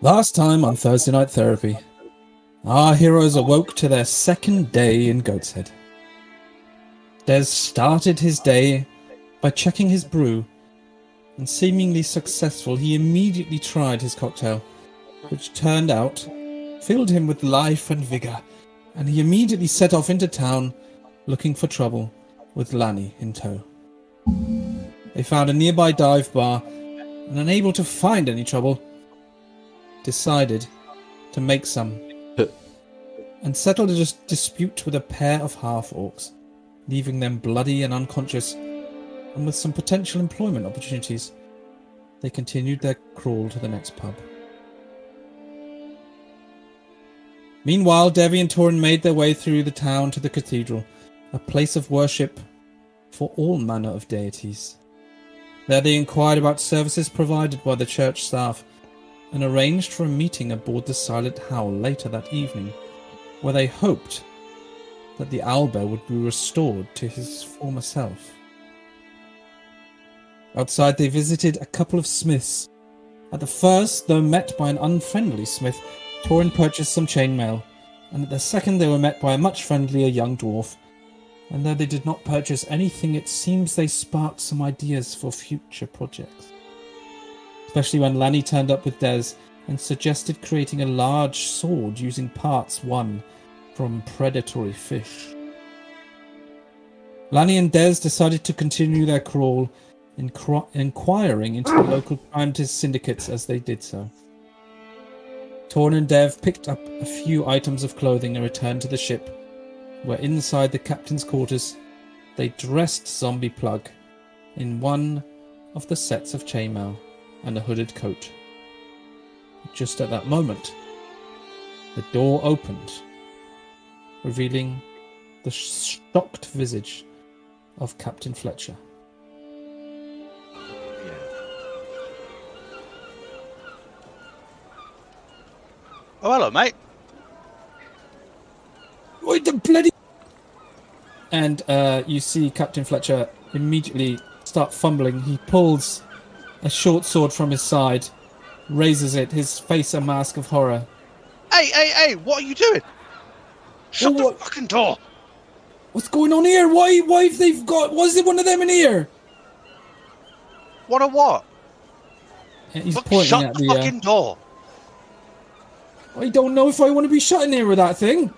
Last time on Thursday Night Therapy, our heroes awoke to their second day in Goat's Head. Des started his day by checking his brew, and seemingly successful, he immediately tried his cocktail, which turned out filled him with life and vigor, and he immediately set off into town looking for trouble with Lani in tow. They found a nearby dive bar, and unable to find any trouble, decided to make some and settled a dispute with a pair of half-orcs, leaving them bloody and unconscious, and with some potential employment opportunities. They continued their crawl to the next pub. Meanwhile, Devvie and Torrin made their way through the town to the cathedral, a place of worship for all manner of deities. There they inquired about services provided by the church staff, and arranged for a meeting aboard the Silent Howl later that evening, where they hoped that the owlbear would be restored to his former self. Outside they visited a couple of smiths. At the first, though met by an unfriendly smith, Torrin purchased some chainmail, and at the second they were met by a much friendlier young dwarf, and though they did not purchase anything, it seems they sparked some ideas for future projects. Especially when Lani turned up with Des and suggested creating a large sword using parts won from predatory fish. Lani and Des decided to continue their crawl, inquiring into the local crime syndicates as they did so. Torrin and Dev picked up a few items of clothing and returned to the ship, where inside the captain's quarters they dressed Zombie Plug in one of the sets of chainmail and a hooded coat. Just at that moment, the door opened, revealing the shocked visage of Captain Fletcher. Oh, hello, mate. What the bloody... And you see Captain Fletcher immediately start fumbling. He pulls a short sword from his side, raises it, his face a mask of horror. Hey, what are you doing? Shut the fucking door! What's going on here? Why have they got... Was it one of them in here? What a what? And he's pointing at the fucking door. I don't know if I want to be shut in here with that thing.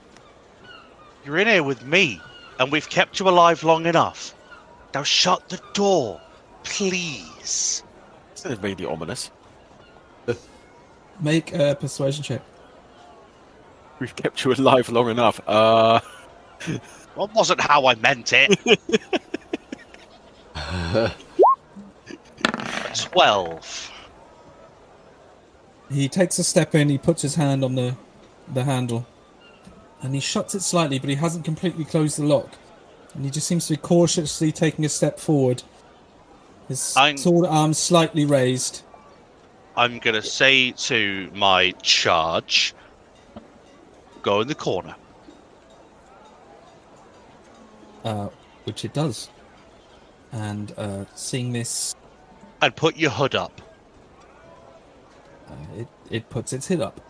You're in here with me, and we've kept you alive long enough. Now shut the door, please. It's really ominous. Make a persuasion check. We've kept you alive long enough. That wasn't how I meant it. 12. He takes a step in, he puts his hand on the handle, and he shuts it slightly, but he hasn't completely closed the lock. And he just seems to be cautiously taking a step forward. His sword arm slightly raised. I'm going to say to my charge, go in the corner. Which it does. And seeing this... And put your hood up. It puts its hood up.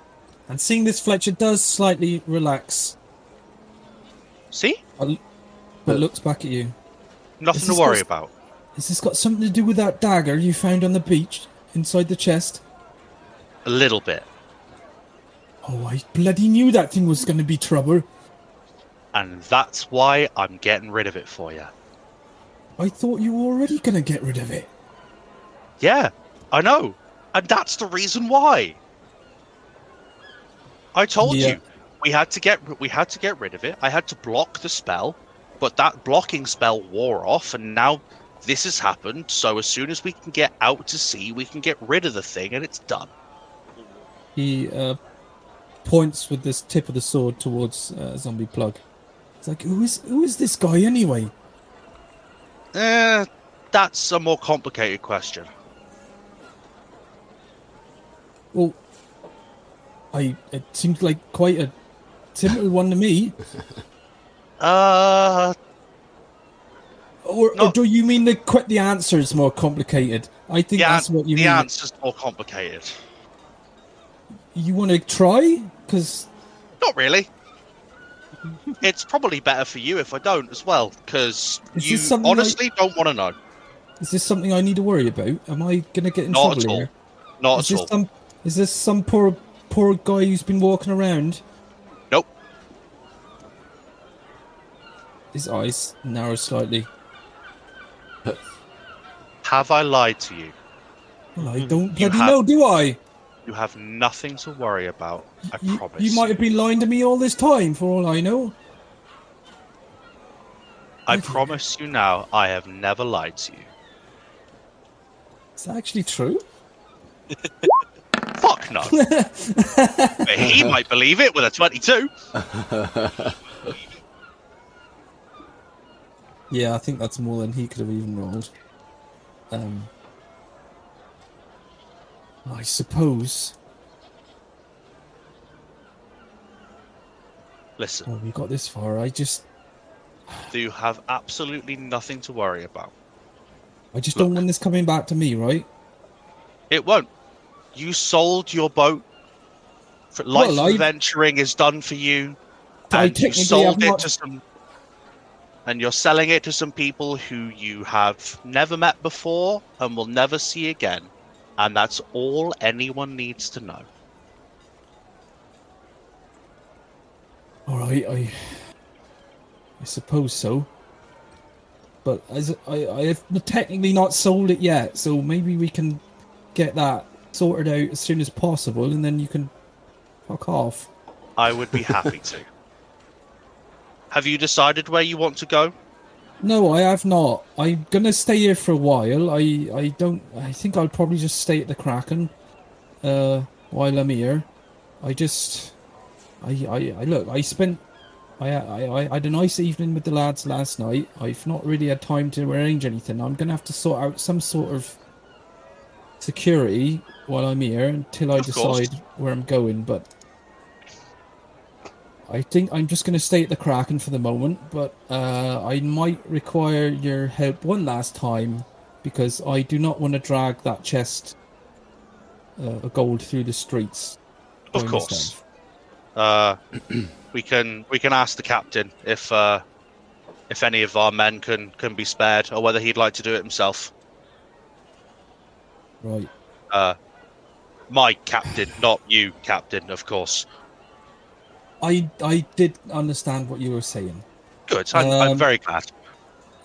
And seeing this, Fletcher does slightly relax. See? But looks back at you. Nothing to worry about. Has this got something to do with that dagger you found on the beach inside the chest? A little bit. Oh, I bloody knew that thing was going to be trouble. And that's why I'm getting rid of it for you. I thought you were already going to get rid of it. Yeah, I know. And that's the reason why. I told you we had to get rid of it. I had to block the spell, but that blocking spell wore off, and now this has happened. So as soon as we can get out to sea, we can get rid of the thing, and it's done. He points with this tip of the sword towards Zombie Plug. It's like, who is this guy anyway? That's a more complicated question. Well, it seems like quite a simple one to me. Or do you mean the answer is more complicated? I think that's what you mean. The answer's more complicated. You want to try? Because not really. It's probably better for you if I don't as well, because you honestly don't want to know. Is this something I need to worry about? Am I going to get in trouble here? Not at all. Is this some poor guy who's been walking around? Nope. His eyes narrow slightly. Have I lied to you? Well, I don't bloody know, do I? You have nothing to worry about, I promise. You might have been lying to me all this time, for all I know. I promise you now, I have never lied to you. Is that actually true? Fuck no. But he might believe it with a 22. Yeah, I think that's more than he could have even rolled. I suppose. Listen. Well, we got this far. You have absolutely nothing to worry about. I just don't want this coming back to me, right? It won't. You sold your boat. Life adventuring is done for you. And you sold it to some... And you're selling it to some people who you have never met before and will never see again. And that's all anyone needs to know. Alright, I suppose so. But I have technically not sold it yet, so maybe we can get that sorted out as soon as possible, and then you can fuck off. I would be happy to. Have you decided where you want to go? No, I have not. I'm gonna stay here for a while. I think I'll probably just stay at the Kraken while I'm here. I had a nice evening with the lads last night. I've not really had time to arrange anything. I'm gonna have to sort out some sort of security while I'm here until I decide where I'm going, but I think I'm just going to stay at the Kraken for the moment, but I might require your help one last time, because I do not want to drag that chest of gold through the streets. Of course. We can ask the captain if any of our men can be spared, or whether he'd like to do it himself. Right. My captain, not you, captain, of course. I did understand what you were saying. Good, I'm very glad.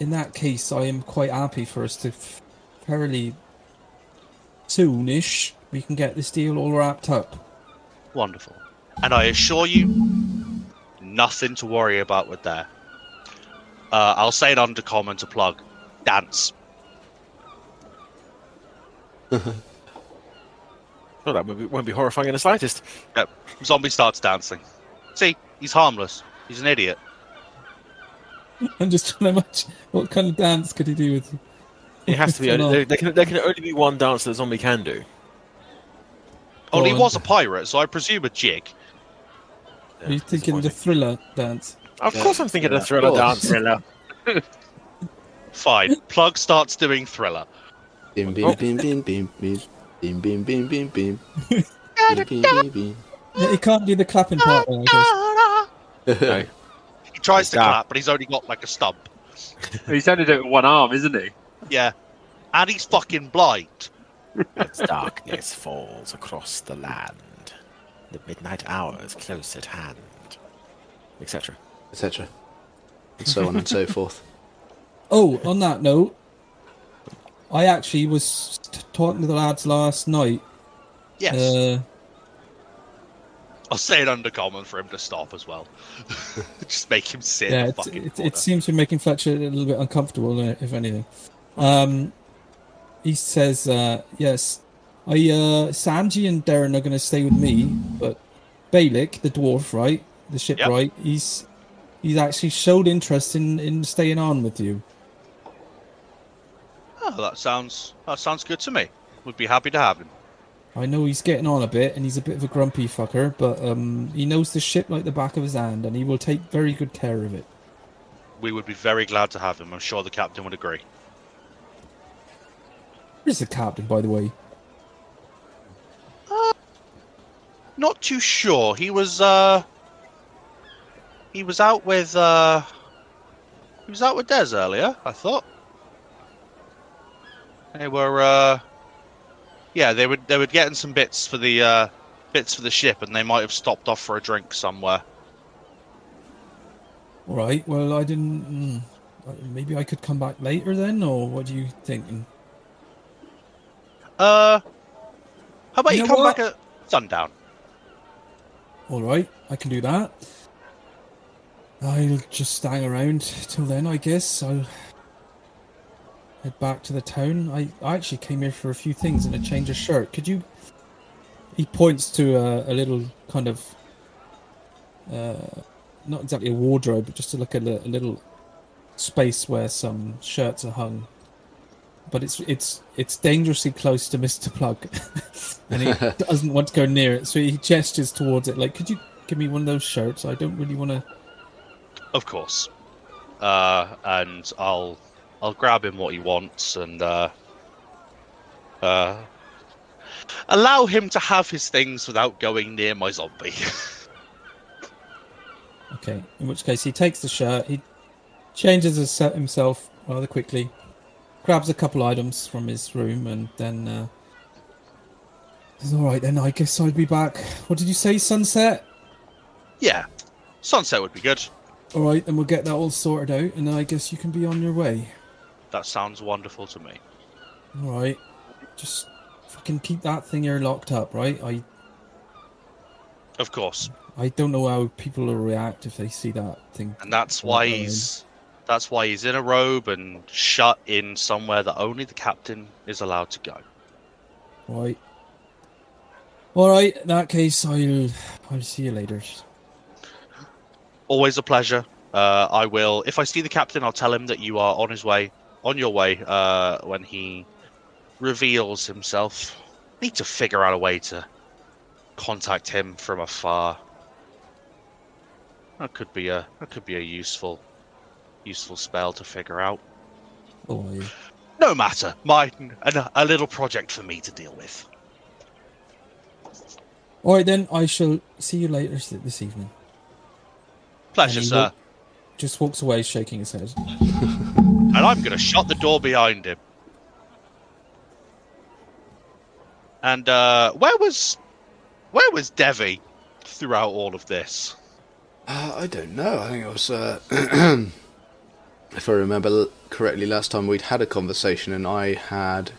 In that case, I am quite happy for us to fairly soonish we can get this deal all wrapped up. Wonderful. And I assure you, nothing to worry about with there. I'll say it under common to plug. Dance. Well, that won't be horrifying in the slightest. Yep. Zombie starts dancing. See, he's harmless. He's an idiot. I'm just trying to imagine what kind of dance could he do with you. It has to be. There can only be one dance that a zombie can do. Oh, he was a pirate, so I presume a jig. Are you thinking the Thriller dance? Of course I'm thinking the Thriller dance. Fine. Plug starts doing Thriller. Bim bim bim bim bim bim bim bim bim bim bim bim bim. Yeah, he can't do the clapping part, I guess. No. He tries to clap, but he's only got like a stump. He's only doing it with one arm, isn't he? Yeah. And he's fucking blind. As darkness falls across the land, the midnight hour is close at hand, etc. Etc. And so on and so forth. Oh, on that note, I actually was talking to the lads last night. Yes. I'll say it under common for him to stop as well. Just make him sit. Yeah, in the fucking it seems to be making Fletcher a little bit uncomfortable, if anything. He says, yes, Sanji and Darren are going to stay with me, but Balik, the dwarf, right? The shipwright, Yep. he's actually showed interest in staying on with you. Oh, that sounds good to me. Would be happy to have him. I know he's getting on a bit, and he's a bit of a grumpy fucker, but he knows the ship like the back of his hand, and he will take very good care of it. We would be very glad to have him. I'm sure the captain would agree. Where's the captain, by the way? Not too sure. He was out with Des earlier, I thought. They were they were getting some bits for the ship, and they might have stopped off for a drink somewhere. All right. Well, I didn't. Maybe I could come back later then, or what do you think? How about you come back at sundown? All right, I can do that. I'll just hang around till then, I guess. I'll head back to the town. I actually came here for a few things and a change of shirt. Could you... He points to a little kind of... not exactly a wardrobe, but just to look at a little space where some shirts are hung. But it's dangerously close to Mr. Plug. And he doesn't want to go near it, so he gestures towards it like, could you give me one of those shirts? I don't really want to... Of course. And I'll grab him what he wants and allow him to have his things without going near my zombie. Okay, in which case he takes the shirt, he changes himself rather quickly, grabs a couple items from his room, and then says, all right then, I guess I'll be back. What did you say, sunset? Yeah, sunset would be good. All right, then we'll get that all sorted out, and then I guess you can be on your way. That sounds wonderful to me. All right, just fucking keep that thing here locked up, right? Of course. I don't know how people will react if they see that thing. And that's why he's in a robe and shut in somewhere that only the captain is allowed to go. Right. All right. In that case, I'll see you later. Always a pleasure. I will. If I see the captain, I'll tell him that you are on your way. When he reveals himself, need to figure out a way to contact him from afar. That could be a useful spell to figure out. Oh, yeah. No matter. A little project for me to deal with. All right, then. I shall see you later this evening. Pleasure, sir. Just walks away, shaking his head. And I'm going to shut the door behind him. And where was Devvie throughout all of this? I don't know. I think I was, if I remember correctly, last time we'd had a conversation and I had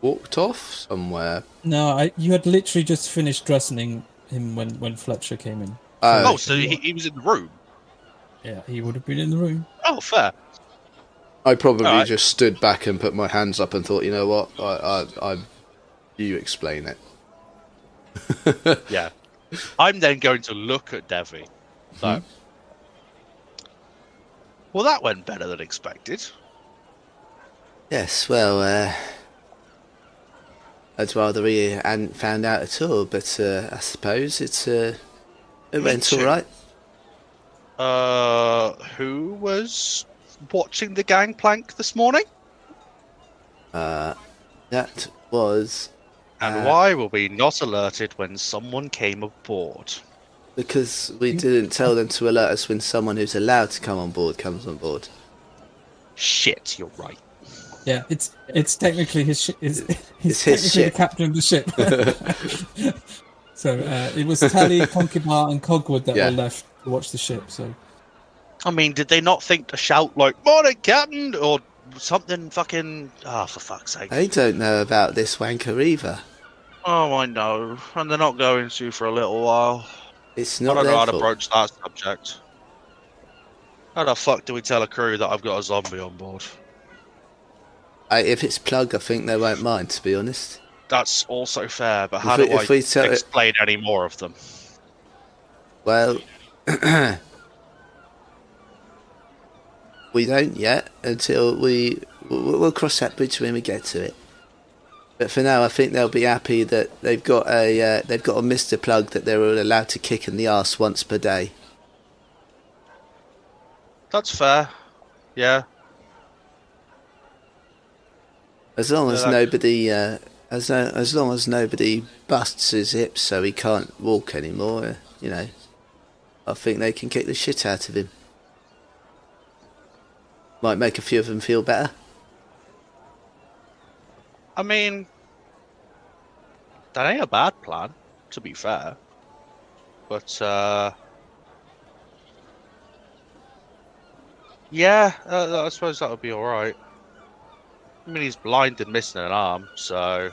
walked off somewhere. No, you had literally just finished dressing him when Fletcher came in. So he was in the room? Yeah, he would have been in the room. Oh, fair. I probably just stood back and put my hands up and thought, you know what, you explain it. Yeah. I'm then going to look at Devvie. So, well, that went better than expected. Yes, well, I'd rather we hadn't found out at all, but I suppose it went all right. Who was watching the gangplank this morning? That was... And why were we not alerted when someone came aboard? Because we didn't tell them to alert us when someone who's allowed to come on board comes on board. Shit, you're right. Yeah, it's technically his ship. He's his technically ship. the captain of the ship. So it was Tally, Conkybar, and Cogwood that were left to watch the ship. So, I mean, did they not think to shout like "Morning, Captain" or something? Fucking for fuck's sake! They don't know about this wanker either. Oh, I know, and they're not going to for a little while. It's not I don't their know how to fault. broach that subject. How the fuck do we tell a crew that I've got a zombie on board? If it's Plug, I think they won't mind, to be honest. That's also fair, but how do I explain any more of them? Well, we don't yet until we'll cross that bridge when we get to it. But for now, I think they'll be happy that they've got a Mr. Plug that they're allowed to kick in the arse once per day. That's fair. Yeah. As long as nobody, as long as nobody busts his hips so he can't walk anymore, I think they can kick the shit out of him. Might make a few of them feel better. I mean, that ain't a bad plan, to be fair. But, yeah, I suppose that would be alright. I mean, he's blind and missing an arm, so...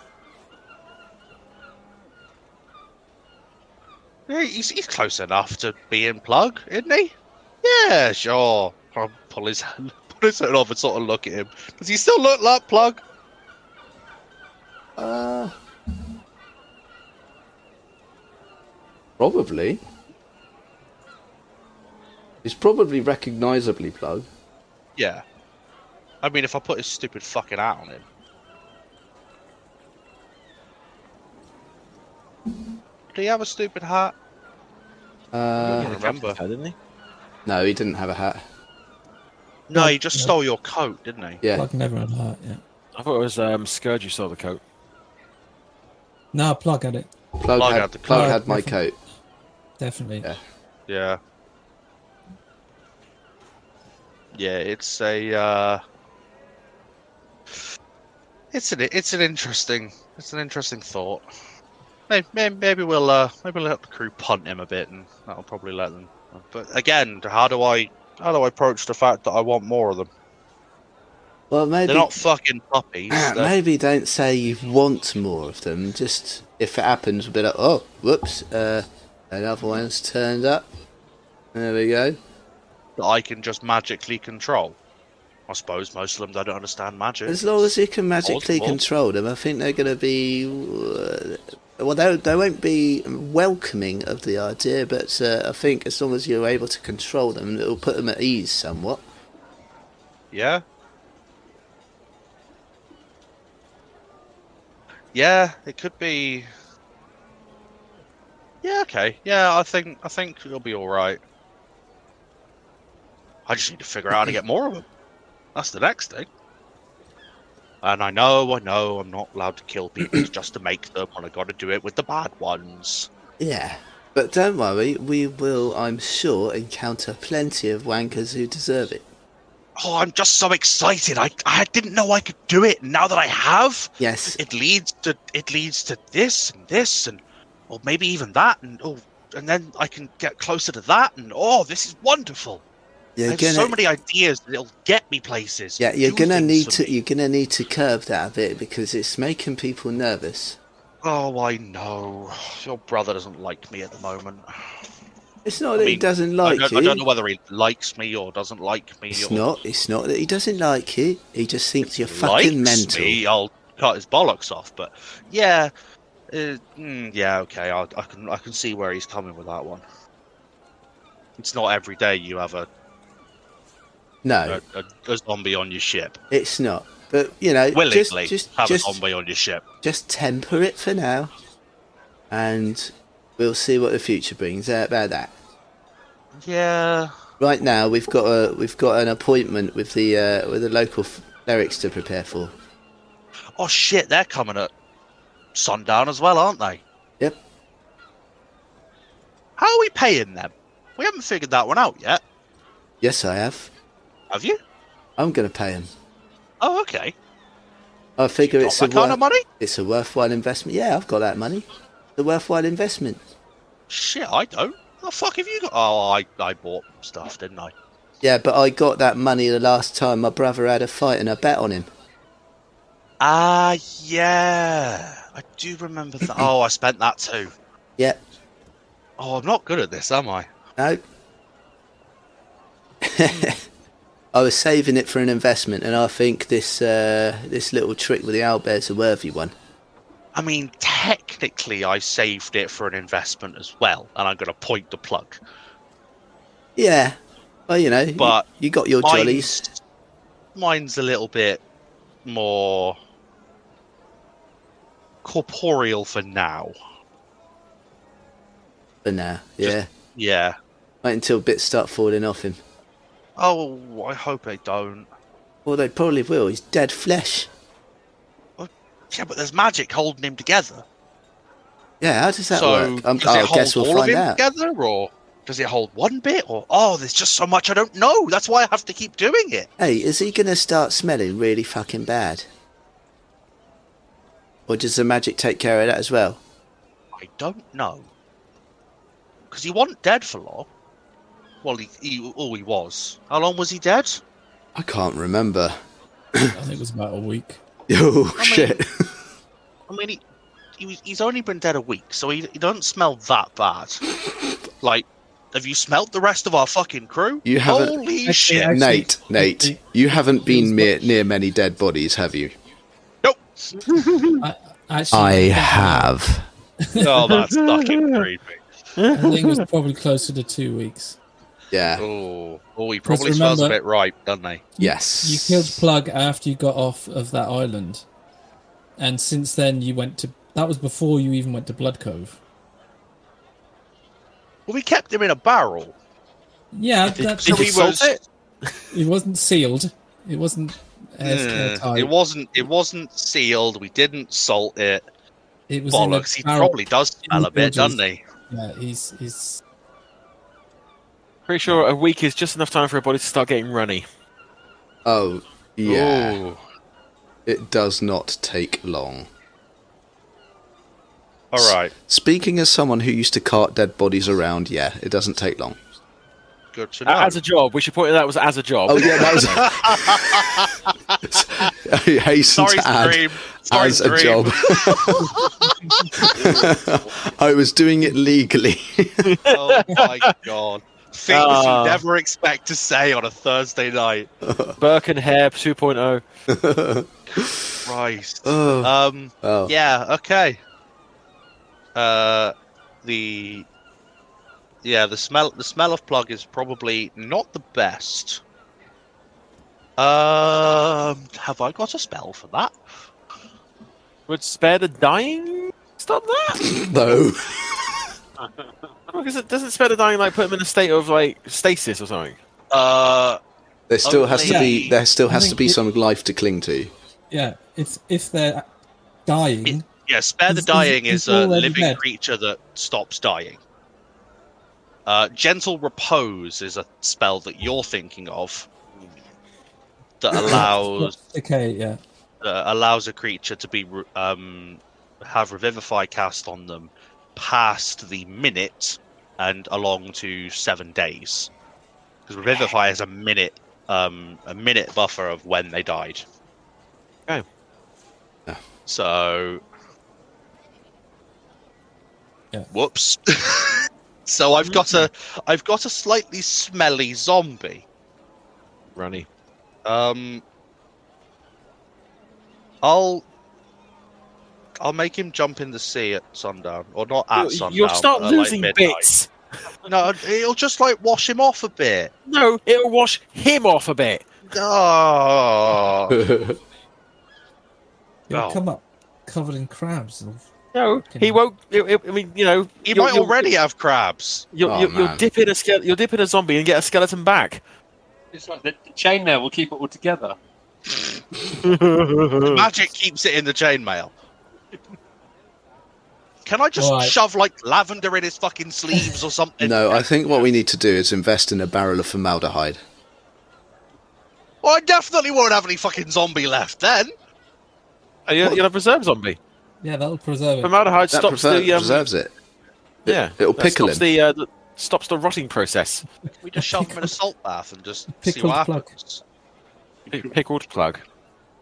Yeah, he's close enough to being Plug, isn't he? Yeah, sure. I'll pull his head off and sort of look at him. Does he still look like Plug? Probably. He's probably recognisably Plug. Yeah. I mean, if I put his stupid fucking hat on him. Did he have a stupid hat? I don't remember. Didn't he? No, he didn't have a hat. No, he just stole your coat, didn't he? Yeah. Plug never had a hat, yeah. I thought it was Scourge who stole the coat. No, Plug had it. Plug coat. had my coat. Definitely. Yeah. Yeah. Yeah, it's a it's an interesting thought. Maybe we'll let the crew punt him a bit, and that'll probably let them. But again, how do I approach the fact that I want more of them? Well, maybe they're not fucking puppies. Maybe don't say you want more of them. Just if it happens, we'll be like, oh, whoops, another one's turned up. There we go. That I can just magically control. I suppose most of them don't understand magic. As long as you can magically control them, I think they're going to be... well, they won't be welcoming of the idea, but I think as long as you're able to control them, it'll put them at ease somewhat. Yeah. Yeah, it could be... Yeah, okay. Yeah, I think it'll be alright. I just need to figure out how to get more of them. That's the next thing. And I know, I'm not allowed to kill people just to make them, and I gotta do it with the bad ones. Yeah, but don't worry, we will, I'm sure, encounter plenty of wankers who deserve it. Oh, I'm just so excited. I didn't know I could do it. Now that I have, yes, it leads to this and this, and or maybe even that, and then I can get closer to that, and this is wonderful. I have so many ideas that it'll get me places. Yeah, you're gonna need to curb that a bit because it's making people nervous. Oh, I know. Your brother doesn't like me at the moment. It's not that he doesn't like you. I don't know whether he likes me or doesn't like me. It's not that he doesn't like you. He just thinks you're fucking mental. Me, I'll cut his bollocks off. But yeah, yeah, okay. I can see where he's coming with that one. It's not every day you have a zombie on your ship. It's not. But, willingly just have a zombie on your ship. Just temper it for now. And we'll see what the future brings. How about that? Yeah. Right now, we've got an appointment with the local clerics to prepare for. Oh, shit. They're coming at sundown as well, aren't they? Yep. How are we paying them? We haven't figured that one out yet. Yes, I have. Have you? I'm going to pay them. Oh, okay. I figure it's that kind of money? It's a worthwhile investment. Yeah, I've got that money. It's a worthwhile investment. Shit, I don't. What the fuck have you got? Oh, I bought stuff, didn't I? Yeah, but I got that money the last time my brother had a fight and I bet on him. Ah, yeah. I do remember that. Oh, I spent that too. Yep. Oh, I'm not good at this, am I? No. I was saving it for an investment, and I think this little trick with the owlbear's a worthy one. I mean, technically, I saved it for an investment as well, and I'm going to point the plug. Yeah. Well, you know, But you got your jollies. Mine's a little bit more corporeal for now. For now, yeah. Yeah. Wait until bits start falling off him. Oh, I hope they don't. Well, they probably will. He's dead flesh. Yeah, but there's magic holding him together. Yeah, how does that work? Does it I hold guess we'll all of find him out. together, or does it hold one bit? Or there's just so much I don't know. That's why I have to keep doing it. Hey, is he going to start smelling really fucking bad? Or does the magic take care of that as well? I don't know. Because he wasn't dead for long. Well, he was. How long was he dead? I can't remember. I think it was about a week. Oh, shit. I mean, he's only been dead a week, so he doesn't smell that bad. Like, have you smelt the rest of our fucking crew? You haven't. Holy shit. Nate, you haven't been near many dead bodies, have you? Nope. I have. Oh, that's fucking creepy. I think it was probably closer to 2 weeks. Yeah. Oh, he probably smells a bit ripe, doesn't he? Yes. You killed Plug after you got off of that island. And since then you went to... That was before you even went to Blood Cove. Well, we kept him in a barrel. Yeah, Did he salt it? It wasn't sealed. It wasn't airtight. It wasn't sealed. We didn't salt it. It was Bollocks. He probably does smell a bit, doesn't he? Yeah, he's... Pretty sure a week is just enough time for a body to start getting runny. Oh, yeah. Ooh. It does not take long. All right. Speaking as someone who used to cart dead bodies around, yeah, it doesn't take long. Good to know. As a job, we should point that was as a job. Oh, yeah, that was... I hasten to add, as a job. I was doing it legally. Oh, my God. Things you never expect to say on a Thursday night. Burke and Hare 2.0. Christ. Oh. Yeah, okay. The smell of Plug is probably not the best. Have I got a spell for that? Would Spare the Dying stop that? No. Because it doesn't Spare the Dying like put them in a state of like stasis or something. There still has to be. There still has I to be think some life to cling to. Yeah, if they're dying... Spare the Dying is is a already living dead. creature that stops dying. Gentle Repose is a spell that you're thinking of that allows allows a creature to be have Revivify cast on them past the minute and along to 7 days, because Revivify is a minute buffer of when they died. Okay. Yeah. So, Yeah. Whoops. So I've got a slightly smelly zombie. Runny. I'll make him jump in the sea at sundown, or not at sundown. You'll start but losing like midnight. bits. No, it'll just like wash him off a bit. No, it'll wash him off a bit. Oh. He'll come up covered in crabs. No, he won't. I mean, you know, He might already have crabs. You'll dip in a zombie and get a skeleton back. It's like the chain there will keep it all together. Magic keeps it in the chainmail. Can I just shove like lavender in his fucking sleeves or something? No, I think what we need to do is invest in a barrel of formaldehyde. Well, I definitely won't have any fucking zombie left then. You'll have preserve zombie. Yeah, that'll preserve it. Formaldehyde That stops preserves it. Yeah, It'll pickle him. Stops the rotting process. We just shove him in a salt bath and just see Pickled what plug. happens. Pickled Plug.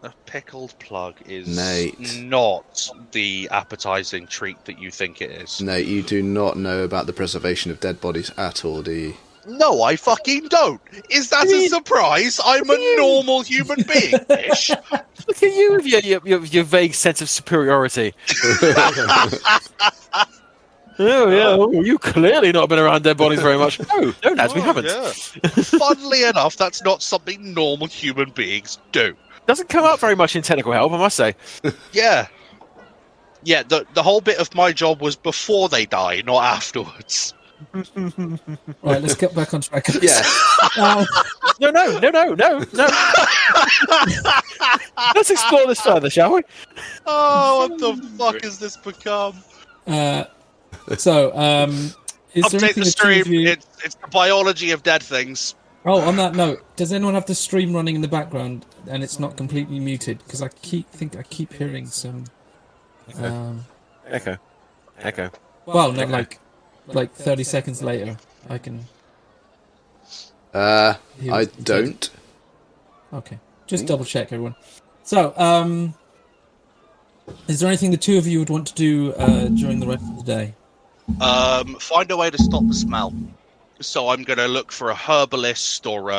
A pickled plug is Nate. not the appetizing treat that you think it is. No, you do not know about the preservation of dead bodies at all, do you? No, I fucking don't. Is that a surprise? I'm a normal human being, Fish. Look Look at you with your vague sense of superiority. Oh, yeah. Oh, you clearly not been around dead bodies very much. No, Nadz, we haven't. Yeah. Funnily enough, that's not something normal human beings do. Doesn't come up very much in technical help, I must say. Yeah. Yeah, the whole bit of my job was before they die, not afterwards. Right, let's get back on track. Yeah. No. Let's explore this further, shall we? Oh, what the fuck has this become? Is there Update anything the stream. you... It's the biology of dead things. Oh, on that note, does anyone have the stream running in the background and it's not completely muted? Because I keep hearing some. Echo. Well, no, like 30 seconds later, I can. I don't. Okay, just double check, everyone. So, is there anything the two of you would want to do during the rest of the day? Find a way to stop the smell. So I'm gonna look for a herbalist or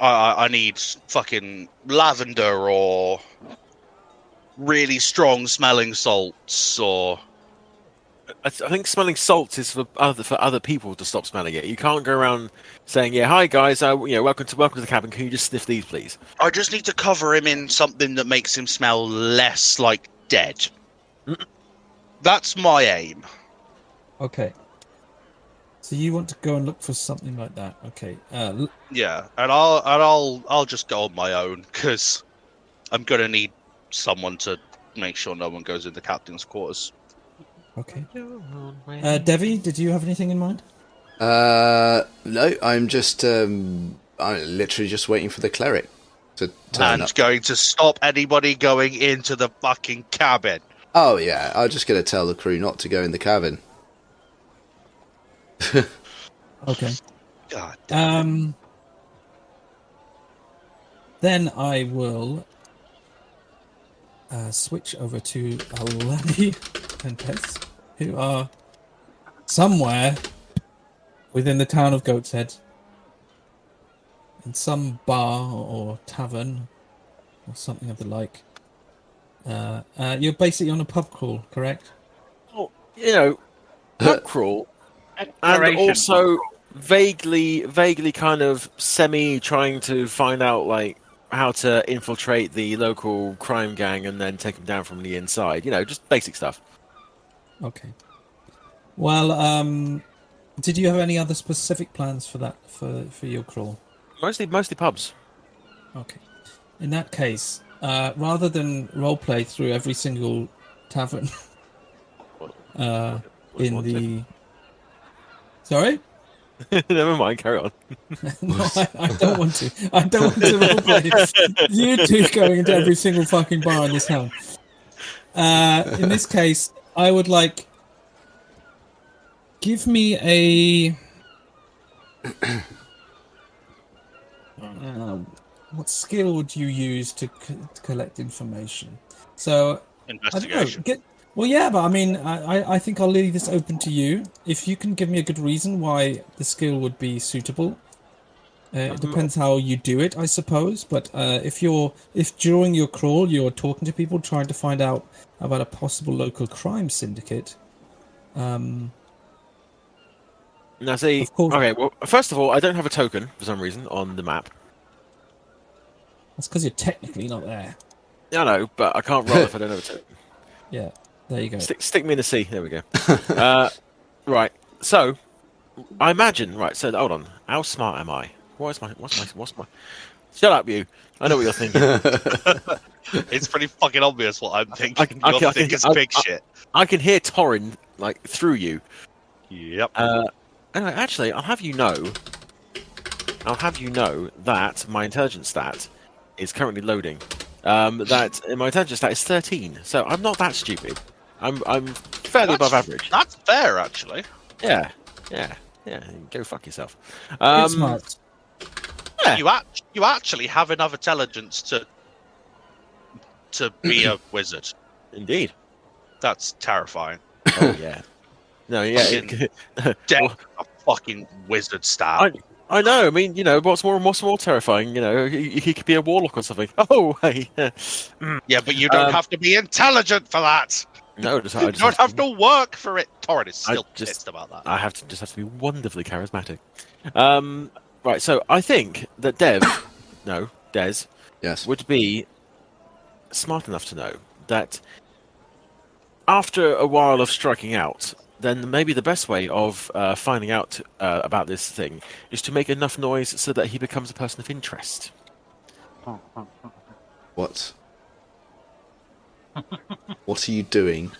I need fucking lavender or really strong smelling salts or. I think smelling salts is for other people to stop smelling it. You can't go around saying, "Yeah, hi guys, welcome to the cabin. Can you just sniff these, please?" I just need to cover him in something that makes him smell less like dead. That's my aim. Okay. So you want to go and look for something like that? Okay. Yeah, and I'll just go on my own because I'm gonna need someone to make sure no one goes in the captain's quarters. Okay. Devvie, did you have anything in mind? No, I'm just I'm literally just waiting for the cleric to turn And up. going to stop anybody going into the fucking cabin. Oh yeah, I'm just gonna tell the crew not to go in the cabin. Okay. God. Then I will switch over to Lani and Tess, who are somewhere within the town of Goat's Head, in some bar or tavern or something of the like. You're basically on a pub crawl, correct? Oh, pub crawl, and also vaguely kind of semi trying to find out like how to infiltrate the local crime gang and then take them down from the inside. Just basic stuff. Okay. Well, did you have any other specific plans for that for your crawl? Mostly pubs. Okay. In that case, rather than roleplay through every single tavern, Sorry? Never mind. Carry on. No, I don't want to. I don't want to roleplay. You two going into every single fucking bar in this town. In this case, I would like. Give me a. What skill would you use to collect information? So Investigation. Well, yeah, but I mean, I think I'll leave this open to you. If you can give me a good reason why the skill would be suitable, it depends how you do it, I suppose. But if during your crawl you're talking to people, trying to find out about a possible local crime syndicate. Now, see, okay. Well, first of all, I don't have a token for some reason on the map. That's because you're technically not there. I know, but I can't roll if I don't have a token. Yeah. There you go. Stick me in the sea. There we go. Right. So, I imagine. Right. So, hold on. How smart am I? What's my? Shut up, you. I know what you're thinking. It's pretty fucking obvious what I'm thinking. You're thinking big shit. I can hear Torrin like through you. Yep. Anyway, actually, I'll have you know that my intelligence stat is currently loading. That my intelligence stat is 13, so I'm not that stupid. I'm fairly above average. That's fair, actually. Yeah. Go fuck yourself. It's smart. Yeah. You actually have enough intelligence to be a wizard. Indeed. That's terrifying. Oh yeah. No, yeah. A fucking wizard stat. I know. I mean, what's more terrifying? He could be a warlock or something. Oh, hey. Yeah, but you don't have to be intelligent for that. No, you don't have to work for it. Torrin is still pissed about that. I have to be wonderfully charismatic. Right. So I think that Des, Yes. would be smart enough to know that after a while of striking out, then maybe the best way of finding out about this thing is to make enough noise so that he becomes a person of interest. What? What are you doing?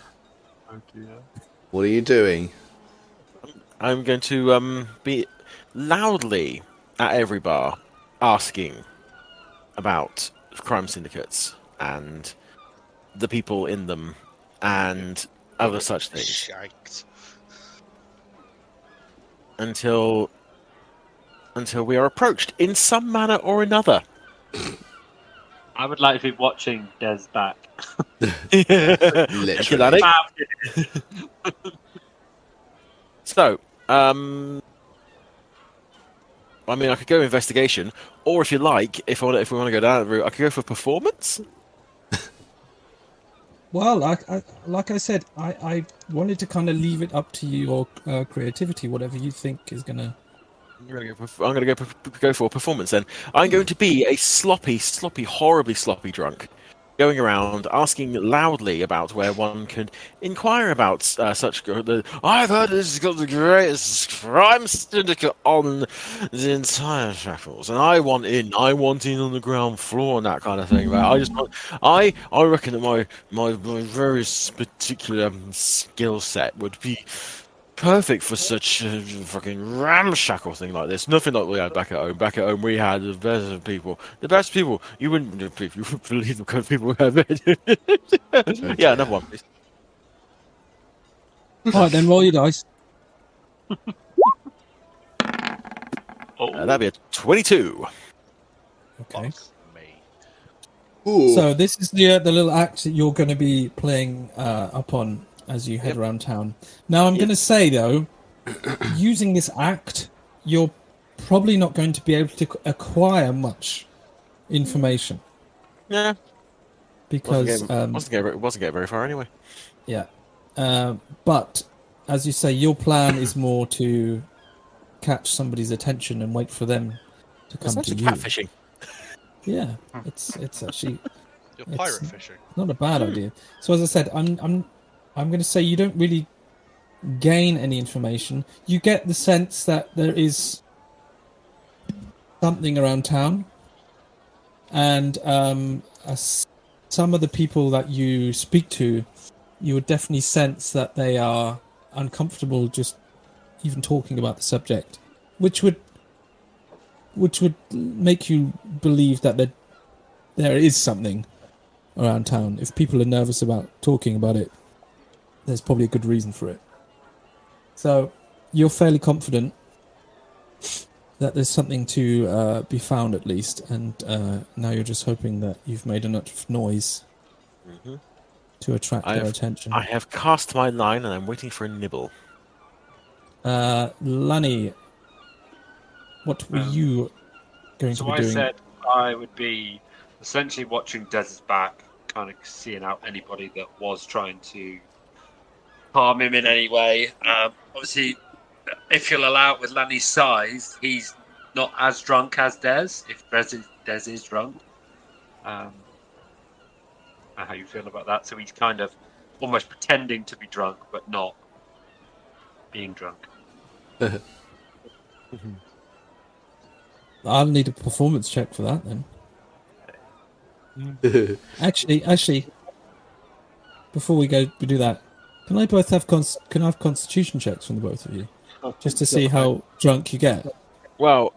Oh dear. What are you doing? I'm going to be loudly at every bar asking about crime syndicates and the people in them and other such things. Shite. Until we are approached in some manner or another. I would like to be watching Des back. Literally. So, I mean, I could go investigation, or if you like, if we want to go down that route, I could go for performance. Well, like I said, I wanted to kind of leave it up to your creativity, whatever you think is gonna. I'm going to go for performance then. I'm going to be a sloppy, horribly sloppy drunk, going around asking loudly about where one could inquire about such. I've heard this has got the greatest crime syndicate on the entire Shackles, and I want in. I want in on the ground floor and that kind of thing. Right? I reckon that my very particular skill set would be perfect for such a fucking ramshackle thing like this. Nothing like we had back at home. Back at home, we had the best people. The best people. You wouldn't believe the kind of people we have. Yeah, another one, please. All right, then roll your dice. That'd be a 22. Okay. Ooh. So this is the little act that you're going to be playing upon as you head around town. Now, I'm going to say, though, using this act, you're probably not going to be able to acquire much information. Yeah. Because... wasn't getting very far anyway. Yeah. But, as you say, your plan is more to catch somebody's attention and wait for them to come to you. Catfishing. Yeah. It's actually... You're pirate fishing. Not a bad idea. So, as I said, I'm going to say you don't really gain any information. You get the sense that there is something around town, and some of the people that you speak to, you would definitely sense that they are uncomfortable just even talking about the subject, which would make you believe that there is something around town. If people are nervous about talking about it, there's probably a good reason for it. So you're fairly confident that there's something to be found at least, and now you're just hoping that you've made enough noise to attract their attention. I have cast my line and I'm waiting for a nibble. Lani, what were you going to be doing? So I said I would be essentially watching Des's back, kind of seeing out anybody that was trying to harm him in any way. Obviously, if you'll allow it with Lani's size, he's not as drunk as Des, if Des is drunk. How you feel about that? So he's kind of almost pretending to be drunk, but not being drunk. I'll need a performance check for that then. Actually, before we do that, can I have constitution checks from the both of you, just to see how drunk you get? Well,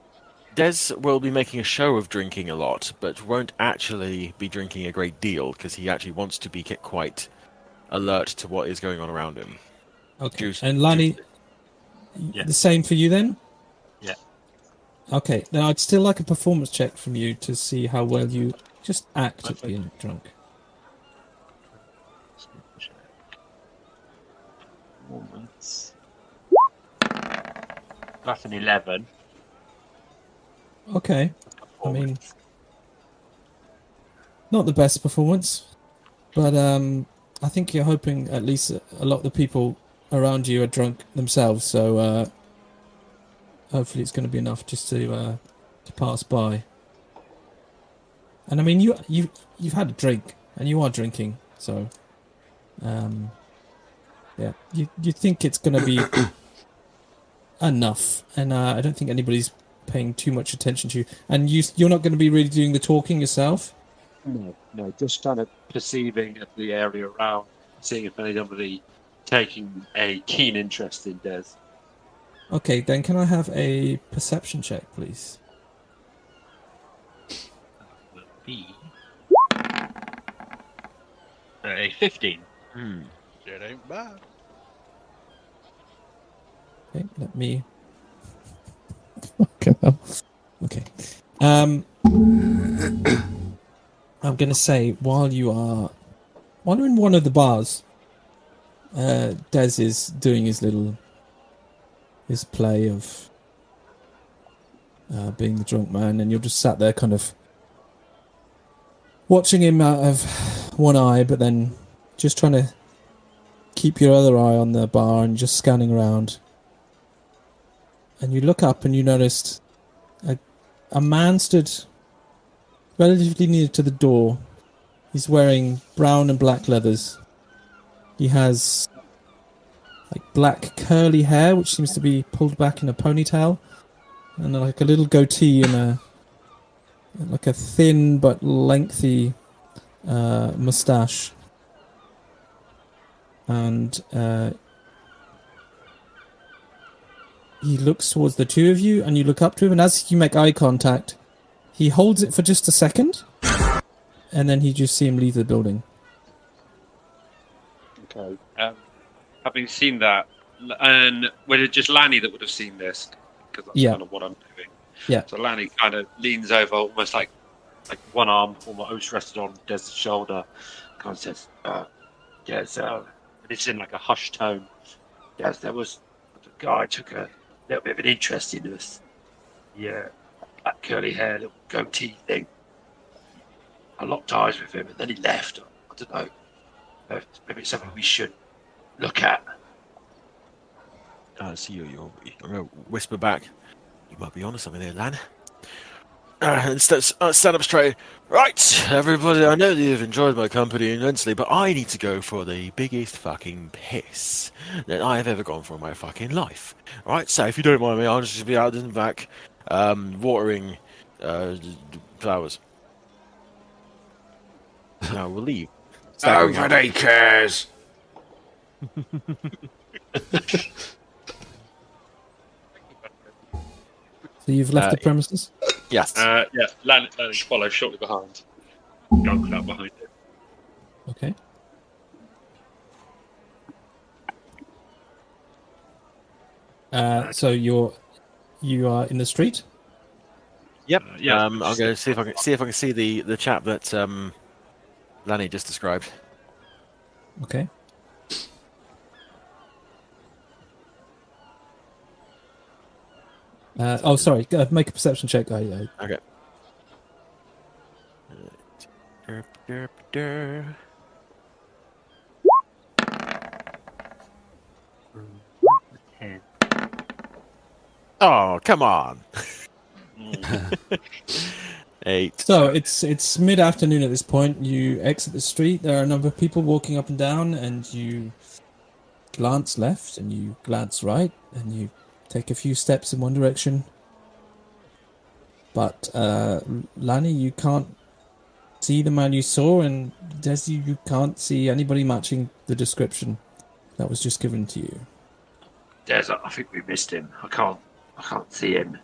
Des will be making a show of drinking a lot, but won't actually be drinking a great deal because he actually wants to be quite alert to what is going on around him. Okay. And Lani, the same for you then? Yeah. Okay. Then I'd still like a performance check from you to see how well you just act at being drunk. That's an 11. Okay. I mean, not the best performance, but I think you're hoping at least a lot of the people around you are drunk themselves, so hopefully it's going to be enough just to pass by. And I mean, you've had a drink, and you are drinking, so yeah, you think it's going to be enough, and I don't think anybody's paying too much attention to you. And you're not going to be really doing the talking yourself? No, just kind of perceiving of the area around, seeing if anybody taking a keen interest in Des. Okay, then can I have a perception check, please? Will be a 15. It ain't bad. Okay, let me. Okay. I'm going to say while you're in one of the bars, Des is doing his play of being the drunk man, and you're just sat there kind of watching him out of one eye, but then just trying to keep your other eye on the bar and just scanning around. And you look up and you noticed a man stood relatively near to the door. He's wearing brown and black leathers. He has like black curly hair, which seems to be pulled back in a ponytail, and like a little goatee and a thin but lengthy mustache. And he looks towards the two of you, and you look up to him, and as you make eye contact, he holds it for just a second, and then you just see him leave the building. Okay. Having seen that, and was it just Lanny that would have seen this? Because that's kind of what I'm doing. Yeah. So Lanny kind of leans over, almost like one arm almost rested on Des's shoulder, kind of says, "Yes, it's in like a hushed tone. Yes, there was a guy took a little bit of an interest in us. Yeah, that curly hair, little goatee thing. I locked eyes with him, and then he left. I don't know. Maybe it's something we should look at." So you're going to whisper back. You might be onto something there, Lan. And stand up straight. Right, everybody, I know that you've enjoyed my company immensely, but I need to go for the biggest fucking piss that I have ever gone for in my fucking life. Right, so if you don't mind me, I'll just be out in the back, watering flowers. Now we'll leave. Nobody cares. So you've left the premises? Yes. Yeah, Lanny follows shortly behind. Gunk out behind him. Okay. So you are in the street? Yep. Yeah. I'm going to see if I can see the chap that Lanny just described. Okay. Sorry. Make a perception check. Okay. Oh, come on. 8. So it's mid-afternoon at this point. You exit the street. There are a number of people walking up and down, and you glance left and you glance right, and you take a few steps in one direction. But Lani, you can't see the man you saw, and Desi, you can't see anybody matching the description that was just given to you. Des, I think we missed him. I can't see him.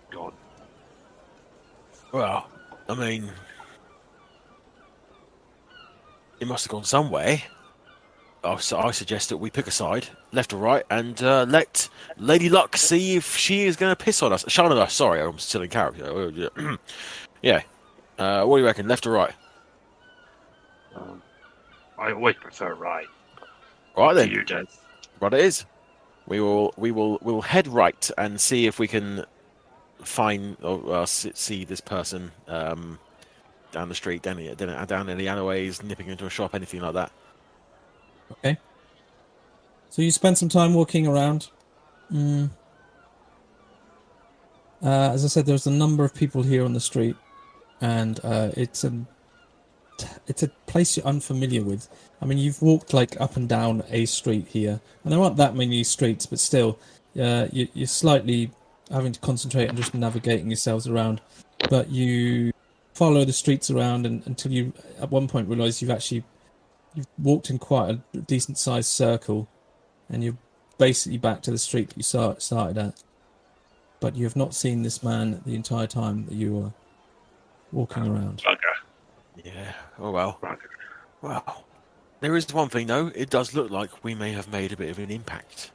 God. Well, I mean, it must have gone some way. I suggest that we pick a side, left or right, and let Lady Luck see if she is going to piss on us. Shine on us. Sorry, I'm still in character. Yeah. What do you reckon, left or right? I always prefer right. Right then. You, Des. Right it is. We'll head right and see if we can find or see this person down the street, down in the alleyways, nipping into a shop, anything like that. Okay. So you spend some time walking around. As I said, there's a number of people here on the street, and it's a place you're unfamiliar with. I mean, you've walked like up and down a street here, and there aren't that many streets, but still, you're slightly having to concentrate on just navigating yourselves around. But you follow the streets around until you, at one point, realise you've walked in quite a decent sized circle, and you're basically back to the street that you started at. But you have not seen this man the entire time that you were walking around. Yeah. Oh well. Well, there is one thing though. It does look like we may have made a bit of an impact.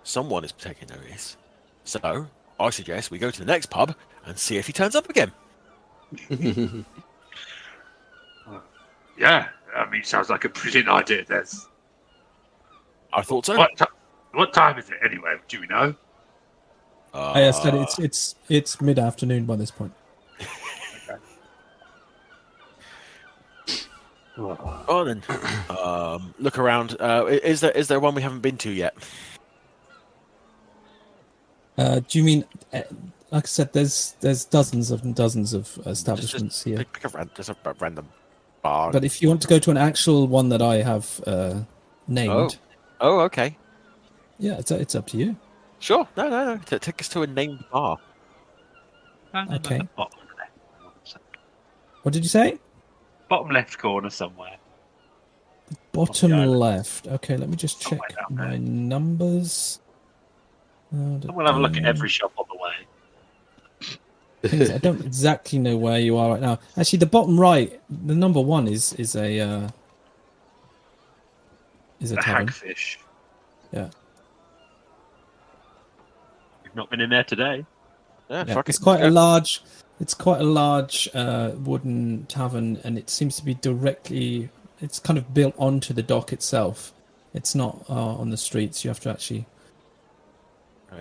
Someone is taking notice. So I suggest we go to the next pub and see if he turns up again. Yeah, I mean, sounds like a brilliant idea, Des. I thought so. What time is it anyway? Do we know? I said it's mid-afternoon by this point. Oh, then look around. Is there one we haven't been to yet? Do you mean, like I said, there's dozens and dozens of establishments here. Just a random bar. But if you want to go to an actual one that I have named, oh, okay. Yeah, it's up to you. Sure. No. Take us to a named bar. Okay. What did you say? Bottom left corner somewhere. Bottom left. Okay, let me just check my numbers. We'll have a look at every shop on the way. I don't exactly know where you are right now. Actually, the bottom right, the number one is a the tavern. Hagfish. Yeah. We've not been in there today. Yeah. It's quite a large. It's quite a large wooden tavern, and it seems to be directly. It's kind of built onto the dock itself. It's not on the streets. You have to actually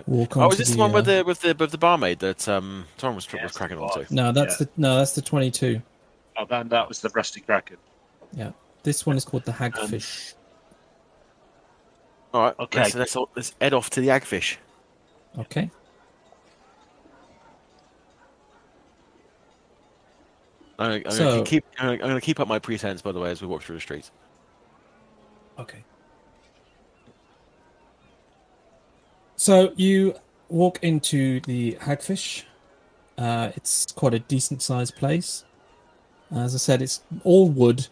walk on. Oh, is this the one with the barmaid that Torrin was cracking onto? No, that's the 22. Oh, then that was the Rusty Kraken. Yeah, this one is called the Hagfish. All right. Okay. Let's head off to the Hagfish. Okay. I'm going to keep up my pretense, by the way, as we walk through the streets. Okay. So you walk into the Hagfish. It's quite a decent-sized place. As I said, it's all wood,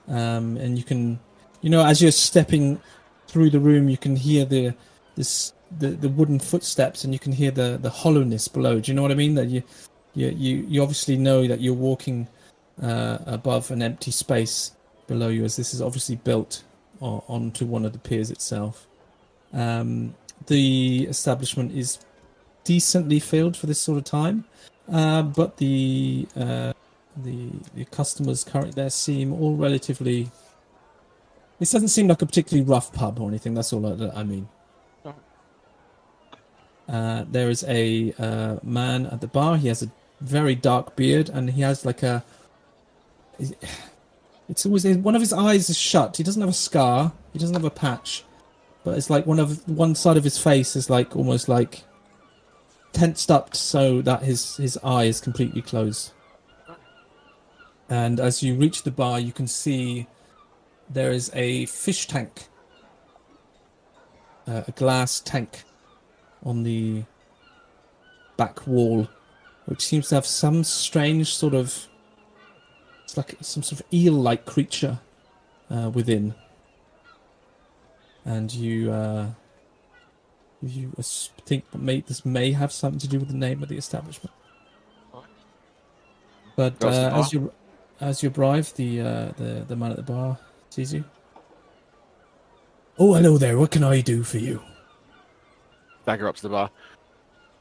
and you can, as you're stepping through the room, you can hear the wooden footsteps, and you can hear the hollowness below. Do you know what I mean? That you obviously know that you're walking above an empty space below you, as this is obviously built onto one of the piers itself. The establishment is decently filled for this sort of time, but the customers currently there seem all relatively. This doesn't seem like a particularly rough pub or anything. That's all I mean. There is a man at the bar. He has a very dark beard, and he has like a. It's always one of his eyes is shut. He doesn't have a scar. He doesn't have a patch, but it's like one side of his face is like almost like tensed up so that his eye is completely closed. And as you reach the bar, you can see there is a fish tank, a glass tank on the back wall, which seems to have some strange sort of. It's like some sort of eel-like creature within. And you think this may have something to do with the name of the establishment. But as you arrive, the man at the bar sees you. Oh, hello there. What can I do for you? Bagger up to the bar.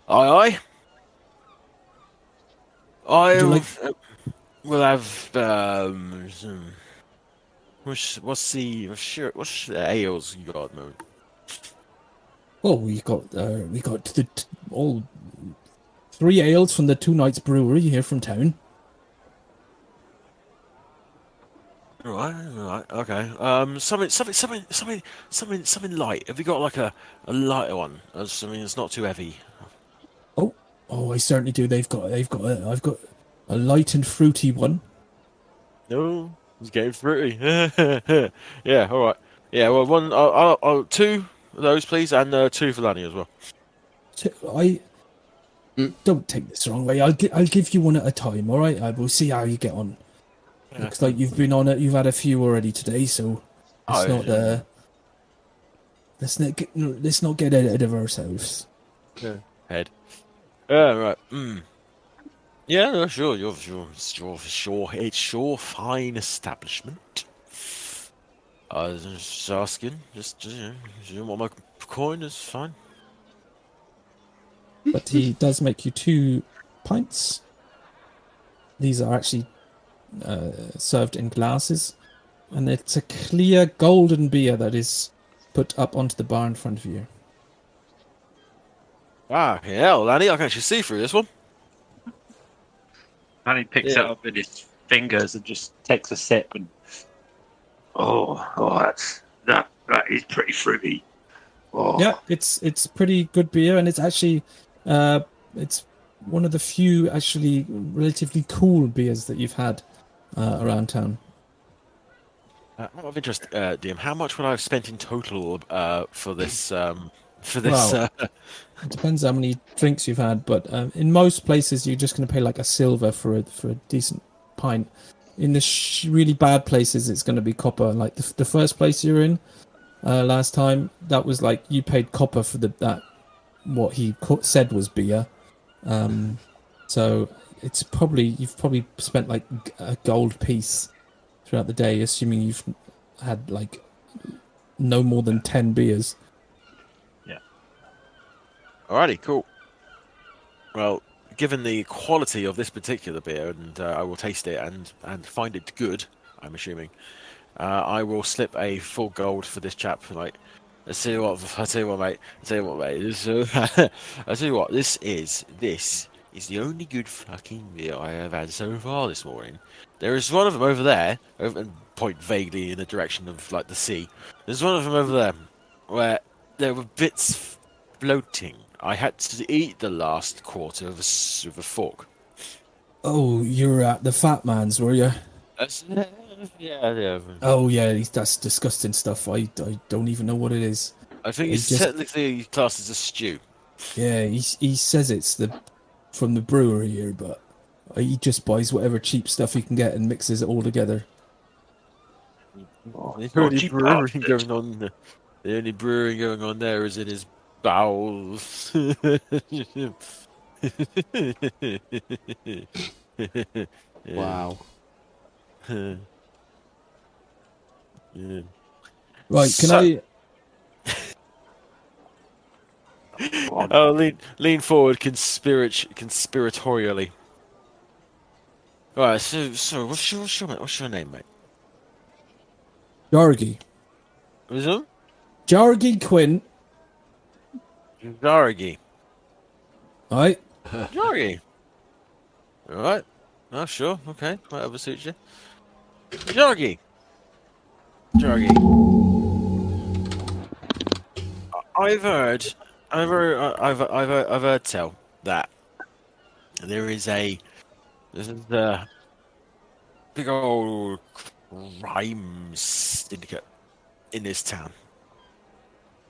Aye. We'll have what's the ales you got, man? Well, we got all 3 ales from the Two Knights Brewery here from town. Right, okay. Something light. Have you got like a lighter one? It's not too heavy. Oh, I certainly do. I've got a light and fruity one. No, it's getting fruity. Yeah, all right. Yeah, well, one, I'll 2 of those, please, and 2 for Lani as well. Don't take this the wrong way. I'll give you one at a time. All right. I will see how you get on. Yeah. Looks like you've been on it. You've had a few already today, so let's not get ahead of ourselves. Yeah. Head. Right. Yeah, no, sure. It's your fine establishment. I was just asking. Just you want my coin? Is fine. But he does make you 2 pints. These are actually served in glasses, and it's a clear golden beer that is put up onto the bar in front of you. Ah, yeah, Lanny, I can actually see through this one. And he picks it up in his fingers and just takes a sip and that is pretty fruity. Oh. Yeah, it's pretty good beer, and it's actually it's one of the few actually relatively cool beers that you've had around town. Out of interest, DM, how much would I have spent in total for this? Well, it depends how many drinks you've had, but in most places you're just going to pay like a silver for a decent pint. In the really bad places, it's going to be copper. Like the first place you're in last time, that was like you paid copper for that what he said was beer. So you've probably spent like a gold piece throughout the day, assuming you've had like no more than 10 beers. Yeah. Alrighty, cool. Well, given the quality of this particular beer, and I will taste it and find it good, I'm assuming, I will slip a full gold for this chap. Like, I tell you what, mate. I tell you what, this is the only good fucking beer I have had so far this morning. There is one of them over there, and point vaguely in the direction of like the sea. There's one of them over there where there were bits floating. I had to eat the last quarter with a fork. Oh, you're at the fat man's, were you? Yeah. Oh yeah, that's disgusting stuff. I don't even know what it is. I think it's technically classed as a stew. Yeah, he says it's from the brewery here, but he just buys whatever cheap stuff he can get and mixes it all together. The only brewing going on there is in his bowels. Wow. Yeah. Right, can I? Lean forward conspiratorially. Right, so what's your name, mate? Jargi. What is it? Jargi Quinn. Jargi. Right. Jargi. Alright. Oh, sure. Okay. Whatever suits you. Jargi. I've heard tell that there's a big old crime syndicate in this town.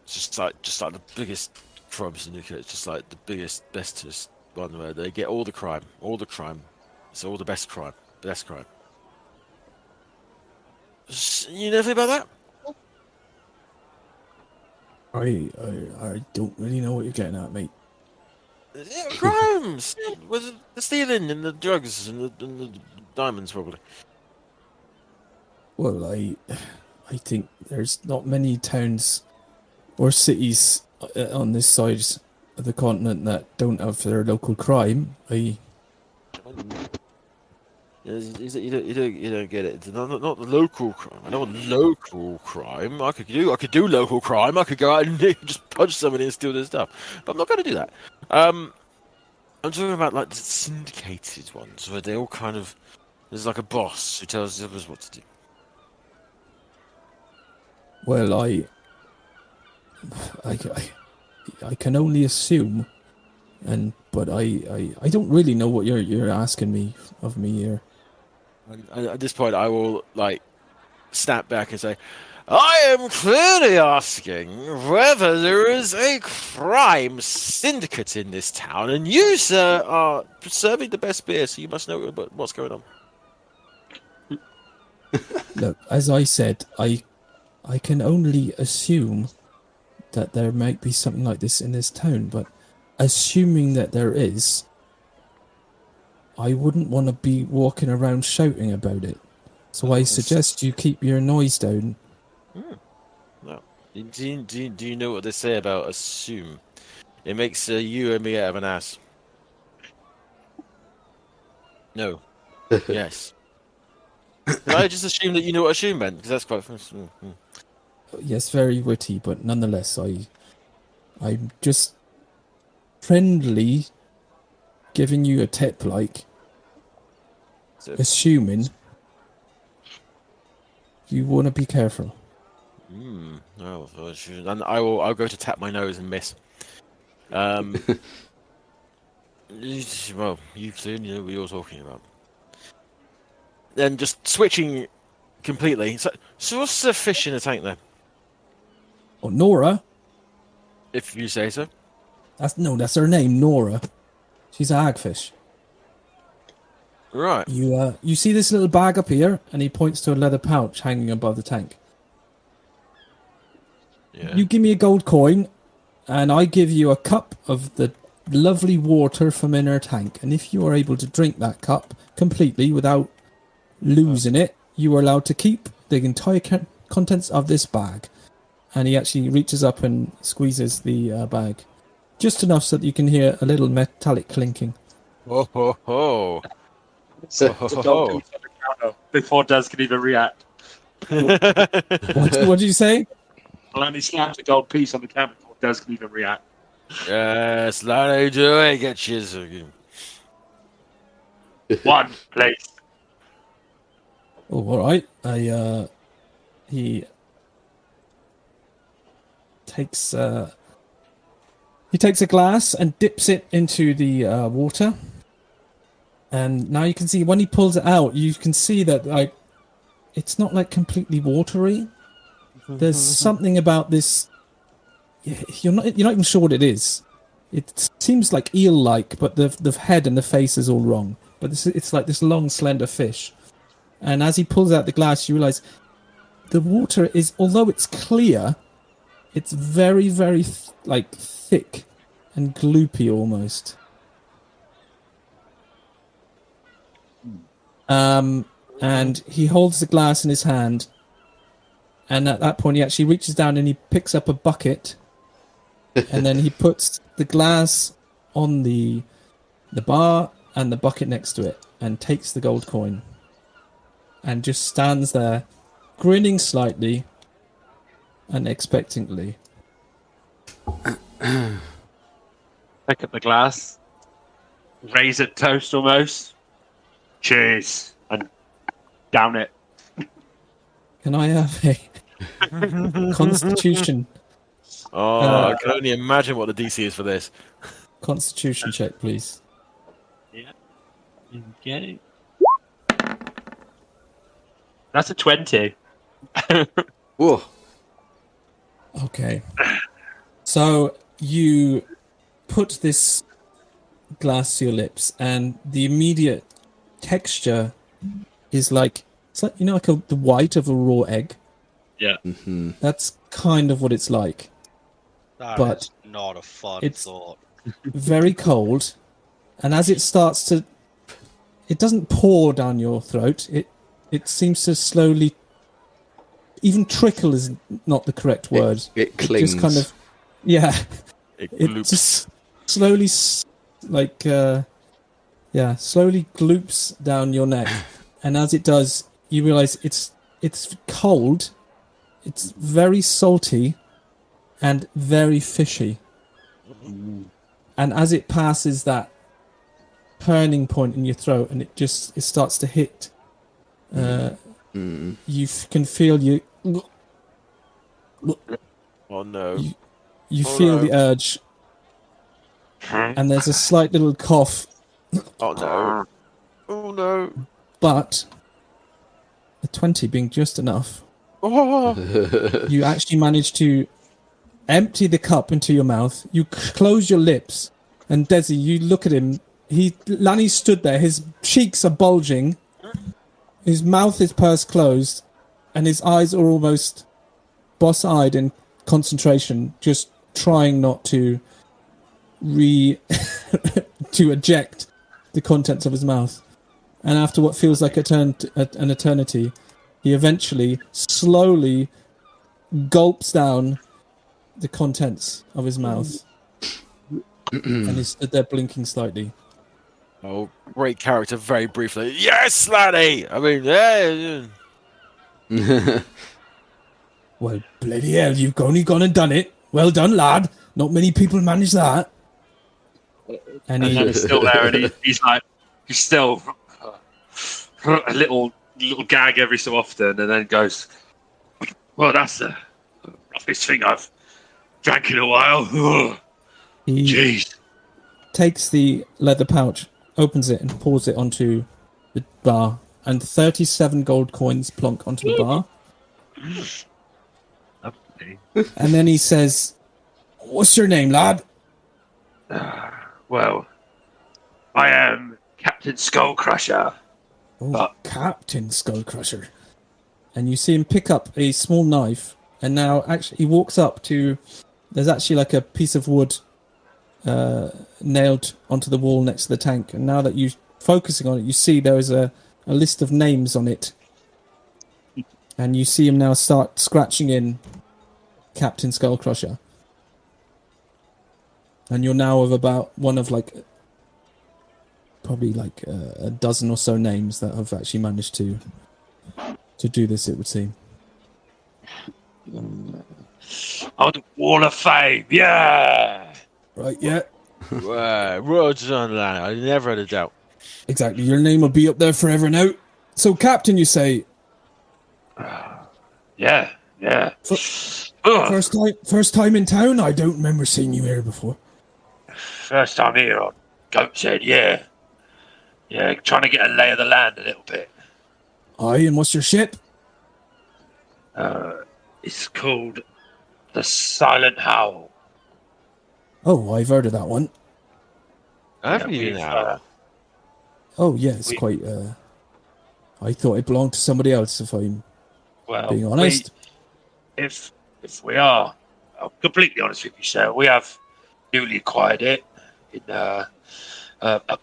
Just like the biggest crime syndicate, just like the bestest one where they get all the crime. It's all the best crime. You know anything about that? I don't really know what you're getting at, mate. Yeah, crimes with the stealing and the drugs and the diamonds, probably. Well, I think there's not many towns or cities on this side of the continent that don't have their local crime. You don't get it. Not the local crime. I don't want local crime. I could do local crime. I could go out and just punch somebody and steal their stuff. But I'm not going to do that. I'm talking about like the syndicated ones where they all kind of there's like a boss who tells the others what to do. Well, I can only assume, but I don't really know what you're asking me of me here. At this point, I will like snap back and say, I am clearly asking whether there is a crime syndicate in this town, and you, sir, are serving the best beer, so you must know what's going on. Look, as I said, I can only assume that there might be something like this in this town, but assuming that there is, I wouldn't want to be walking around shouting about it. So I suggest you keep your noise down. No. Do you know what they say about assume? It makes you and me out of an ass. No. Yes. Can I just assume that you know what assume meant? Because that's quite... Yes, very witty, but nonetheless, I'm just friendly giving you a tip, like, assuming you want to be careful. No, and I'll go to tap my nose and miss. Well, you clearly know what you're talking about. Then just switching completely. So what's the fish in the tank there? Oh, Nora? If you say so. That's her name, Nora. She's a hagfish. Right. You see this little bag up here, and he points to a leather pouch hanging above the tank. Yeah. You give me a gold coin, and I give you a cup of the lovely water from in her tank. And if you are able to drink that cup completely without losing it, you are allowed to keep the entire contents of this bag. And he actually reaches up and squeezes the bag. Just enough so that you can hear a little metallic clinking. Oh, ho, ho. Before Des can even react. What did you say? Lanny slaps a gold piece on the counter before Des can even react. Yes, Lanny, do it. Get you. One, please. Oh, all right. He takes a glass and dips it into the water. And now you can see when he pulls it out, you can see that like it's not like completely watery. There's something about this. You're not even sure what it is. It seems like eel-like, but the head and the face is all wrong. But it's like this long, slender fish. And as he pulls out the glass, you realise the water is, although it's clear, it's very, very thick and gloopy almost. And he holds the glass in his hand, and at that point he actually reaches down and he picks up a bucket, and then he puts the glass on the bar and the bucket next to it, and takes the gold coin, and just stands there, grinning slightly and expectantly. Pick up the glass, raise it toast almost. Cheers, and down it. Can I have a Constitution? I can only imagine what the DC is for this. Constitution check, please. Yeah. Okay. That's a 20. Whoa. Okay. So you put this glass to your lips, and the immediate texture is like, it's like, like the white of a raw egg. Yeah. Mm-hmm. That's kind of what it's like. But not a fun thought. Very cold, and as it starts to, it doesn't pour down your throat. It seems to slowly, even trickle is not the correct word. It clings. Just kind of, yeah. It just slowly, slowly gloops down your neck, and as it does, you realise it's cold, it's very salty, and very fishy. And as it passes that turning point in your throat, and it starts to hit. You can feel you. Oh no! You feel the urge, and there's a slight little cough. Oh no! Oh no! But a 20 being just enough, you actually manage to empty the cup into your mouth. You close your lips, and Desi, you look at him. Lanny stood there. His cheeks are bulging. His mouth is pursed closed, and his eyes are almost boss-eyed in concentration, just trying not to to eject the contents of his mouth. And after what feels like an eternity, he eventually, slowly gulps down the contents of his mouth. And he stood there blinking slightly. Oh, great character, very briefly. Yes, laddie! I mean, yeah. Well, bloody hell, you've only gone and done it. Well done, lad. Not many people manage that. And then he's still there, and he's still a little gag every so often, and then goes, "Well, that's the roughest thing I've drank in a while." Jeez. Takes the leather pouch, opens it, and pours it onto the bar, and 37 gold coins plonk onto the bar. And then he says, "What's your name, lad?" Well, I am Captain Skullcrusher. Oh, Captain Skullcrusher. And you see him pick up a small knife, and now actually he walks up to. There's actually like a piece of wood nailed onto the wall next to the tank, and now that you're focusing on it, you see there is a list of names on it, and you see him now start scratching in Captain Skullcrusher, and you're now of about one of probably a dozen or so names that have actually managed to do this, it would seem. Oh, the Wall of Fame, yeah! Right, yeah. Well done, lad. I never had a doubt. Exactly, your name will be up there forever now. So, Captain, you say? Yeah. First time in town? I don't remember seeing you here before. First time here on Goat's Head, yeah. Yeah, trying to get a lay of the land a little bit. Aye, and what's your ship? It's called the Silent Howl. Oh, I've heard of that one. Have you now? Oh, yeah, it's quite... I thought it belonged to somebody else, if I'm being honest. If we are, I'm completely honest with you, sir, we have newly acquired it in a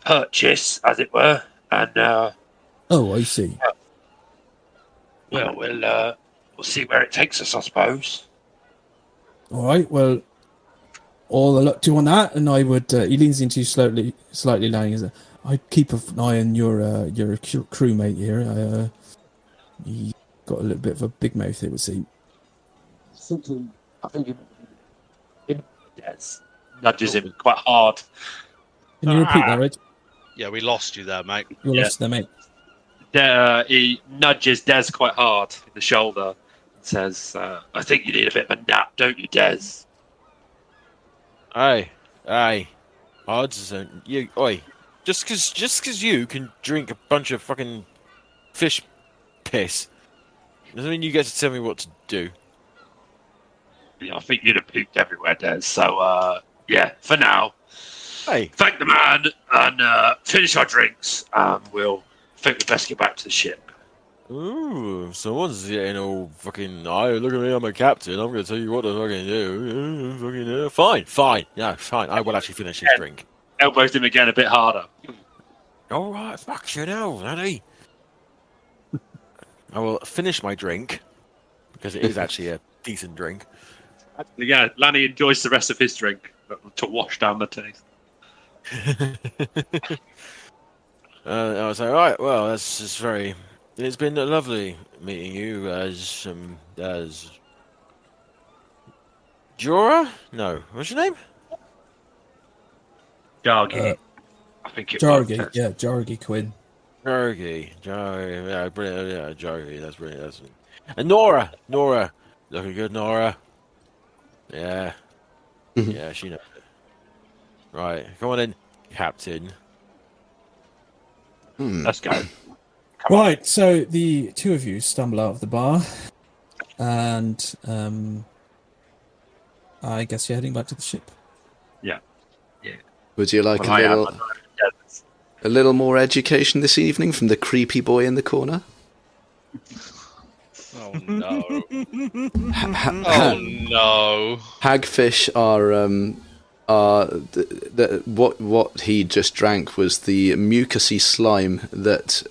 purchase, as it were, and... oh, I see. Well, we'll see where it takes us, I suppose. All right, well, all the luck to you on that, and I would... he leans into you slightly lying. I'd keep an eye on your crewmate here. He got a little bit of a big mouth, it would seem. I think it nudges him quite hard. Can you repeat that, Reg? Yeah, we lost you there, mate. You lost there, mate. He nudges Des quite hard in the shoulder and says, I think you need a bit of a nap, don't you, Des? Aye. Odds and you. Oi. Just cause you can drink a bunch of fucking fish piss doesn't mean you get to tell me what to do. Yeah, I think you'd have pooped everywhere, Des. So, yeah, for now. Hey. Thank the man and finish our drinks. We'll think we best get back to the ship. Ooh, someone's getting all fucking. Oh, look at me, I'm a captain. I'm going to tell you what to fucking do. Fine. Yeah, fine. I will actually finish his drink. Elbows him again a bit harder. All right, fuck you know, laddie. I will finish my drink because it is actually a decent drink. Yeah, Lanny enjoys the rest of his drink to wash down the taste. I was like, right, well, that's just very. It's been lovely meeting you as Jorah? No, what's your name? Dargy. I think it Jorgi, was. yeah, Jorgi Quinn. Jorgi, yeah, brilliant, yeah, Jorgi, that's brilliant. And Nora, looking good, Nora. Yeah, yeah, she knows it. Right, come on in, Captain. Let's go. Right, so the two of you stumble out of the bar, and I guess you're heading back to the ship. Yeah. Would you like a little more education this evening from the creepy boy in the corner? Oh no! Oh no! Hagfish are what he just drank was the mucousy slime that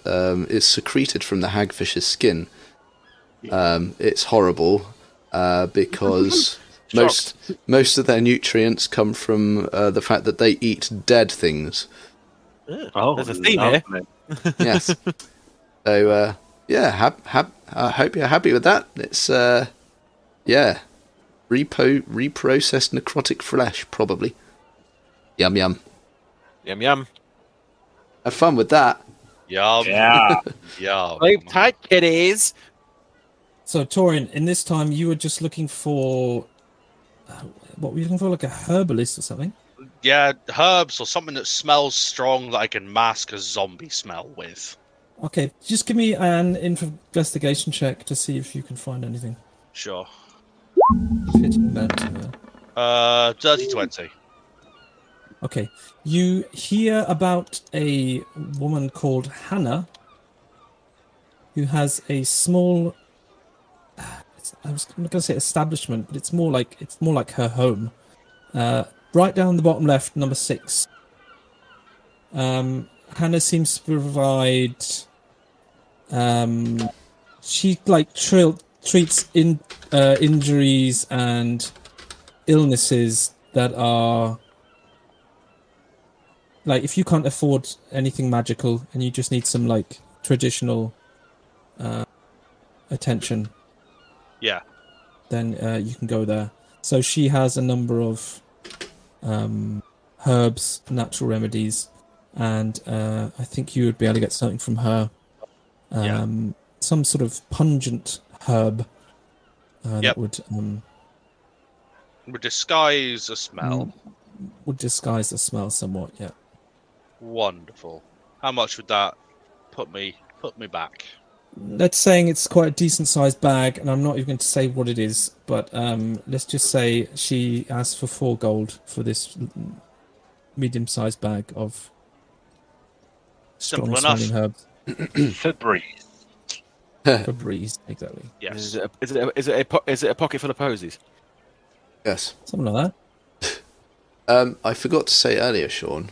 is secreted from the hagfish's skin. It's horrible because most of their nutrients come from the fact that they eat dead things. Oh, there's a theme here. Yes. So yeah, I hope you're happy with that. It's reprocessed necrotic flesh, probably. Yum yum. Yum yum. Have fun with that. Yum. Yeah. Yum. Sleep tight, kiddies. So, Torrin, in this time, you were just looking for... what were you looking for? Like a herbalist or something? Yeah, herbs or something that smells strong that I can mask a zombie smell with. Okay, just give me an investigation check to see if you can find anything. Sure. Fitting that. Dirty 20. Okay, you hear about a woman called Hannah who has a small... I was going to say establishment, but it's more like her home. Right down the bottom left, number 6. Hannah seems to provide. She treats injuries and illnesses that are like if you can't afford anything magical and you just need some like traditional attention. Yeah. Then you can go there. So she has a number of herbs, natural remedies, and I think you would be able to get something from her. Some sort of pungent herb that would disguise a smell. Would disguise the smell somewhat. Yeah. Wonderful. How much would that put me back? Let's saying it's quite a decent sized bag, and I'm not even going to say what it is, but let's just say she asked for 4 gold for this medium sized bag of Simple strong enough. smelling herbs. Febreze. Febreze, exactly. Yes. Is it a pocket full of posies? Yes. Something like that. I forgot to say earlier, Sean,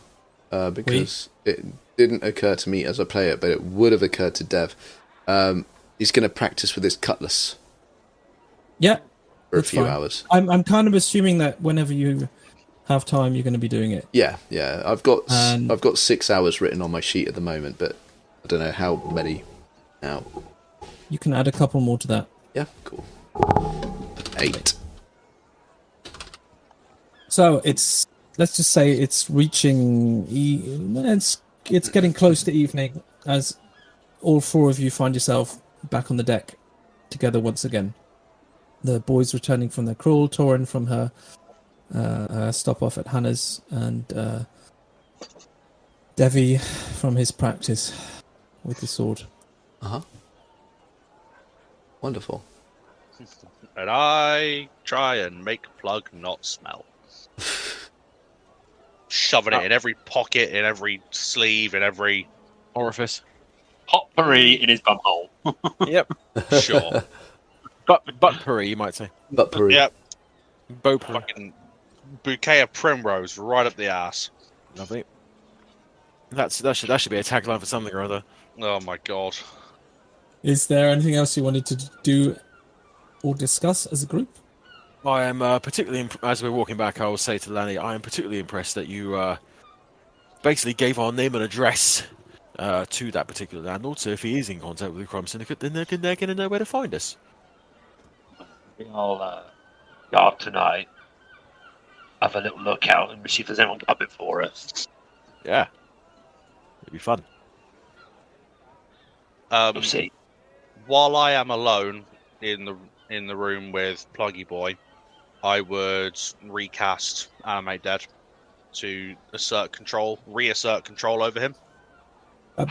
because it didn't occur to me as a player, but it would have occurred to Dev. He's going to practice with his cutlass. Yeah. For a few hours. I'm kind of assuming that whenever you have time, you're going to be doing it. Yeah. I've got 6 hours written on my sheet at the moment, but I don't know how many now. You can add a couple more to that. Yeah, cool. 8. So let's just say it's reaching. It's getting close to evening as all 4 of you find yourself back on the deck together once again. The boys returning from their crawl, Torrin from her stop off at Hannah's, and Devvie from his practice with the sword. Wonderful. And I try and make Plug not smell. Shoving it in every pocket, in every sleeve, in every orifice. Potpourri in his bumhole. Yep. Sure. Buttpourri, you might say. Buttpourri. Yep. Beaupourri. Fucking bouquet of primrose right up the ass. Lovely. That should be a tagline for something or other. Oh my god. Is there anything else you wanted to do or discuss as a group? I am particularly, as we're walking back, I will say to Lani, I am particularly impressed that you basically gave our name and address to that particular landlord. So if he is in contact with the crime syndicate, then they're going to know where to find us. I'll go up tonight, have a little look out, and see if there's anyone coming for us. Yeah. It'd be fun. We'll see. While I am alone in the room with Pluggy Boy, I would recast Animate Dead to reassert control over him.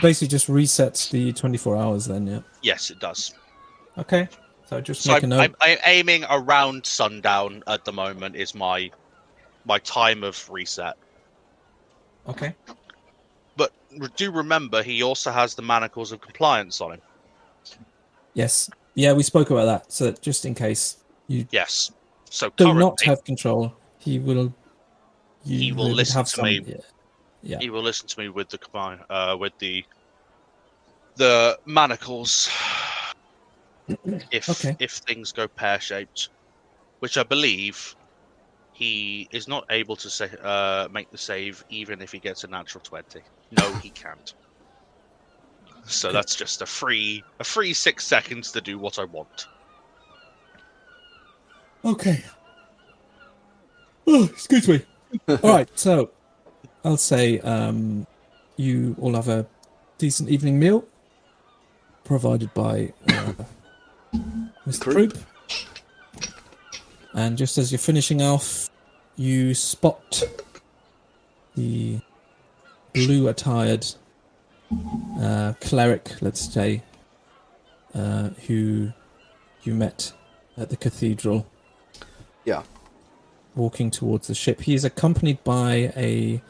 Basically just resets the 24 hours then, yeah? Yes, it does. Okay. So make a note. I'm aiming around sundown at the moment is my time of reset. Okay. But do remember, he also has the Manacles of Compliance on him. Yes. Yeah, we spoke about that. So just in case you So do currently, not have control, he will listen to me. Yeah. He will listen to me with the the manacles. If things go pear-shaped, which I believe he is not able to make the save even if he gets a natural 20. No, he can't. So that's just a free 6 seconds to do what I want. Okay. Oh, excuse me. All right, so I'll say you all have a decent evening meal provided by Mr. Croup. And just as you're finishing off, you spot the blue-attired cleric, let's say, who you met at the cathedral. Yeah. Walking towards the ship. He is accompanied by a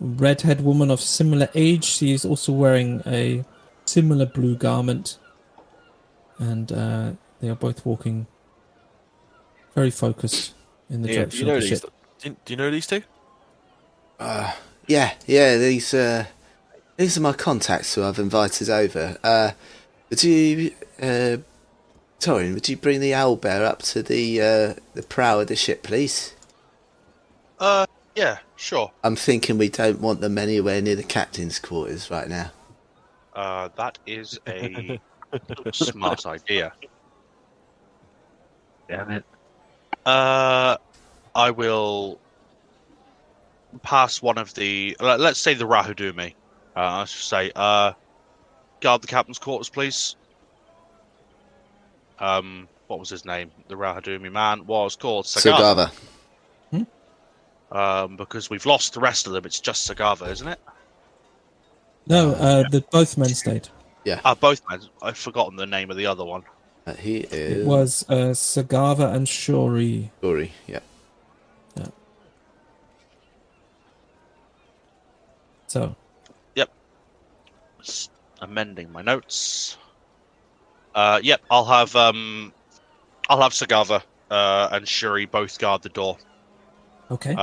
redhead woman of similar age. She is also wearing a similar blue garment. And they are both walking very focused in the direction of the ship. Do you know these two? Yeah. These are my contacts who I've invited over. Would you, Torrin, would you bring the owlbear up to the prow of the ship, please? Yeah, sure. I'm thinking we don't want them anywhere near the captain's quarters right now. That is a smart idea. Damn it. I will pass one of the... let's say the Rahudumi. I should say, guard the captain's quarters, please. What was his name? The Rahudumi man was called Sagava. Because we've lost the rest of them, it's just Sagava, isn't it? No, both men stayed. Yeah. Both men. I've forgotten the name of the other one. He is... It was Sagava and Shori. Shori, yeah. So. Yep. Amending my notes. Yep. I'll have Sagava and Shuri both guard the door. Okay.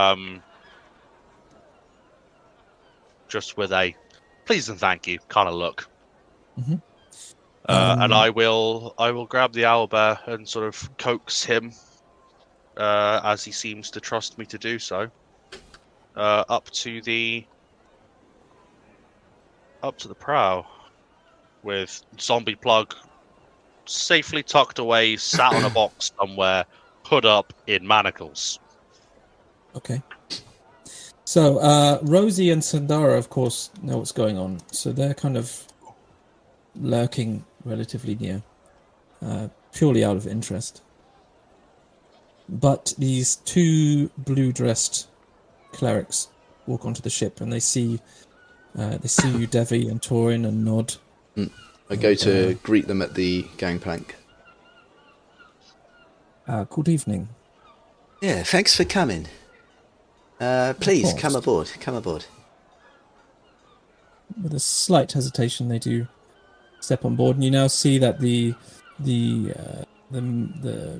Just with a please and thank you kind of look. Mm-hmm. And I will grab the owlbear and sort of coax him, as he seems to trust me to do so, up to the prow, with Zombie Plug safely tucked away, sat on a box somewhere, hood up in manacles. Okay. So Rosie and Sandara, of course, know what's going on, so they're kind of lurking relatively near, purely out of interest. But these two blue-dressed clerics walk onto the ship, and they see you, Devvie, and Torrin, and nod. I go to greet them at the gangplank. Good evening. Yeah, thanks for coming. Please, come aboard. With a slight hesitation, they do step on board, and you now see that the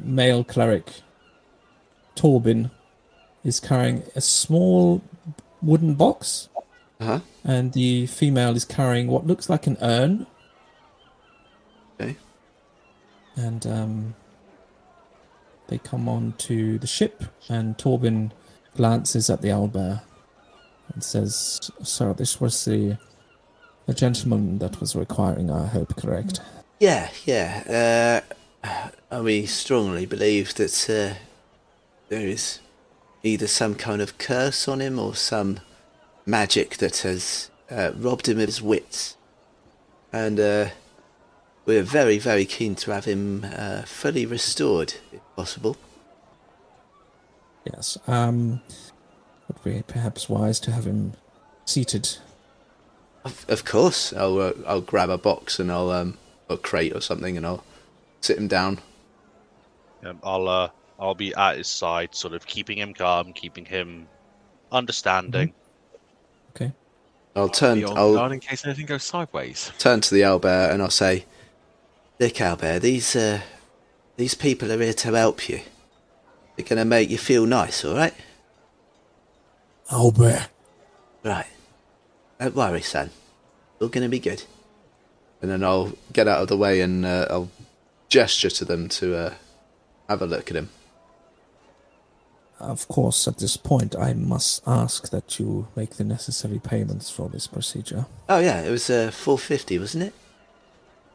male cleric, Torbin, is carrying a small wooden box, and the female is carrying what looks like an urn. Okay. And they come on to the ship, and Torbin glances at the owlbear and says, "Sir, this was the gentleman that was requiring our help, correct?" Yeah. We strongly believe that there is either some kind of curse on him or some magic that has robbed him of his wits. And we're very, very keen to have him fully restored, if possible. Yes. Would be perhaps wise to have him seated. Of course. I'll grab a box and a crate or something, and I'll sit him down. I'll be at his side, sort of keeping him calm, keeping him understanding. Okay. I'll turn. Guard in case anything goes sideways. Turn to the owlbear and I'll say, "Look, owlbear, these people are here to help you. They're gonna make you feel nice, all right?" Owlbear. Right. Don't worry, son. All gonna be good. And then I'll get out of the way and I'll gesture to them to have a look at him. Of course, at this point, I must ask that you make the necessary payments for this procedure. Oh yeah, it was 450, wasn't it?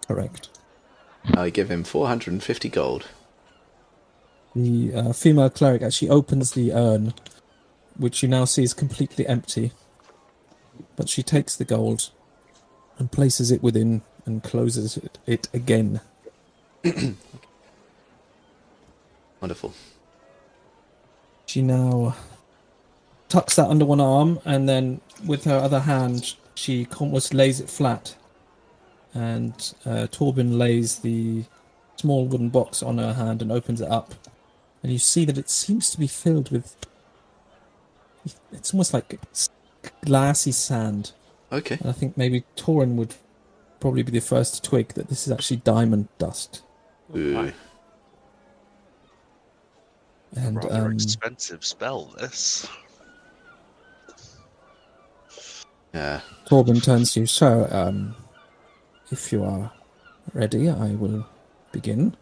Correct. I give him 450 gold. The female cleric actually opens the urn, which you now see is completely empty. But she takes the gold and places it within and closes it again. Wonderful. She now tucks that under one arm, and then with her other hand, she almost lays it flat. And Torben lays the small wooden box on her hand and opens it up. And you see that it seems to be filled with... It's almost like glassy sand. Okay. And I think maybe Torrin would probably be the first to twig that this is actually diamond dust. Ooh. And rather expensive spell, this. Yeah. Torben turns to you. So, if you are ready, I will begin.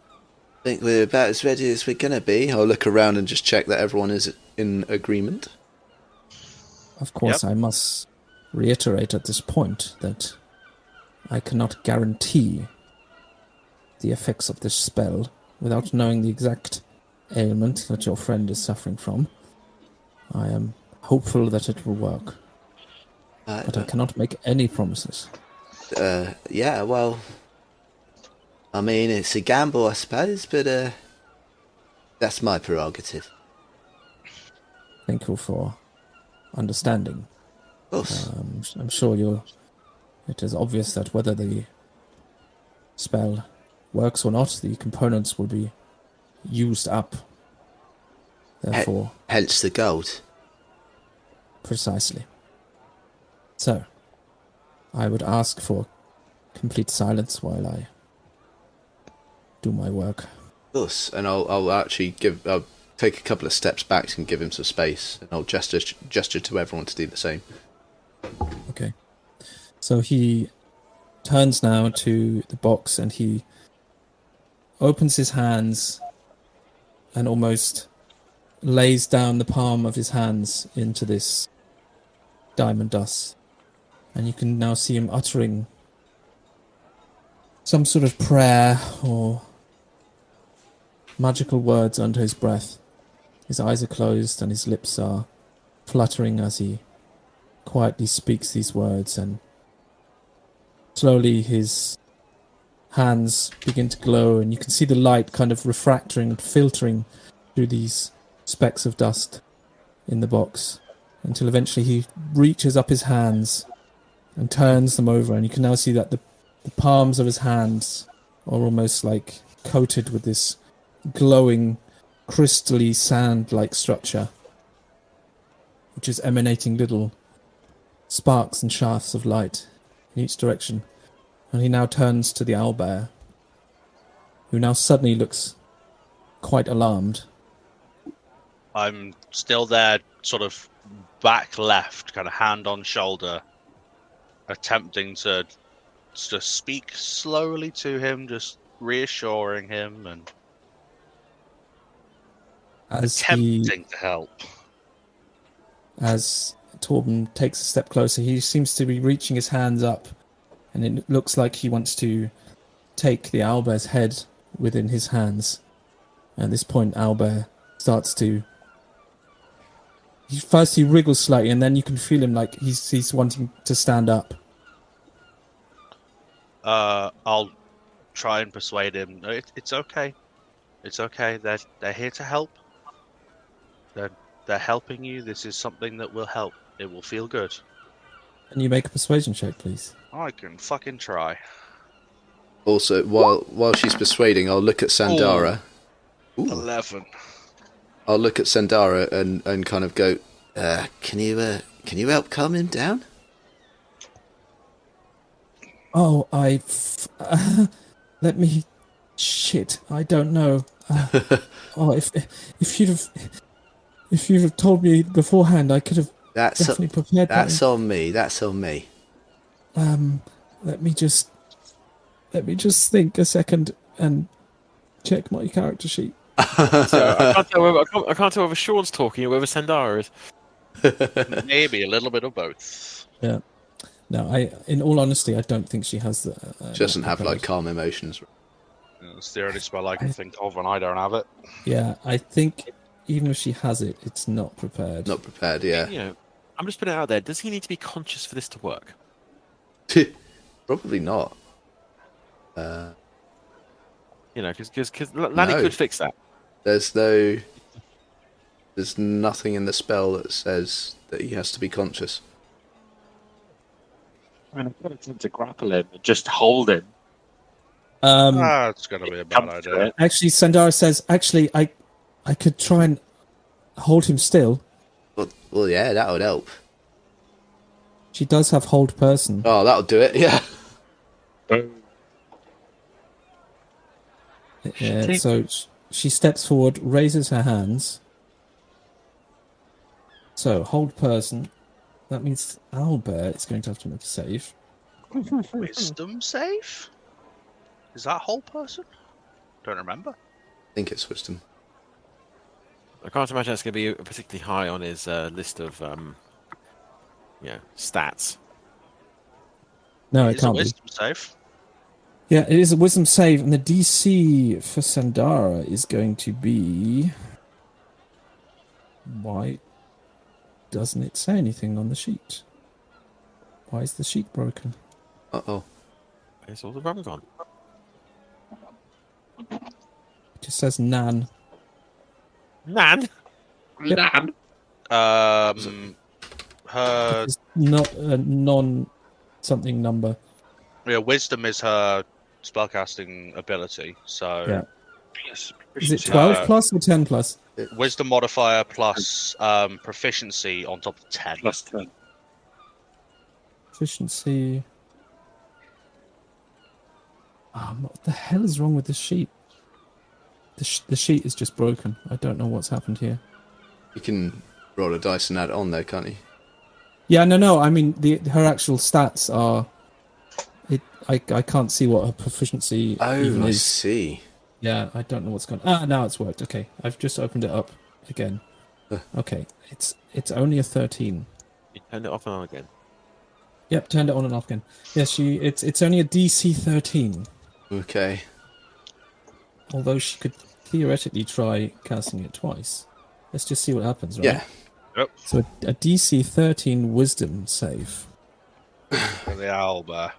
I think we're about as ready as we're gonna be. I'll look around and just check that everyone is in agreement. Of course, I must reiterate at this point that I cannot guarantee the effects of this spell without knowing the exact ailment that your friend is suffering from. I am hopeful that it will work, but I cannot make any promises. Yeah, well, I mean, it's a gamble, I suppose, but that's my prerogative. Thank you for understanding. Of course. I'm sure it is obvious that whether the spell works or not, the components will be used up. Therefore, hence the gold. Precisely. So, I would ask for complete silence while I do my work. Of course, and I'll actually I'll take a couple of steps back and give him some space, and I'll gesture to everyone to do the same. Okay. So he turns now to the box and he opens his hands and almost lays down the palm of his hands into this diamond dust. And you can now see him uttering some sort of prayer or magical words under his breath. His eyes are closed and his lips are fluttering as he quietly speaks these words, and slowly his hands begin to glow and you can see the light kind of refracting and filtering through these specks of dust in the box until eventually he reaches up his hands and turns them over, and you can now see that the palms of his hands are almost like coated with this glowing crystally sand-like structure which is emanating little sparks and shafts of light in each direction. And he now turns to the owlbear, who now suddenly looks quite alarmed. I'm still there, sort of back left, kind of hand on shoulder, attempting to speak slowly to him, just reassuring him and attempting to help. As Torben takes a step closer, he seems to be reaching his hands up, and it looks like he wants to take the owlbear's head within his hands. At this point, owlbear starts to First he wriggles slightly, and then you can feel him like he's wanting to stand up. I'll try and persuade him. No, it's okay. It's okay. They're here to help. They're helping you. This is something that will help. It will feel good. Can you make a persuasion check, please? I can fucking try. Also, while she's persuading, I'll look at Sandara. Ooh. 11. I'll look at Sandara and kind of go, can you help calm him down? Oh, let me. Shit, I don't know. If you'd have told me beforehand, I could have definitely prepared. That's on me. That's on me. Let me just think a second and check my character sheet. So I can't tell whether Sean's talking or whether Sandara is. Maybe a little bit of both. Yeah. No, in all honesty, I don't think she has the. She doesn't have like calm emotions. It's the only spell I can think of, and I don't have it. Yeah, I think even if she has it, it's not prepared. Not prepared, yeah. You know, I'm just putting it out there. Does he need to be conscious for this to work? Probably not. You know, because Lanny could fix that. There's nothing in the spell that says that he has to be conscious. I mean, I've got a attempt to grapple him and just hold him. It's going to be a bad idea. Actually, Sandara says, I could try and hold him still. Well, yeah, that would help. She does have hold person. Oh, that'll do it, yeah. Yeah, so she steps forward, raises her hands. So, hold person. That means Albert is going to have to make a save. Wisdom save? Is that whole person? Don't remember. I think it's wisdom. I can't imagine that's going to be particularly high on his list of stats. No, it can't be. Wisdom save. Yeah, it is a wisdom save, and the DC for Sandara is going to be... Why doesn't it say anything on the sheet? Why is the sheet broken? Uh-oh. It's all the rum gone. It just says Nan. Nan? Yep. Nan? Her... It's not a non-something number. Yeah, wisdom is her spellcasting ability, so... Yeah. Is it 12 plus or 10 plus? Wisdom modifier plus proficiency on top of 10. Plus 10. Proficiency... what the hell is wrong with this sheet? The sheet is just broken. I don't know what's happened here. You can roll a dice and add it on there, can't you? Yeah, no. I mean, her actual stats are... I can't see what her proficiency even is. I see. Yeah, I don't know what's going on. Now it's worked. Okay, I've just opened it up again. Okay, it's only a 13. You turned it off and on again. Yep, turned it on and off again. Yes, it's only a DC 13. Okay. Although she could theoretically try casting it twice. Let's just see what happens, right? Yeah. Yep. So a DC 13 wisdom save. For the Alba.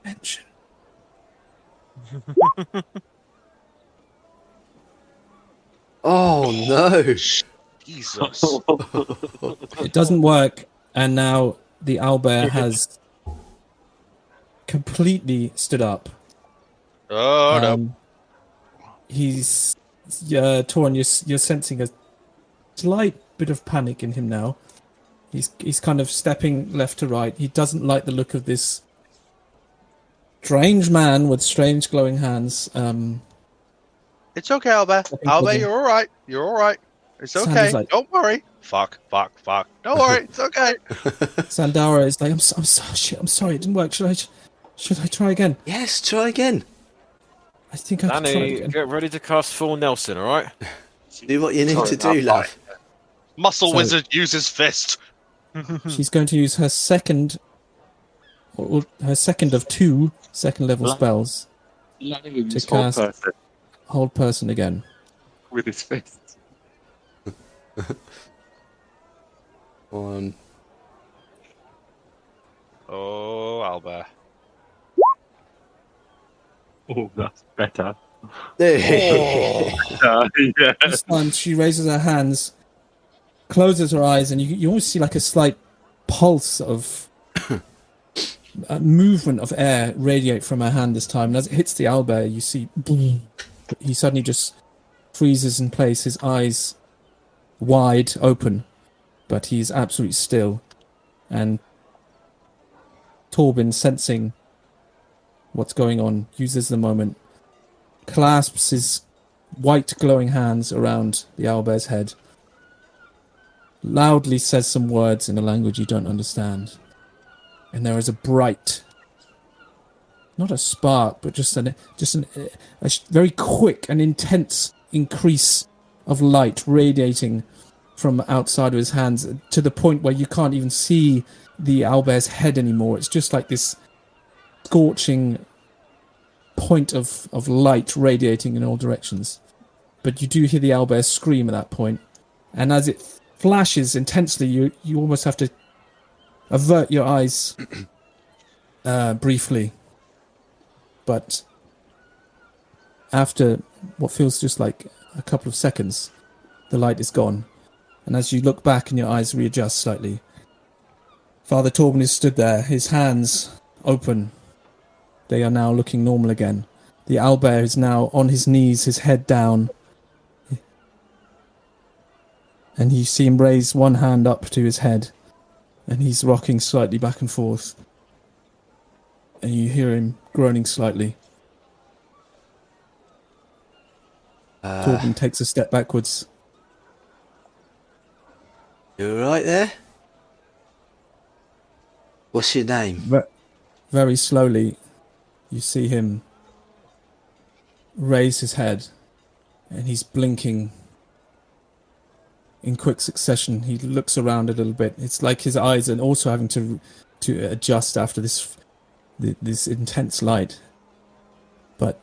Mention. Oh no! Jesus. It doesn't work, and now the owlbear has completely stood up. Oh no! He's Torrin. You're sensing a slight bit of panic in him now. He's kind of stepping left to right. He doesn't like the look of this strange man with strange glowing hands. It's okay, Albert. Albert, you're all right. You're all right. It's okay. Like, don't worry. Fuck. Don't worry. It's okay. Sandara is like, I'm sorry. Shit, I'm sorry. It didn't work. Should I try again? Yes, try again. I think I can try again. Get ready to cast full Nelson. All right. Do what you need to do, love. Muscle wizard uses fist. She's going to use her second of two second level spells. to cast hold person again. With his fists. 1. Oh, Albert. Oh, that's better. Oh. Yeah. This time she raises her hands, closes her eyes, and you almost see like a slight pulse of movement of air radiate from her hand this time. And as it hits the owlbear, you see he suddenly just freezes in place, his eyes wide open, but he's absolutely still. And Torben, sensing what's going on, uses the moment, clasps his white glowing hands around the owlbear's head, loudly says some words in a language you don't understand, and there is a bright, not a spark, but just a very quick and intense increase of light radiating from outside of his hands to the point where you can't even see the owlbear's head anymore. It's just like this scorching point of light radiating in all directions. But you do hear the owlbear scream at that point, and as it flashes intensely, you almost have to avert your eyes briefly. But after what feels just like a couple of seconds, the light is gone, and as you look back and your eyes readjust slightly, Father Torben is stood there, his hands open. They are now looking normal again. The owlbear is now on his knees, his head down. And you see him raise one hand up to his head. And he's rocking slightly back and forth. And you hear him groaning slightly. Torben takes a step backwards. You alright there? What's your name? Very slowly, you see him raise his head, and he's blinking in quick succession. He looks around a little bit. It's like his eyes are also having to adjust after this intense light. But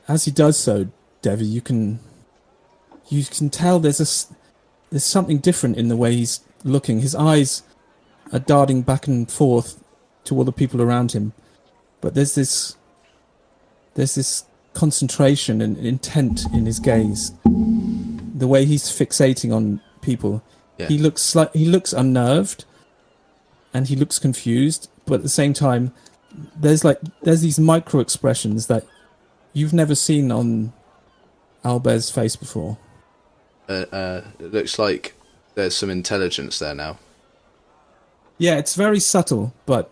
as he does so, Devvie, you can tell there's something different in the way he's looking. His eyes are darting back and forth to all the people around him, but there's this concentration and intent in his gaze. The way he's fixating on people, he looks unnerved, and he looks confused. But at the same time, there's these micro expressions that you've never seen on Albert's face before. It looks like there's some intelligence there now. Yeah, it's very subtle, but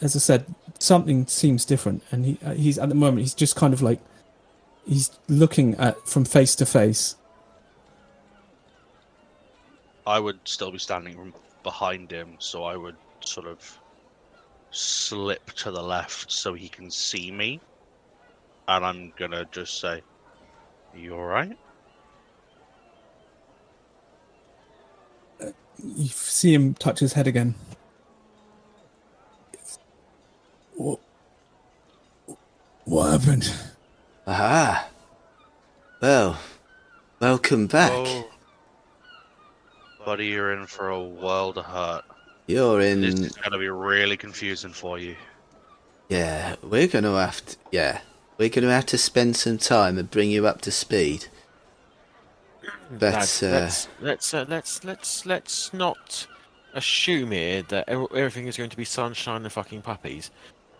as I said, something seems different, and he's at the moment he's just kind of like he's looking at from face to face. I would still be standing behind him, so I would sort of slip to the left so he can see me, and I'm gonna just say, "Are you all right?" You see him touch his head again. What happened? Aha. Well, welcome back. Oh, buddy, you're in for a world of hurt. You're in... This is going to be really confusing for you. Yeah, we're going to have to spend some time and bring you up to speed. But let's not assume here that everything is going to be sunshine and fucking puppies.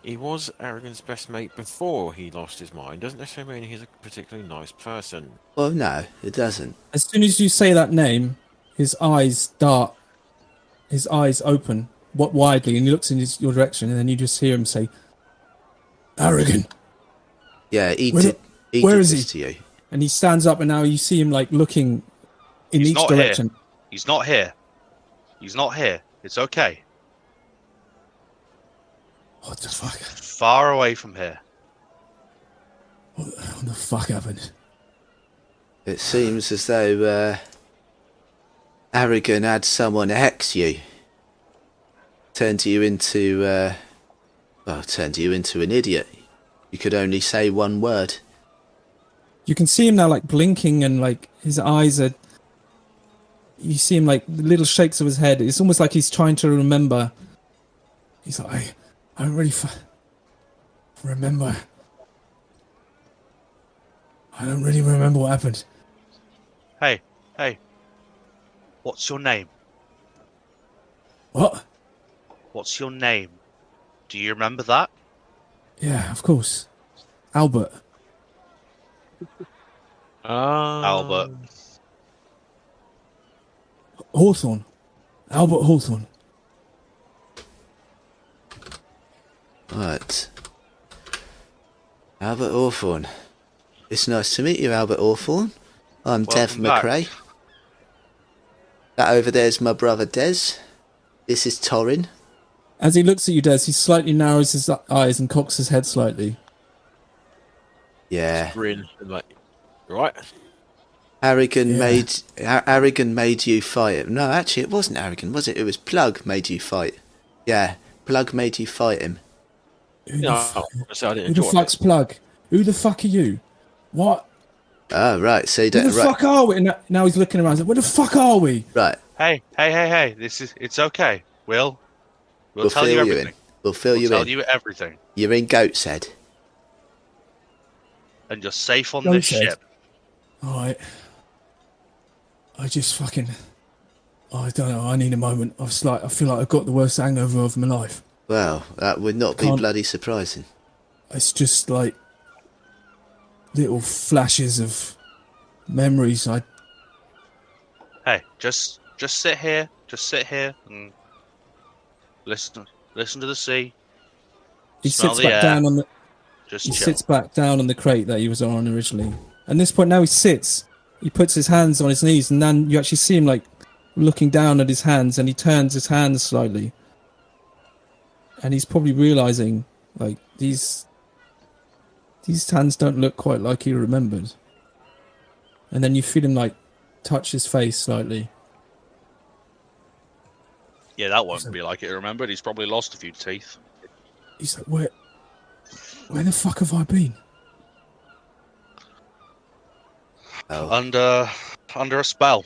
He was Arrogant's best mate before he lost his mind. Doesn't necessarily mean he's a particularly nice person. Well, no, it doesn't. As soon as you say that name, his eyes dart, his eyes open widely, and he looks in your direction, and then you just hear him say, "Arrogant." Yeah, where is he? To you. And he stands up, and now you see him like looking in each direction. Here. He's not here. He's not here. It's okay. What the fuck? Far away from here. What the fuck happened? It seems as though Arrogant had someone hex you. Turned you into an idiot. You could only say one word. You can see him now, like, blinking, and, like, his eyes are... You see him, like, little shakes of his head. It's almost like he's trying to remember. He's like, I don't really remember. I don't really remember what happened. Hey. What's your name? What? What's your name? Do you remember that? Yeah, of course. Albert. Albert. Hawthorne. Albert Hawthorne. Right. Albert Hawthorne. It's nice to meet you, Albert Hawthorne. I'm Dev McCrae. That over there is my brother Des. This is Torrin. As he looks at you, Des, he slightly narrows his eyes and cocks his head slightly. Yeah. Grin. Like, you right? Arrogant made you fight him. No, actually, it wasn't Arrogant, was it? It was Plug made you fight. Yeah, Plug made you fight him. Who the fuck's Plug? Who the fuck are you? What? Oh, right. So you don't. Where the fuck are we? And now he's looking around. He's like, where the fuck are we? Right. Hey. It's okay. We'll tell you everything. We'll fill you in. Tell you everything. You're in Goat's Head. And you're safe on this ship. Alright. I just fucking... I don't know, I need a moment. I feel like I've got the worst hangover of my life. Well, that would not be bloody surprising. It's just like... little flashes of memories. Hey, just sit here. Just sit here and listen to the sea. He sits back down on the... He sits back down on the crate that he was on originally. At this point now he sits. He puts his hands on his knees, and then you actually see him like looking down at his hands, and he turns his hands slightly. And he's probably realizing like these hands don't look quite like he remembered. And then you feel him like touch his face slightly. Yeah, that won't be like he remembered. He's probably lost a few teeth. He's like, where the fuck have I been? Oh. Under a spell.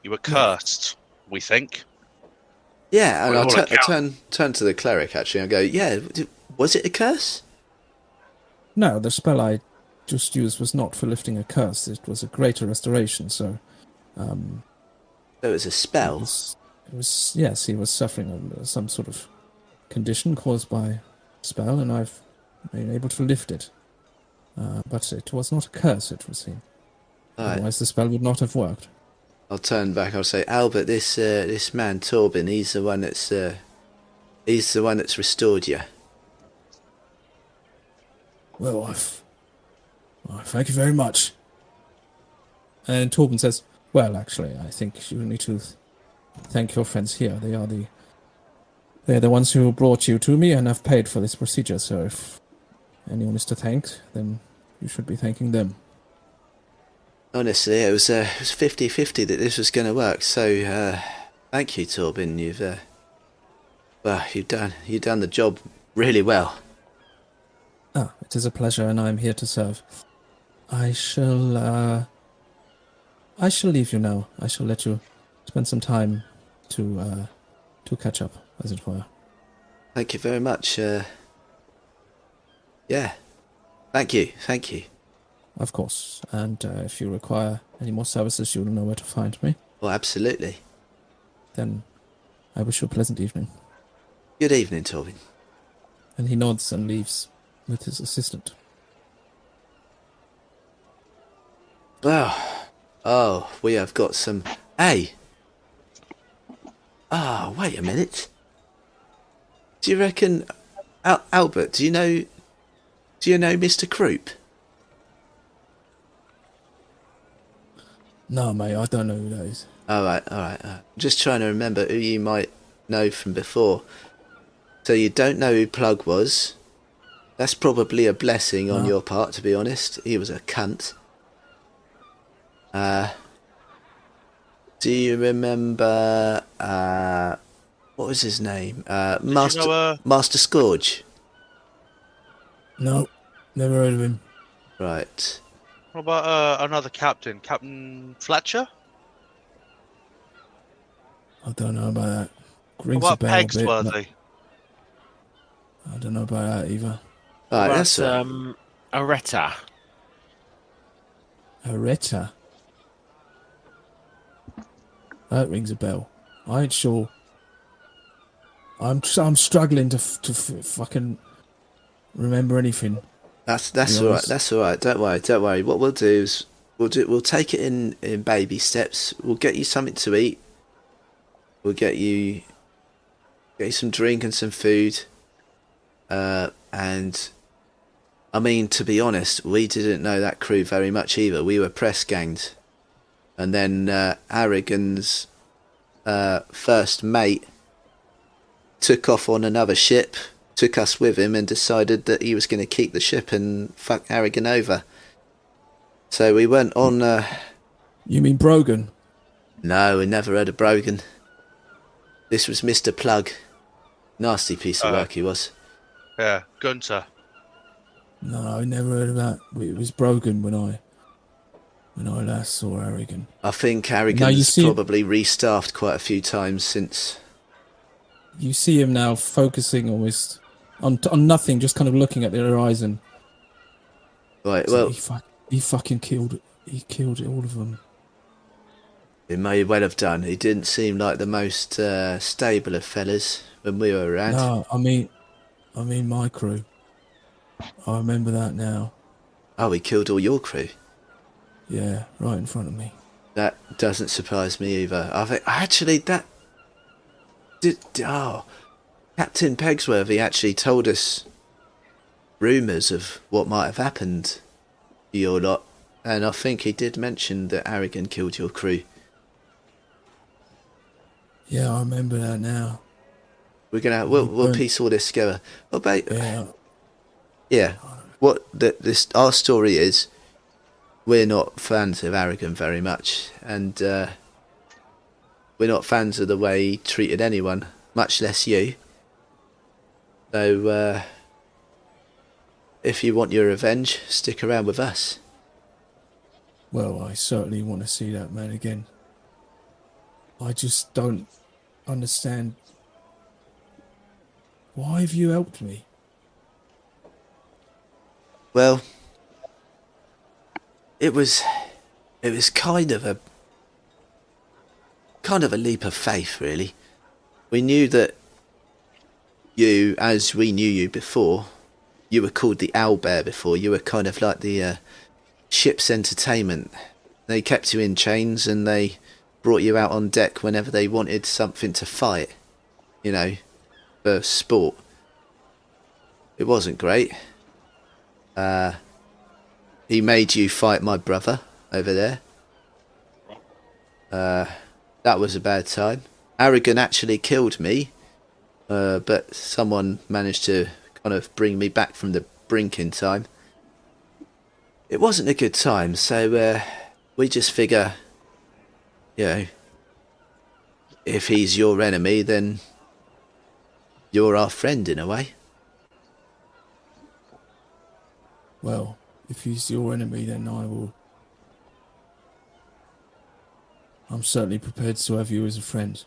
You were cursed, we think. Yeah, and I turn to the cleric actually and go, yeah, was it a curse? No, the spell I just used was not for lifting a curse. It was a greater restoration, so... So it was a spell? It was yes, he was suffering some sort of condition caused by a spell, and I've been able to lift it. But it was not a curse, it would seem. Otherwise the spell would not have worked. I'll turn back, I'll say, Albert, this man, Torben, he's the one that's restored you. Well, thank you very much. And Torben says, well, actually, I think you need to thank your friends here. They're the ones who brought you to me and have paid for this procedure, so if anyone is to thank, then you should be thanking them. Honestly, it was 50-50 that this was going to work, so thank you, Torben. You've done the job really well. It is a pleasure, and I am here to serve. I shall leave you now. I shall let you spend some time to catch up, as it were. Thank you very much. Yeah. Thank you. Of course. And if you require any more services, you'll know where to find me. Well, absolutely. Then I wish you a pleasant evening. Good evening, Torben. And he nods and leaves with his assistant. Oh, we have got some... Hey! Wait a minute. Do you reckon... Albert, do you know Mr. Croup? No, mate, I don't know who that is. Alright. Just trying to remember who you might know from before. So you don't know who Plug was. That's probably a blessing on your part, to be honest. He was a cunt. Do you remember... what was his name? Master Scourge. No, never heard of him. Right. What about another captain, Captain Fletcher? I don't know about that. Rings What a about bell a bit. Pegsworthy? I don't know about that either. Right, What that's about Areta? Areta. That rings a bell. I ain't sure. I'm struggling to fucking remember anything. That's all right. That's all right. Don't worry. What we'll do is we'll take it in baby steps. We'll get you something to eat. We'll get you some drink and some food. And I mean, to be honest, we didn't know that crew very much either. We were press ganged, and then Aragon's first mate took off on another ship, took us with him, and decided that he was going to keep the ship and fuck Aragon over. So we went on. You mean Brogan? No, we never heard of Brogan. This was Mr. Plug. Nasty piece of work he was. Yeah, Gunter. No, I never heard of that. It was Brogan when I last saw Aragon. I think Aragon's probably restaffed quite a few times since. You see him now focusing almost on nothing, just kind of looking at the horizon. Right, so well, he fucking killed all of them. He may well have done. He didn't seem like the most stable of fellas when we were around. No, I mean my crew. I remember that now. Oh, he killed all your crew? Yeah, right in front of me. That doesn't surprise me either. I think actually that did. Oh, Captain Pegsworthy actually told us rumours of what might have happened to your lot, and I think he did mention that Aragon killed your crew. Yeah, I remember that now. We'll piece all this together. What about? Yeah. What our story is, we're not fans of Aragon very much, and we're not fans of the way he treated anyone, much less you. So, if you want your revenge, stick around with us. Well, I certainly want to see that man again. I just don't understand. Why have you helped me? Well, it was kind of a leap of faith, really. We knew that you, as we knew you before, you were called the Owlbear before. You were kind of like the ship's entertainment. They kept you in chains and they brought you out on deck whenever they wanted something to fight, for sport. It wasn't great. He made you fight my brother over there. That was a bad time. Aragon actually killed me, but someone managed to kind of bring me back from the brink in time. It wasn't a good time, so we just figure, if he's your enemy, then you're our friend in a way. Well, if he's your enemy, then I'm certainly prepared to have you as a friend.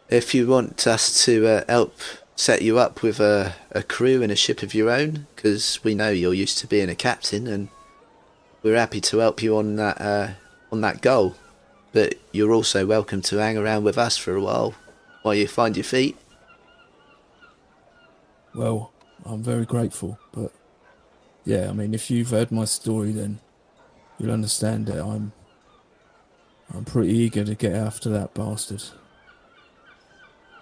If you want us to help set you up with a crew and a ship of your own, because we know you're used to being a captain, and we're happy to help you on that goal. But you're also welcome to hang around with us for a while you find your feet. Well, I'm very grateful, but yeah, I mean, if you've heard my story, then you'll understand that I'm pretty eager to get after that bastard.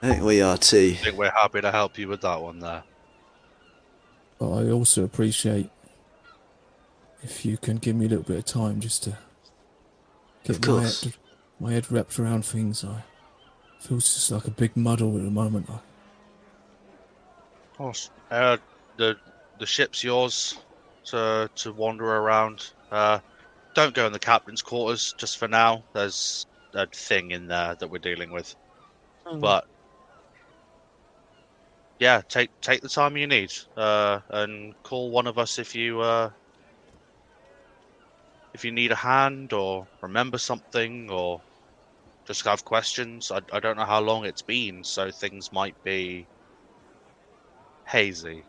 I think we are too. I think we're happy to help you with that one there. But I also appreciate if you can give me a little bit of time just to get my head wrapped around things. I feels just like a big muddle at the moment. Of course. The ship's yours to wander around. Don't go in the captain's quarters just for now. There's a thing in there that we're dealing with. But yeah, take the time you need, and call one of us if you need a hand or remember something or just have questions. I don't know how long it's been, so things might be hazy.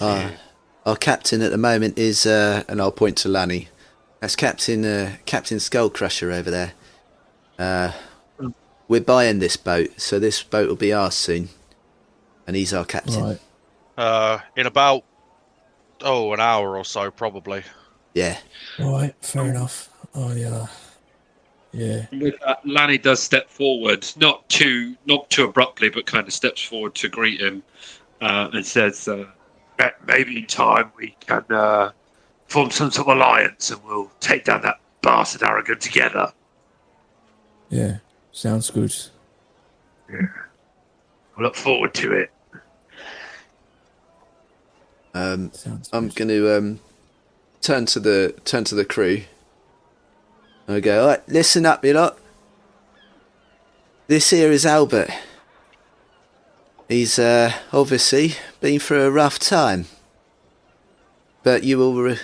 Our captain at the moment is, and I'll point to Lanny. That's Captain Skullcrusher over there. We're buying this boat, so this boat will be ours soon, and he's our captain. Right. In about an hour or so, probably. Yeah. Right. Fair enough. Oh yeah. Yeah. With that, Lanny does step forward, not too abruptly, but kind of steps forward to greet him, and says, "Maybe in time we can form some sort of alliance, and we'll take down that bastard Aragon together." Yeah. Sounds good. Yeah, I look forward to it. I'm going to turn to the crew. I go, all right, listen up, you lot. This here is Albert. He's obviously been through a rough time, but you will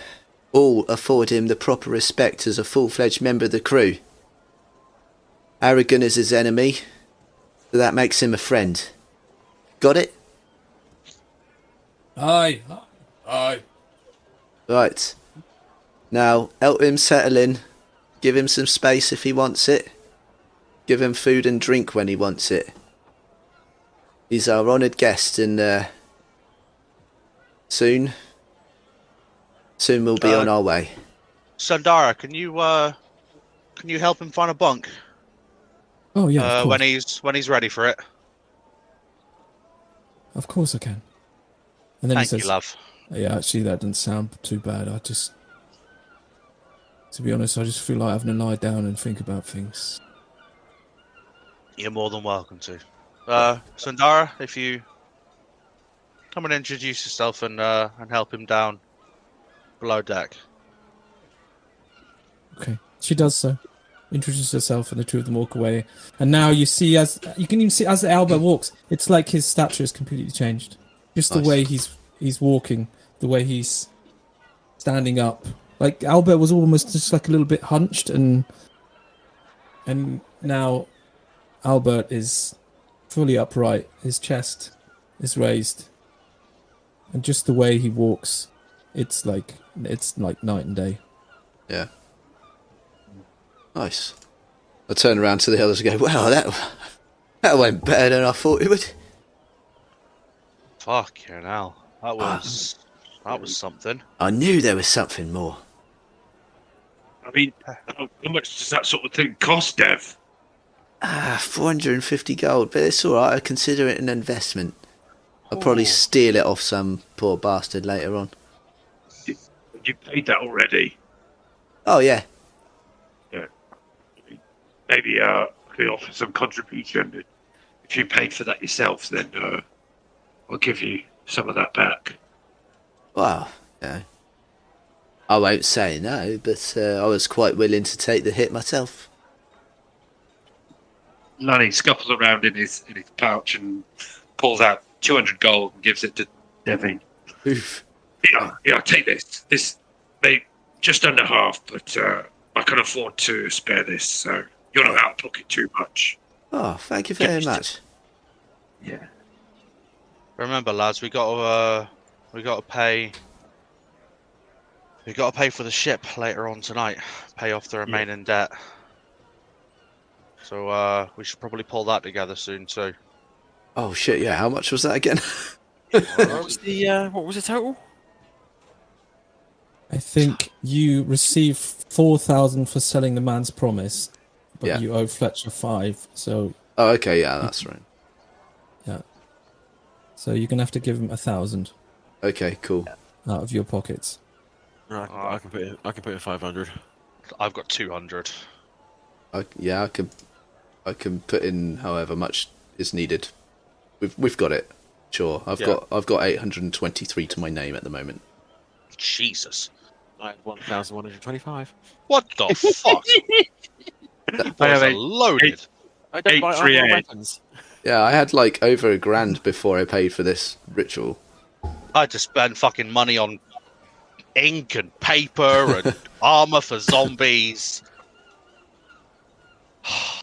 all afford him the proper respect as a full-fledged member of the crew. Aragon is his enemy, so that makes him a friend. Got it? Aye. Right. Now, help him settle in. Give him some space if he wants it. Give him food and drink when he wants it. He's our honoured guest, and soon we'll be on our way. Sundara, can you help him find a bunk? Oh yeah. Of when he's ready for it. Of course I can. And then Thank he says, you, love. Yeah, actually, that doesn't sound too bad. To be honest, I just feel like having to lie down and think about things. You're more than welcome to. Sundara, if you come and introduce yourself and help him down below deck. Okay, she does so. Introduces herself, and the two of them walk away. And now you see, as you can even see, as Albert walks, it's like his stature has completely changed. Just the way he's walking, the way he's standing up. Like Albert was almost just like a little bit hunched, and now Albert is fully upright. His chest is raised, and just the way he walks, it's like night and day. Yeah. Nice. I turn around to the others and go, "Wow, that went better than I thought it would." Fucking hell, that was something. I knew there was something more. I mean, how much does that sort of thing cost, Dev? 450 gold, but it's alright. I consider it an investment. I'll probably steal it off some poor bastard later on. You paid that already? Oh, yeah. Yeah. Maybe I could offer some contribution. If you paid for that yourself, then I'll give you some of that back. Well, yeah. I won't say no, but I was quite willing to take the hit myself. Lanny scuffles around in his pouch and pulls out 200 gold and gives it to Devin. Oof. Yeah, take this. This may just under half, but I can afford to spare this, so you're not out of pocket too much. Oh, thank you very much. Yeah. Remember, lads, we got to pay. We got to pay for the ship later on tonight. Pay off the remaining debt. So we should probably pull that together soon too. Oh shit! Yeah, how much was that again? What was the total? I think you receive 4,000 for selling the man's promise, but you owe Fletcher 5. So. Oh, okay. Yeah, that's right. Yeah. So you're gonna have to give him 1,000. Okay, cool. Out of your pockets. Right, I can put in 500. I've got 200. I can put in however much is needed. We've got it. Sure. I've got 823 to my name at the moment. Jesus. I had 1,125. What the fuck? You boys are loaded. I don't buy armor or weapons. Yeah, I had like over $1,000 before I paid for this ritual. I just spent fucking money on ink and paper and armor for zombies.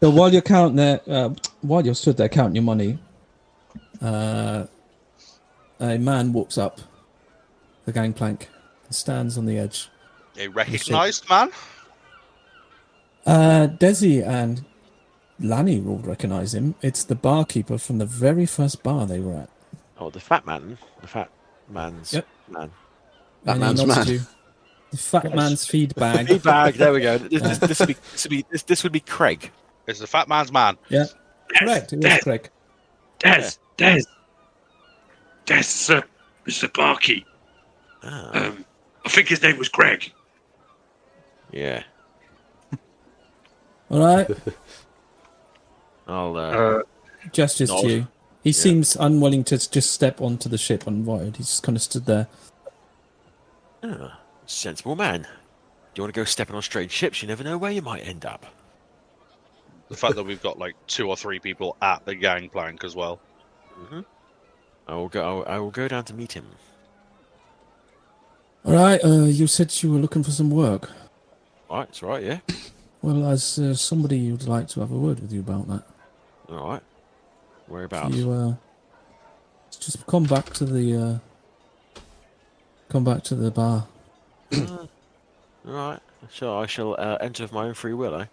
So while you're counting there, while you're stood there counting your money, a man walks up the gangplank and stands on the edge. A recognised man? Desi and Lani will recognise him. It's the barkeeper from the very first bar they were at. Oh, the fat man. The fat man's man. That man's man. The fat man's feed bag. Feed bag, there we go. This would be Craig. It's the fat man's man. Yeah. Correct, it was Craig. Des, Mr. Barkeep. Ah. I think his name was Greg. Yeah. All right. I'll gestures to you. He seems unwilling to just step onto the ship uninvited. He's just kind of stood there. Sensible man. Do you want to go stepping on strange ships? You never know where you might end up. The fact that we've got like 2 or 3 people at the gangplank as well. Mm-hmm. I will go down to meet him. All right. You said you were looking for some work. All right, that's right. Yeah. Well, as somebody would like to have a word with you about that. All right. Whereabouts? You just come back to the bar. All right. So I shall enter of my own free will, eh?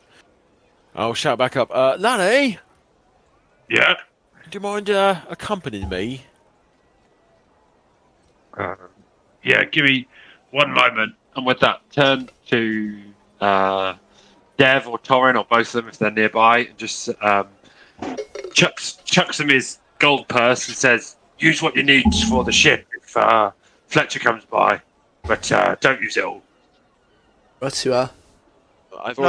I'll shout back up, Lanny! Yeah? Do you mind accompanying me? Yeah, give me one moment. And with that, turn to Dev or Torrin, or both of them if they're nearby, and just chucks him his gold purse and says, use what you need for the ship if Fletcher comes by, but don't use it all. Right, you are. I've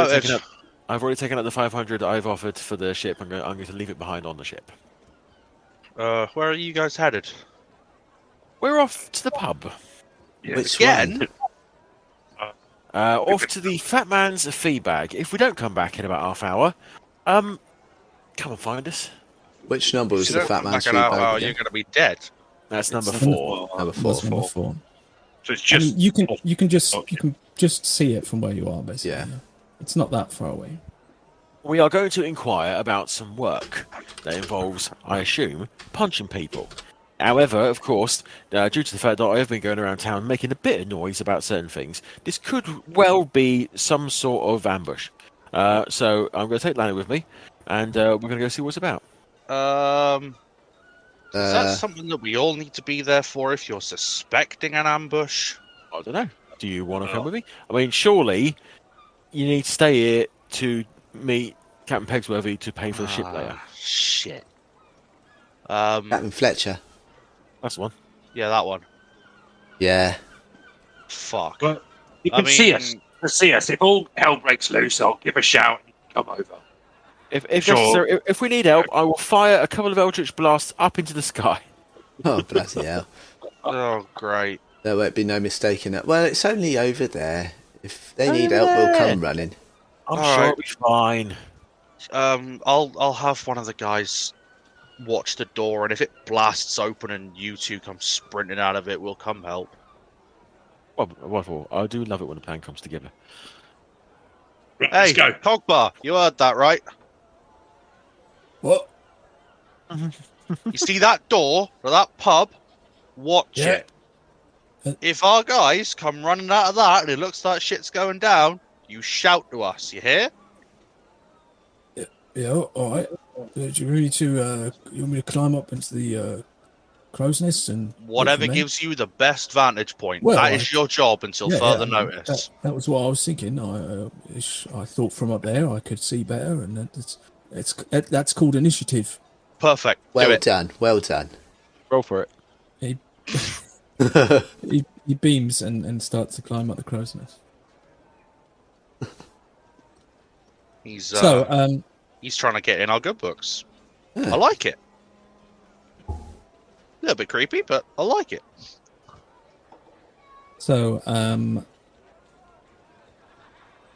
already taken up the 500 I've offered for the ship. I'm going to leave it behind on the ship. Where are you guys headed? We're off to the pub. Yeah. Which Again? one? Off to the fat man's fee bag. If we don't come back in about half hour, come and find us. Which number was If the you fat don't man's come back feedback? an hour, you're going to be dead. That's number It's 4. Number 4. That's number 4. So it's I just... mean, you can just see it from where you are, basically. Yeah. It's not that far away. We are going to inquire about some work that involves, I assume, punching people. However, of course, due to the fact that I have been going around town making a bit of noise about certain things, this could well be some sort of ambush. So I'm going to take Lana with me, and we're going to go see what's about. Is that something that we all need to be there for if you're suspecting an ambush? I don't know. Do you want to come with me? I mean, surely you need to stay here to meet Captain Pegsworthy to pay for the ship later. Shit. Captain Fletcher. That's the one. Yeah, that one. Yeah. Fuck. But you can see us. If all hell breaks loose, I'll give a shout and come over. If necessary, if we need help, I will fire a couple of Eldritch blasts up into the sky. Oh, bloody hell. Oh, great. There won't be no mistaking it. Well, it's only over there. If they need help, we'll come running. I'm All sure right. it'll be fine. I'll have one of the guys watch the door, and if it blasts open and you two come sprinting out of it, we'll come help. Well, wonderful. I do love it when a plan comes together. Right, Hey, let's go. Cogbar, you heard that, right? What? You see that door or that pub? Watch Yeah. it. If our guys come running out of that and it looks like shit's going down, you shout to us, you hear? Yeah, all right. Do you really you want me to climb up into the crow's nest and Whatever gives you the best vantage point. Well, that is your job until further I mean, notice. That was what I was thinking. I thought from up there I could see better, and that's called initiative. Perfect. Do Well it. done. Well done. Roll for it. He beams and starts to climb up the crow's nest. He's trying to get in our good books. Yeah. I like it. A little bit creepy, but I like it. So,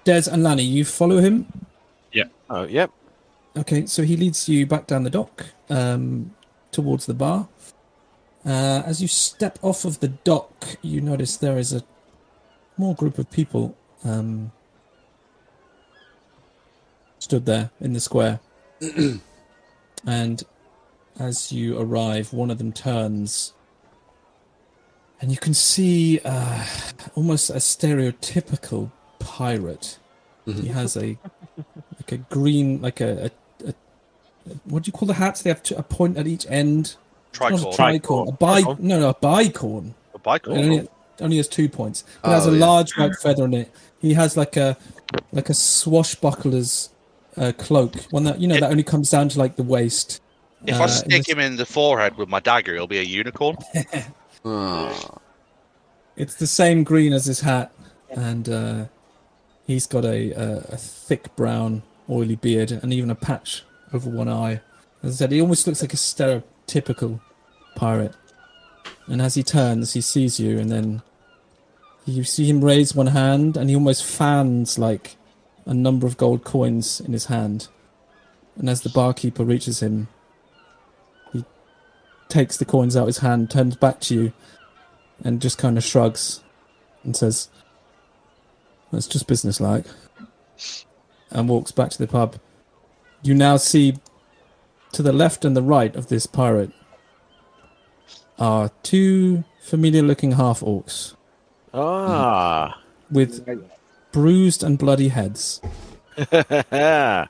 Des and Lani, you follow him? Oh, yep. Okay, so he leads you back down the dock towards the bar. As you step off of the dock, you notice there is a small group of people stood there in the square. And as you arrive, one of them turns, and you can see almost a stereotypical pirate. He has a green, what do you call the hats? They have a point at each end. Tricorn. A bicorn. A bicorn. It only has 2 points. It has a large white feather on it. He has like a swashbuckler's cloak, one that that only comes down to like the waist. If I stick him in the forehead with my dagger, he'll be a unicorn. It's the same green as his hat, and he's got a thick brown, oily beard, and even a patch over one eye. As I said, he almost looks like a stereotypical pirate. And as he turns, he sees you, and then you see him raise one hand, and he almost fans like a number of gold coins in his hand. And as the barkeeper reaches him, he takes the coins out of his hand, turns back to you, and just kind of shrugs and says, "That's just business-like," and walks back to the pub. You now see to the left and the right of this pirate are 2 familiar-looking half-orcs. With bruised and bloody heads. Well,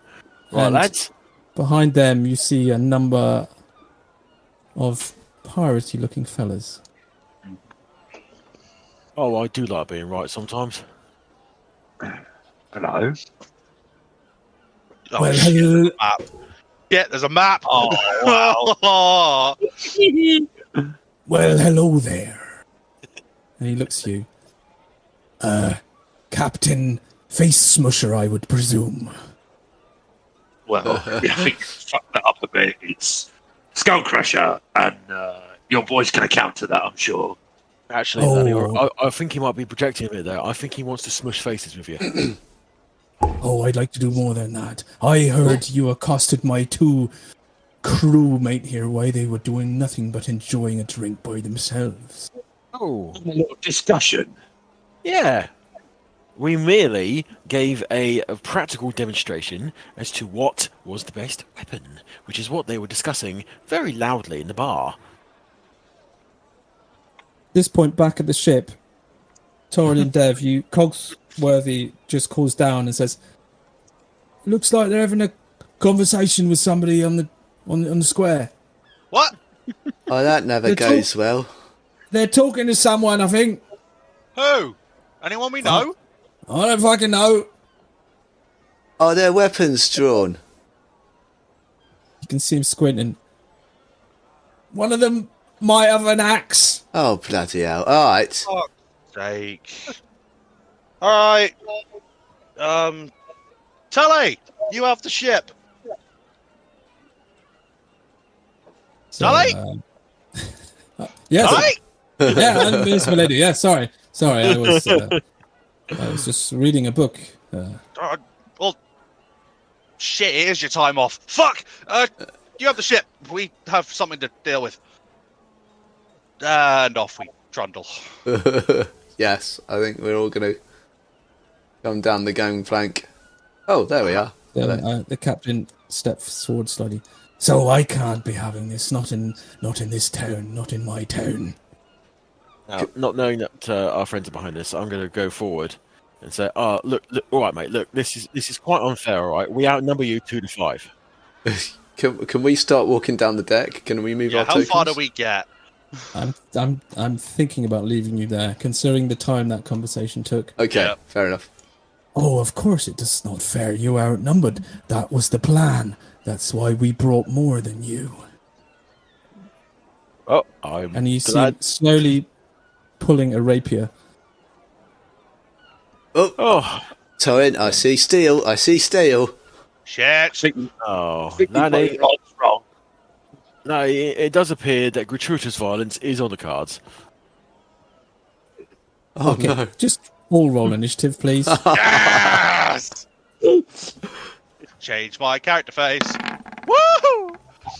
lads. Behind them, you see a number of piratey-looking fellas. Oh, I do like being right sometimes. Hello. Oh, shit, there's a map. Yeah, there's a map. Oh, wow. Well, hello there. And he looks at you. Captain Face Smusher, I would presume. Well, I think you fucked that up a bit. It's Skull Crusher, and your boy's going to counter that, I'm sure. Actually, Laniakea, I think he might be projecting a bit there. I think he wants to smush faces with you. Oh, I'd like to do more than that. I heard you accosted my 2 crewmate here while they were doing nothing but enjoying a drink by themselves. Oh. A little discussion. Yeah. We merely gave a practical demonstration as to what was the best weapon, which is what they were discussing very loudly in the bar. This point back at the ship, Torrin and Dev, Cogsworthy just calls down and says, "Looks like they're having a conversation with somebody on the square." What? Oh, that never goes well. They're talking to someone, I think. Who? Anyone we know? I don't fucking know. Are their weapons drawn? You can see him squinting. One of them might have an axe. Oh, bloody hell. All right. Fuck's sake. Alright. Tully, you have the ship. Tully? Yes. Tully? Yeah, I'm Miss Milady. Yeah, sorry, I was just reading a book. Well, shit, it is your time off. Fuck! You have the ship. We have something to deal with. And off we trundle. Yes, I think we're all going to come down the gangplank. Oh, there we are. The captain steps forward slightly. So I can't be having this. Not in this town. Not in my town. Now, not knowing that our friends are behind us, I'm going to go forward and say, look, all right, mate, look, this is quite unfair, all right? We outnumber you 2 to 5. Can we start walking down the deck? Can we move our how tokens? far do we get? I'm thinking about leaving you there, considering the time that conversation took. Okay, fair enough. Oh, of course it is not fair. You are outnumbered. That was the plan. That's why we brought more than you. Oh, and you see him slowly pulling a rapier. Oh, Torrin, I see steel. Shit. Oh, Lanny. Wrong. No, it does appear that gratuitous violence is on the cards. Oh, okay, no. Just all roll initiative, please. Yes! Change my character face. Woo!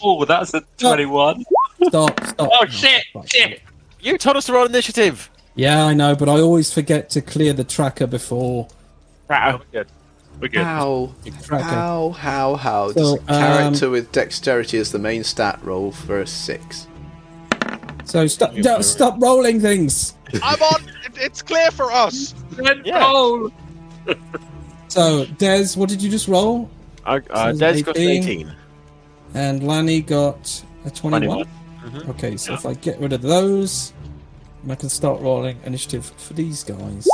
Oh, that's a 21. Stop. Oh, shit! You told us to roll initiative. Yeah, I know, but I always forget to clear the tracker before. We're good. How? Tracker. How? Does So, a character with dexterity as the main stat roll for a 6? So stop rolling things. I'm on. It's clear for us. Roll. So, Des, what did you just roll? Des got 18. And Lani got a 21. Okay, so if I get rid of those, I can start rolling initiative for these guys.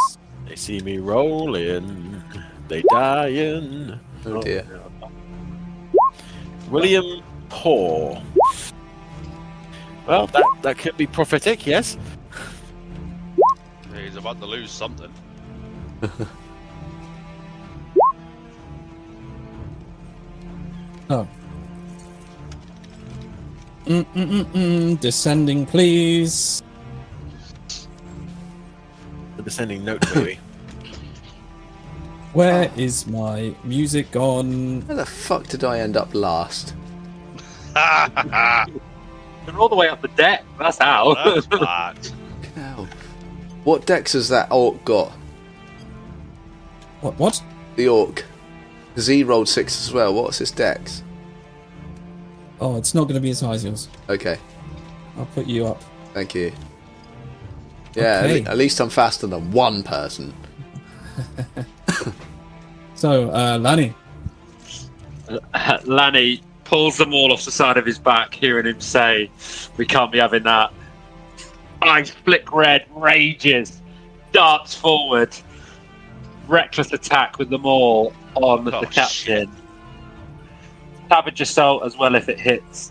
They see me rolling, they dying. Oh dear. William Poor. Well, that could be prophetic, yes. He's about to lose something. Oh. Descending, please. The descending note, maybe. Where is my music gone? Where the fuck did I end up last? They're all the way up the deck. That's how. That's bad. Hell. What dex has that orc got? What? The orc. Because he rolled 6 as well. What's his dex? Oh, it's not going to be as high as yours. Okay, I'll put you up. thank you. Yeah, Okay. at least I'm faster than one person. So, Lani. Lanny pulls them all off the side of his back, hearing him say, "We can't be having that." Eyes flick red, rages, darts forward, reckless attack with them all on the captain. Shit. Savage assault as well if it hits.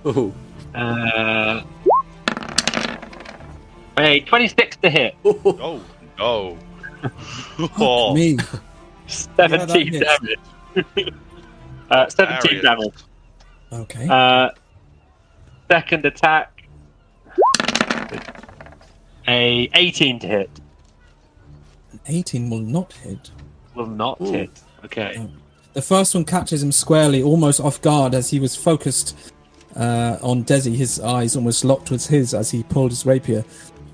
Ooh. A 26 to hit. Oh no. Oh, Me. 17 Yeah, damage. 17 damage. Okay. Second attack. A 18 to hit. 18 will not hit. Will not hit. Okay. No. The first one catches him squarely, almost off guard, as he was focused on Desi. His eyes almost locked with his as he pulled his rapier.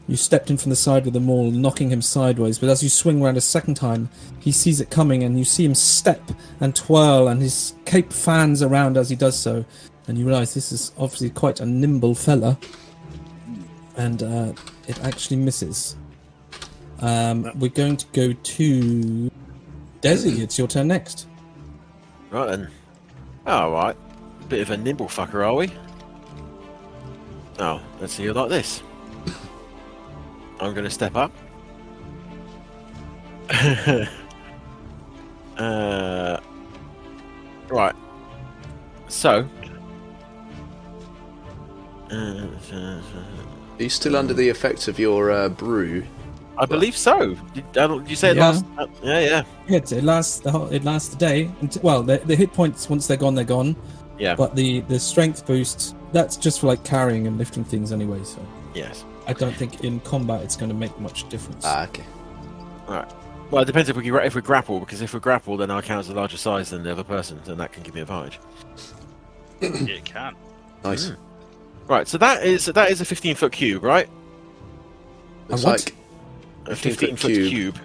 You stepped in from the side with the maul, knocking him sideways, but as you swing around a second time, he sees it coming, and you see him step and twirl, and his cape fans around as he does so, and you realise this is obviously quite a nimble fella, and it actually misses. We're going to go to Desi. It's your turn next. Right then. Alright. Bit of a nimble fucker, are we? Oh, let's see you like this. I'm going to step up. Right. So. Are you still under the effects of your brew? I believe so. Did you say it last? Yeah. It lasts the day. Well, the hit points, once they're gone, they're gone. Yeah. But the strength boost, that's just for like carrying and lifting things anyway. So Yes. I don't think in combat it's going to make much difference. Okay. Alright. Well, it depends if we grapple, because if we grapple, then our count's a larger size than the other person's, and that can give me advantage. it can. Nice. Right. So that is a 15-foot cube, right? Looks what? like A 15-foot cube.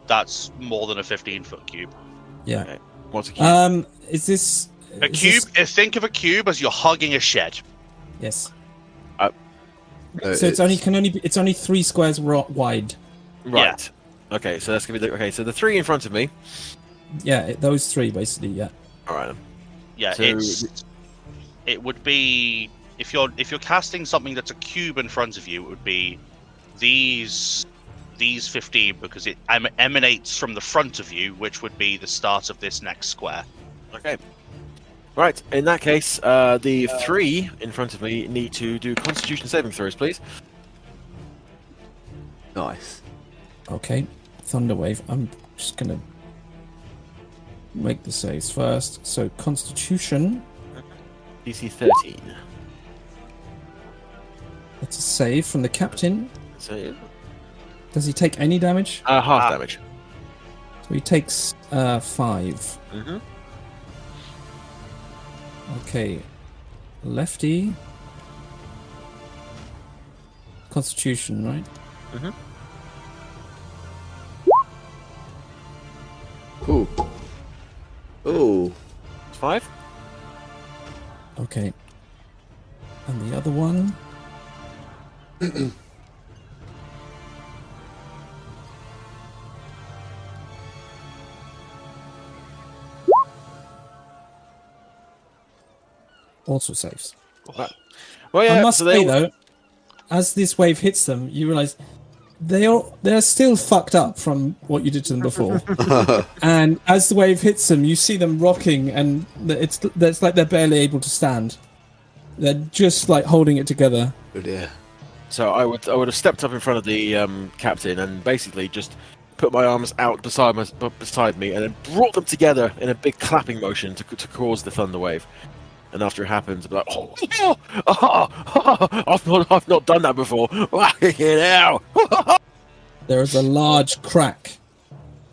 That's more than a 15-foot cube. Yeah. Okay. What's a cube? Is this A cube. Think of a cube as you're hugging a shed. Yes. No, So it's only 3 squares wide. Right. Okay, so that's gonna be so the 3 in front of me. Yeah, those 3 basically. Yeah. All right. Yeah, So- it would be if you're casting something that's a cube in front of you, it would be these 15 because it emanates from the front of you, which would be the start of this next square. Okay. Right. In that case, the 3 in front of me need to do Constitution saving throws, please. nice. Okay. Thunderwave. I'm just gonna make the saves first. So Constitution. DC 13. That's a save from the captain. So Does he take any damage? half damage. So he takes 5. Mm-hmm. Okay. Lefty. Constitution, right? Mm-hmm. Ooh. Ooh. 5. Okay. And the other one. Also saves. Well, yeah. I must so say though, as this wave hits them, you realise they're still fucked up from what you did to them before. And as the wave hits them, you see them rocking, and it's like they're barely able to stand. They're just like holding it together. Oh dear. So I would have stepped up in front of the captain and basically just put my arms out beside me, and then brought them together in a big clapping motion to cause the thunder wave. And after it happens, I'll be like, I've not done that before. Now. There is a large crack,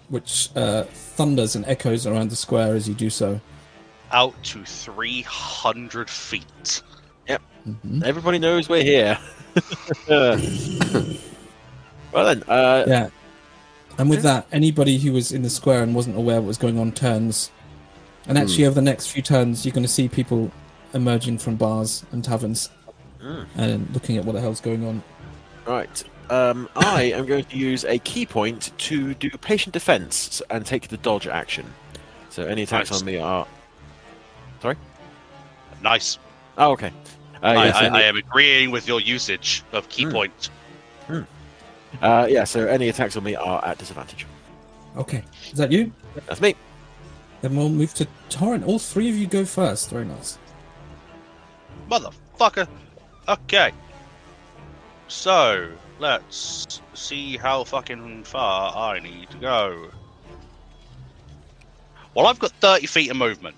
which thunders and echoes around the square as you do so. Out to 300 feet. Yep. Mm-hmm. Everybody knows we're here. Well then, yeah. And with that, anybody who was in the square and wasn't aware what was going on turns. And actually, over the next few turns, you're going to see people emerging from bars and taverns and looking at what the hell's going on. Right. I am going to use a key point to do patient defense and take the dodge action. So any attacks on me are... Sorry? Nice. Oh, okay. I am agreeing with your usage of key point. So any attacks on me are at disadvantage. Okay. Is that you? That's me. Then we'll move to Torrin. All 3 of you go first. Very nice. Motherfucker. Okay. So, let's see how fucking far I need to go. Well, I've got 30 feet of movement.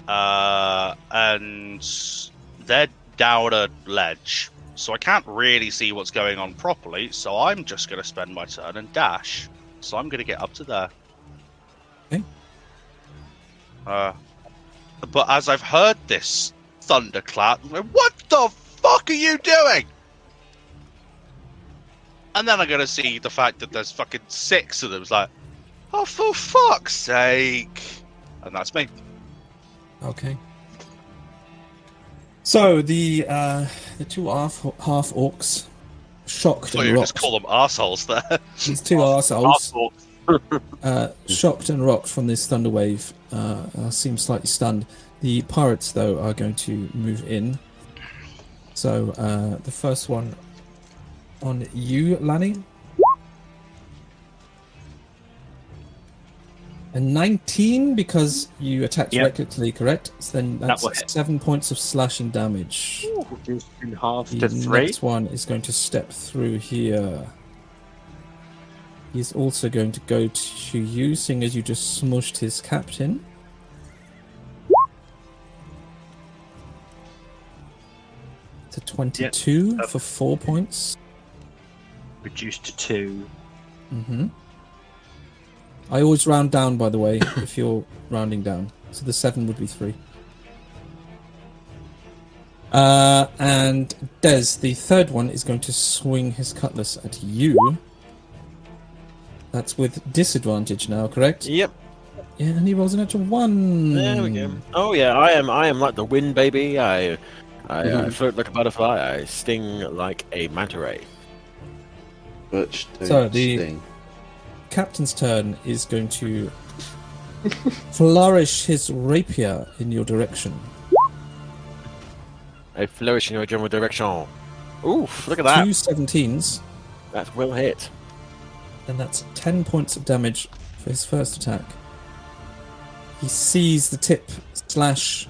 And they're down a ledge. So I can't really see what's going on properly. So I'm just going to spend my turn and dash. So I'm going to get up to there. Okay. But as I've heard this thunderclap, I'm like, what the fuck are you doing? And then I'm going to see the fact that there's fucking 6 of them. It's like, oh, for fuck's sake. And that's me. Okay. So the 2 half orcs, shocked and You rocked. just call them arseholes there. These 2 arseholes, shocked and rocked from this thunder wave, seem slightly stunned. The pirates, though, are going to move in. So the first one on you, Lanny. A 19 because you attacked recklessly, correct? So then that's 7 points of slashing damage. Reduced in half The to 3. next one is going to step through here. He's also going to go to you, seeing as you just smushed his captain. To 22 for 4 points. Reduced to 2. Mm-hmm. I always round down, by the way, if you're rounding down. So the 7 would be 3. And Des, the third one, is going to swing his cutlass at you. That's with disadvantage now, correct? Yep. Yeah, and he rolls an natural 1. There we go. Oh yeah, I am like the wind, baby. I float like a butterfly. I sting like a manta ray. But So the captain's turn is going to flourish his rapier in your direction. I flourish in your general direction. Oof, look at that. 2 17s. That's well hit. And that's 10 points of damage for his first attack. He sees the tip slash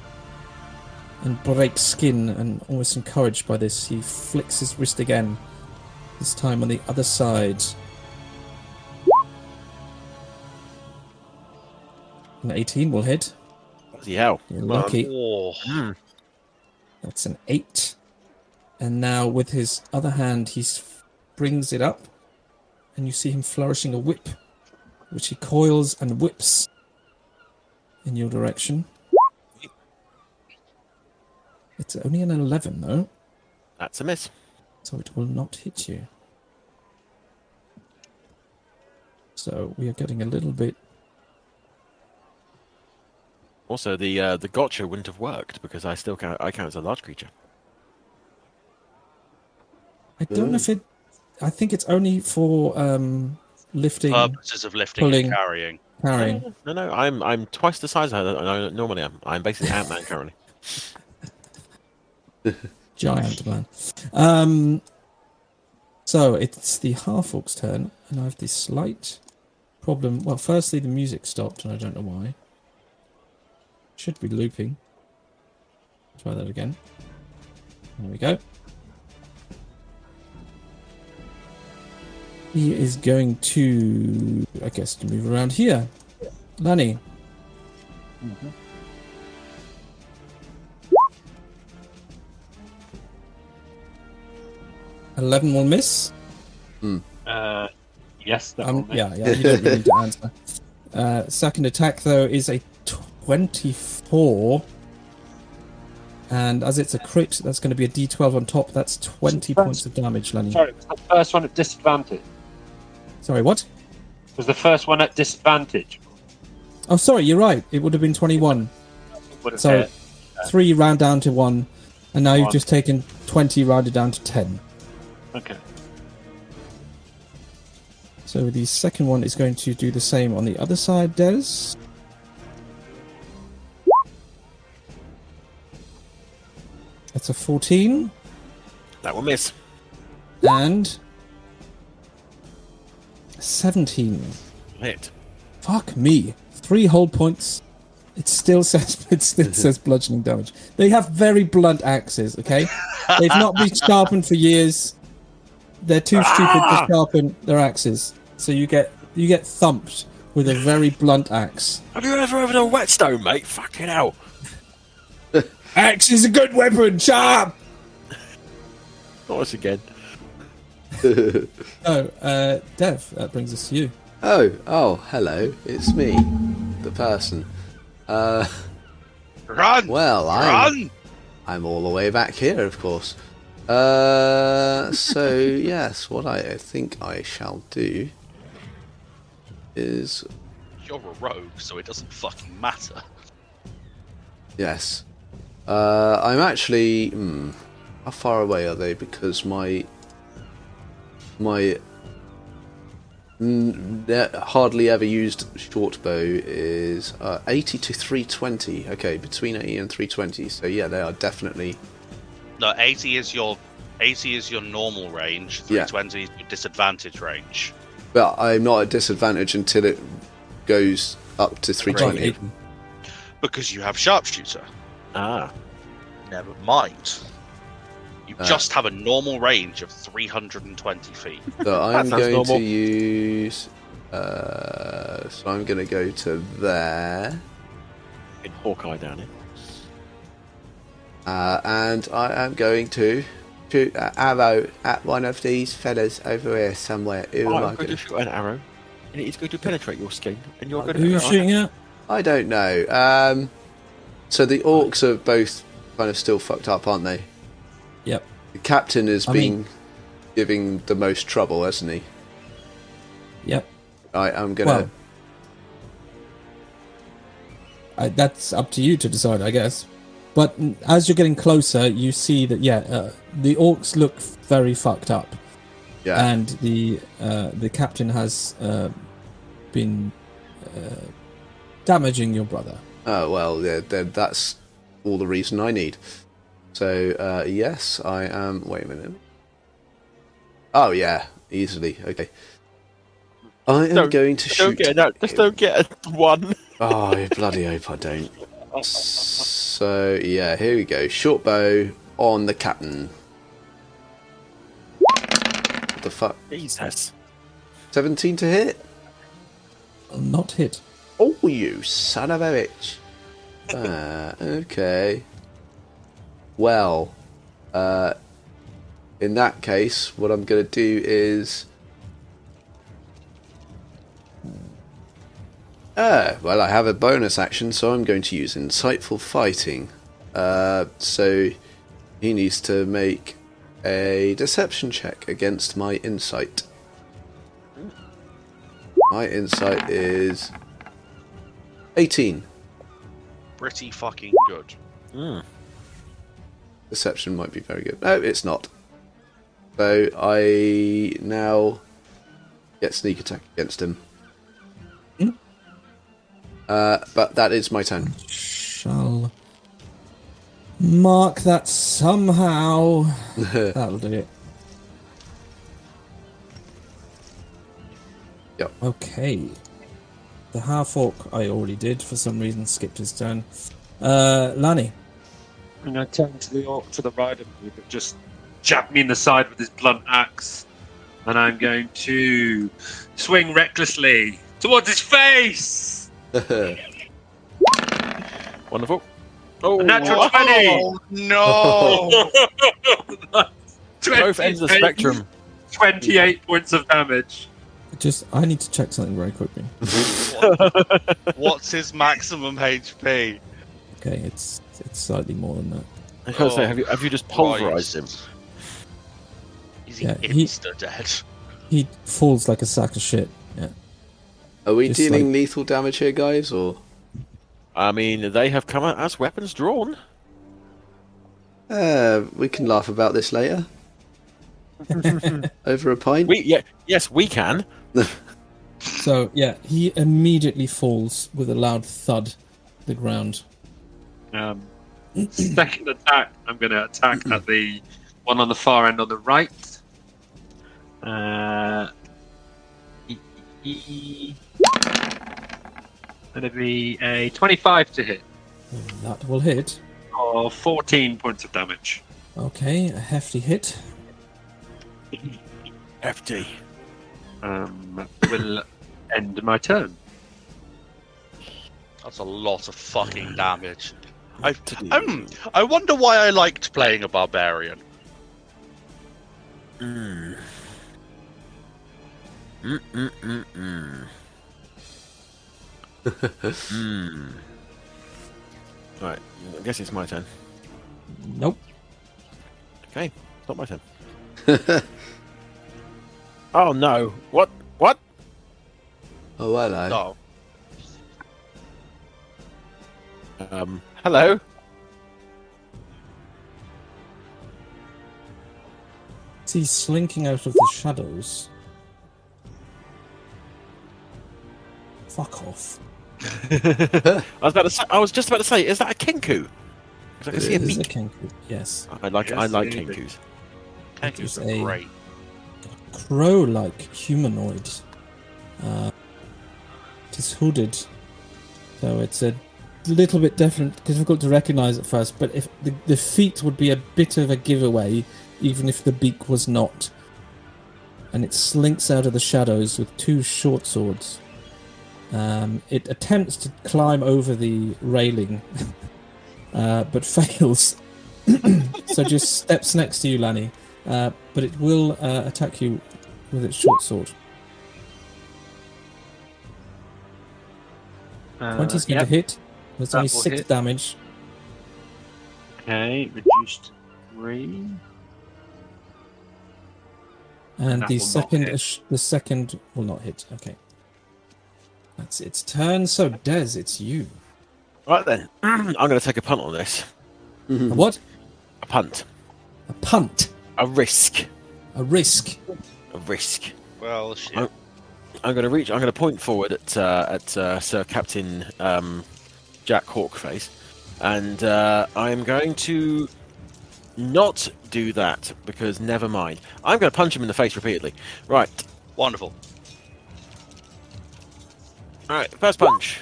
and break skin, and almost encouraged by this, he flicks his wrist again, this time on the other side. An 18 will hit. Bloody hell. You're lucky. Oh. That's an 8. And now with his other hand, he brings it up and you see him flourishing a whip, which he coils and whips in your direction. It's only an 11, though. That's a miss. So it will not hit you. So we are getting a little bit... Also, the gotcha wouldn't have worked because I count as a large creature. I don't know if it... I think it's only for lifting... Purposes of lifting pulling, and carrying. No, I'm twice the size I normally am. I'm basically Ant-Man currently. Giant man. So it's the half-orc's turn, and I have this slight problem. Well, firstly, the music stopped, and I don't know why. Should be looping. Try that again. There we go. He is going to, I guess, to move around here. Lani. Mm-hmm. 11 will miss. Yes, that will miss. Yeah, you don't really need to answer. Second attack, though, is a 24. And as it's a crit, that's going to be a d12 on top. That's 20 points of damage, Lenny. Sorry, was the first one at disadvantage? Sorry, what? Was the first one at disadvantage? Oh, sorry, you're right. It would have been 21. So 3 round down to 1. And now you've just taken 20 rounded down to 10. Okay. So the second one is going to do the same on the other side, Des. That's a 14. That will miss. And 17. Hit. Fuck me. 3 hold points. It still says bludgeoning damage. They have very blunt axes, okay? They've not been sharpened for years. They're too stupid to sharpen their axes. So you get thumped with a very blunt axe. Have you ever had a whetstone, mate? Fucking hell. Axe is a good weapon, sharp! Not us again. Oh, Dev, that brings us to you. Oh, hello. It's me, the person. Run! Well, Run! I'm all the way back here, of course. So yes, what I think I shall do is... You're a rogue, so it doesn't fucking matter. Yes. I'm actually... how far away are they? Because my hardly ever used short bow is 80 to 320. Okay, between 80 and 320. So yeah, they are definitely... No, 80 is your normal range. 320 is your disadvantage range. But I'm not at disadvantage until it goes up to 320. Because you have sharpshooter. Ah. Never mind. You just have a normal range of 320 feet. So I'm going normal. to use... so I'm going to go to there. In Hawkeye down here. And I am going to shoot an arrow at one of these fellas over here somewhere. Who am I I'm going to shoot an arrow, and it is going to penetrate your skin, and you're going to... Who are you shooting at? I don't know. So the orcs are both kind of still fucked up, aren't they? Yep. The captain has been giving the most trouble, hasn't he? Yep. I'm going to... That's up to you to decide, I guess. But as you're getting closer, you see that, the orcs look very fucked up. Yeah. And the captain has been damaging your brother. Oh, well, yeah, that's all the reason I need. So, yes, I am... Wait a minute. Oh, yeah, easily. Okay. I am going to shoot... Just don't get a 1. Oh, I bloody hope I don't. So, yeah, here we go. Short bow on the captain. What the fuck? Jesus. 17 to hit? Not hit. Oh, you son of a bitch. Okay. Well, in that case, what I'm going to do is Well, I have a bonus action, so I'm going to use Insightful Fighting. So he needs to make a deception check against my insight. My insight is 18. Pretty fucking good. Deception might be very good. No, it's not. So I now get sneak attack against him. But that is my turn. Shall mark that somehow. That'll do it. Yep. Okay. The half-orc I already did, for some reason skipped his turn. Lani. I'm going to turn to the orc to the right of me, but just jab me in the side with his blunt axe. And I'm going to swing recklessly towards his face! Wonderful. Oh, a natural 20! Oh, no! Both ends of the spectrum. 28 points of damage. I need to check something very quickly. What's his maximum HP? Okay, it's slightly more than that. I was going to say, have you just pulverized him? Is Yeah, he insta-dead? He falls like a sack of shit. Yeah. Are we Just dealing like- lethal damage here, guys, or? I mean, they have come out as weapons drawn. We can laugh about this later. Over a pint. Yes, we can. So, yeah, he immediately falls with a loud thud to the ground. Second attack, I'm going to attack at the one on the far end on the right. Going to be a 25 to hit, That will hit. or 14 points of damage. Okay, a hefty hit. FD. Will end my turn. That's a lot of fucking damage. I wonder why I liked playing a barbarian. Right, I guess it's my turn. Nope. Okay, it's not my turn. Oh no! What? Oh, hello. Oh, Hello. He's slinking out of the shadows. Fuck off. I was just about to say, is that a kinku? 'Cause I can see a It is a beak. kenku, yes. I like Yes, kinkus. Kenkus is are a- great. Crow-like humanoid. It is hooded. So it's a little bit difficult to recognize at first, but if the feet would be a bit of a giveaway, even if the beak was not. And it slinks out of the shadows with two short swords. It attempts to climb over the railing, but fails. So just steps next to you, Lani. But it will attack you with its short sword. 20's going to hit. That's That only will 6 hit. damage. Okay, reduced 3. And That the will not hit. second will not hit. Okay. That's its turn. So, Des, it's you. Right then, I'm going to take a punt on this. A what? A punt. A punt. A risk. A risk. A risk. Well, shit. Oh. I'm going to point forward at Sir Captain Jack Hawkface, and I'm going to not do that because never mind. I'm going to punch him in the face repeatedly. Right. Wonderful. All right. First punch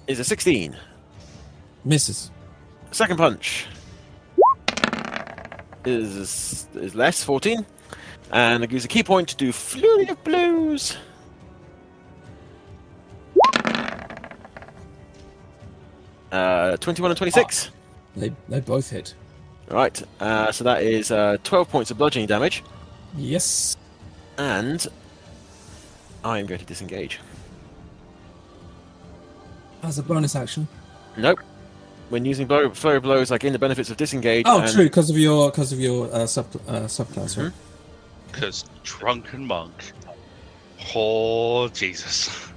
is a 16. Misses. Second punch is less 14. And I use a key point to do Flurry of Blows. Uh, 21 and 26. They both hit. Right, so that is 12 points of bludgeoning damage. Yes. And I'm going to disengage. As a bonus action. Nope. When using flurry of blows, I gain the benefits of disengage. Oh, true, because of your subclass, right? Because drunken monk. Oh Jesus.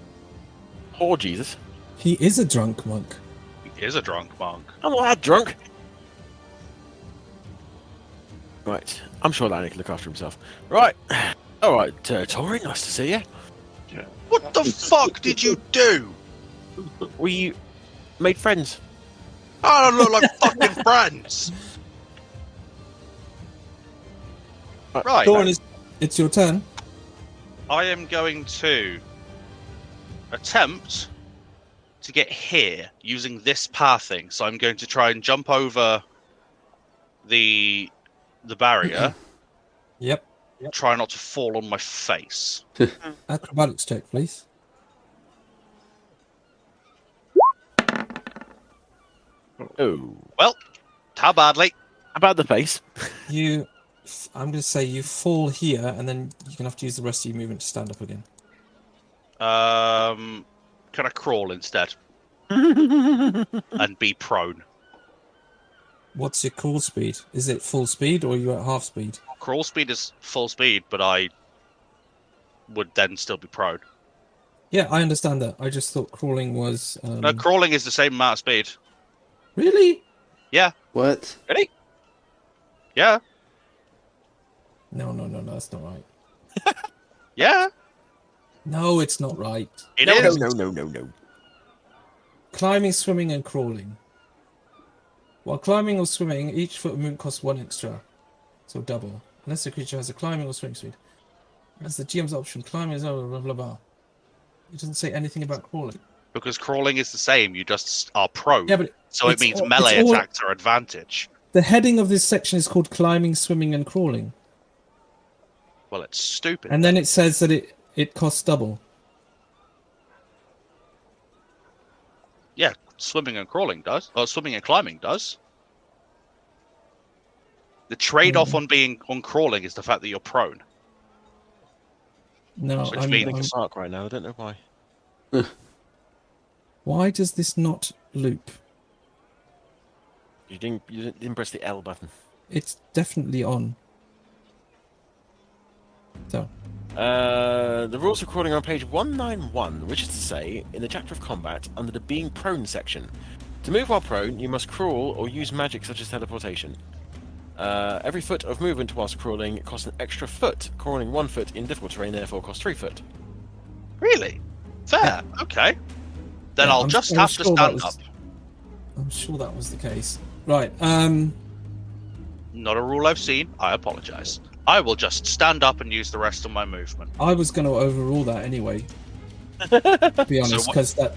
Oh Jesus. He is a drunk monk. He is a drunk monk. I'm not that drunk. Right. I'm sure Laniakea can look after himself. Right. All right, Torrin, nice to see you. What the fuck did you do? We made friends. I don't look like fucking friends. Right. Torrin, it's your turn. I am going to attempt to get here using this pathing. So I'm going to try and jump over the barrier. Yep. Try not to fall on my face. Acrobatics check, please. Oh. Well, how badly? About the face. I'm going to say you fall here, and then you're going to have to use the rest of your movement to stand up again. Can I crawl instead? And be prone? What's your crawl speed? Is it full speed, or are you at half speed? Crawl speed is full speed, but I would then still be prone. Yeah, I understand that. I just thought crawling was... No, crawling is the same amount of speed. Really? Yeah. What? Ready? Yeah. No, that's not right. Yeah. No, it's not right. It is. No. Climbing, swimming, and crawling. While climbing or swimming, each foot of movement costs 1 extra. So double. Unless the creature has a climbing or swimming speed. That's the GM's option. Climbing is blah, blah, blah, blah. It doesn't say anything about crawling. Because crawling is the same. You just are prone. Yeah, but so it means melee attacks are advantage. The heading of this section is called climbing, swimming, and crawling. Well, it's stupid. And then it says that it costs double. Yeah, swimming and crawling does. Or swimming and climbing does. The trade-off on crawling is the fact that you're prone. No, Which I'm means dark right now. I don't know why. Why does this not loop? You didn't press the L button. It's definitely on. So. The rules recording are on page 191, which is to say, in the chapter of combat, under the being prone section. To move while prone, you must crawl or use magic such as teleportation. Every foot of movement whilst crawling costs an extra foot. Crawling 1 foot in difficult terrain therefore costs 3 foot. Really? Fair. Yeah. Okay. Then I'll just have to stand up. I'm sure that was the case. Right. Not a rule I've seen. I apologise. I will just stand up and use the rest of my movement. I was going to overrule that anyway. To be honest, because that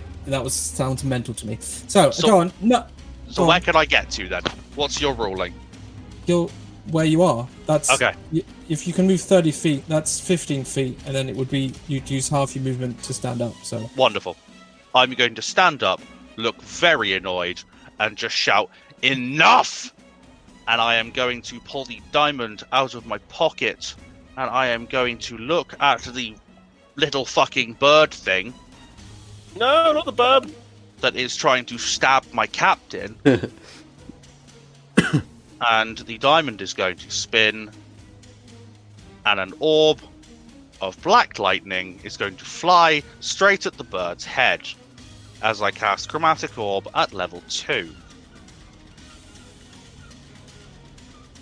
sounds mental to me. So go on. No. So where can I get to then? What's your ruling? You're where you are. That's okay. If you can move 30 feet, that's 15 feet, and then it would be you'd use half your movement to stand up. So wonderful. I'm going to stand up, look very annoyed, and just shout, "Enough!" And I am going to pull the diamond out of my pocket, and I am going to look at the little fucking bird thing. No, not the bird. That is trying to stab my captain. And the diamond is going to spin, and an orb of black lightning is going to fly straight at the bird's head as I cast Chromatic Orb at level 2.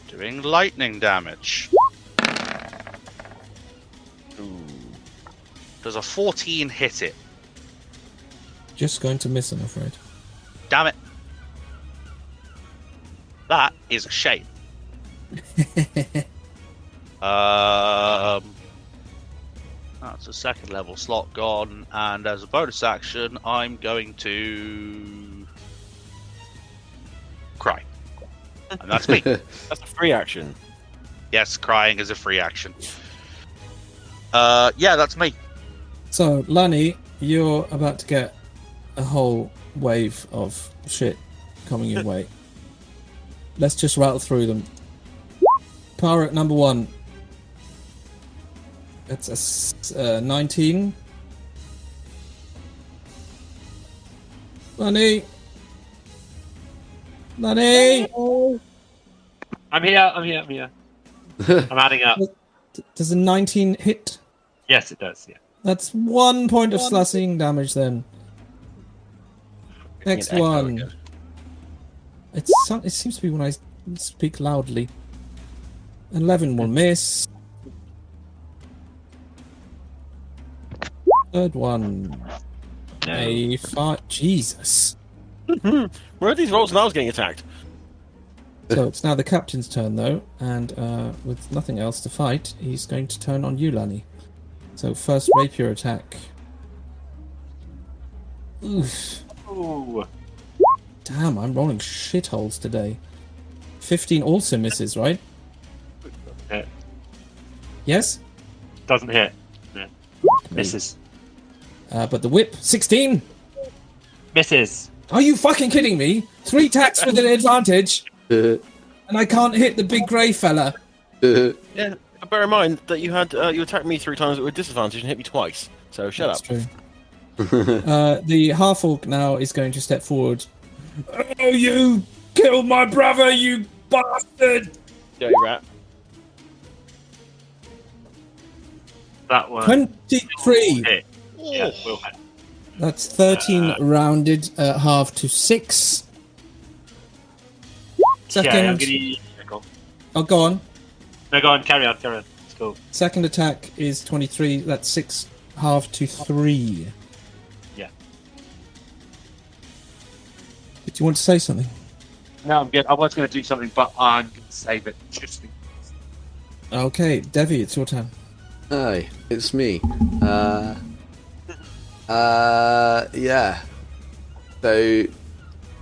Doing lightning damage. Ooh. Does a 14 hit it? just going to miss, I'm afraid. Damn it. That is a shame. That's a second level slot gone, and as a bonus action, I'm going to cry. And that's me. That's a free action. Yes, crying is a free action. Yeah, that's me. So, Lani, you're about to get a whole wave of shit coming your way. Let's just rattle through them. Pirate number 1. It's a 19. Lani! Lani! I'm here. I'm adding up. Does a 19 hit? Yes, it does. Yeah. That's 1 point of slashing damage then. Next one. It seems to be when I speak loudly. 11 will miss. Third one. No. A 5. Jesus. Where are these rolls? And I was getting attacked. So it's now the captain's turn though, and with nothing else to fight, he's going to turn on you, Lani. So first rapier attack. Oof. Ooh. Damn, I'm rolling shitholes today. 15 also misses, right? Hit. Yes? Doesn't hit. No. Misses. But the whip, 16! Misses. Are you fucking kidding me? 3 attacks with an advantage, and I can't hit the big grey fella. Yeah, bear in mind that you had you attacked me 3 times with disadvantage and hit me twice. So shut up. True. The half-orc now is going to step forward. Oh, you killed my brother, you bastard! Dirty rat. That one. 23. Hit. Yeah, will hit. That's 13 rounded half to 6. Second. Yeah, I'm gonna... Go on. Oh, go on. No, go on. Carry on. It's cool. Second attack is 23. That's 6 half to 3. Yeah. Did you want to say something? No, I'm good. I was going to do something, but I'm going to save it just in case. Okay, Devvie, it's your turn. Hi, it's me. Yeah. So,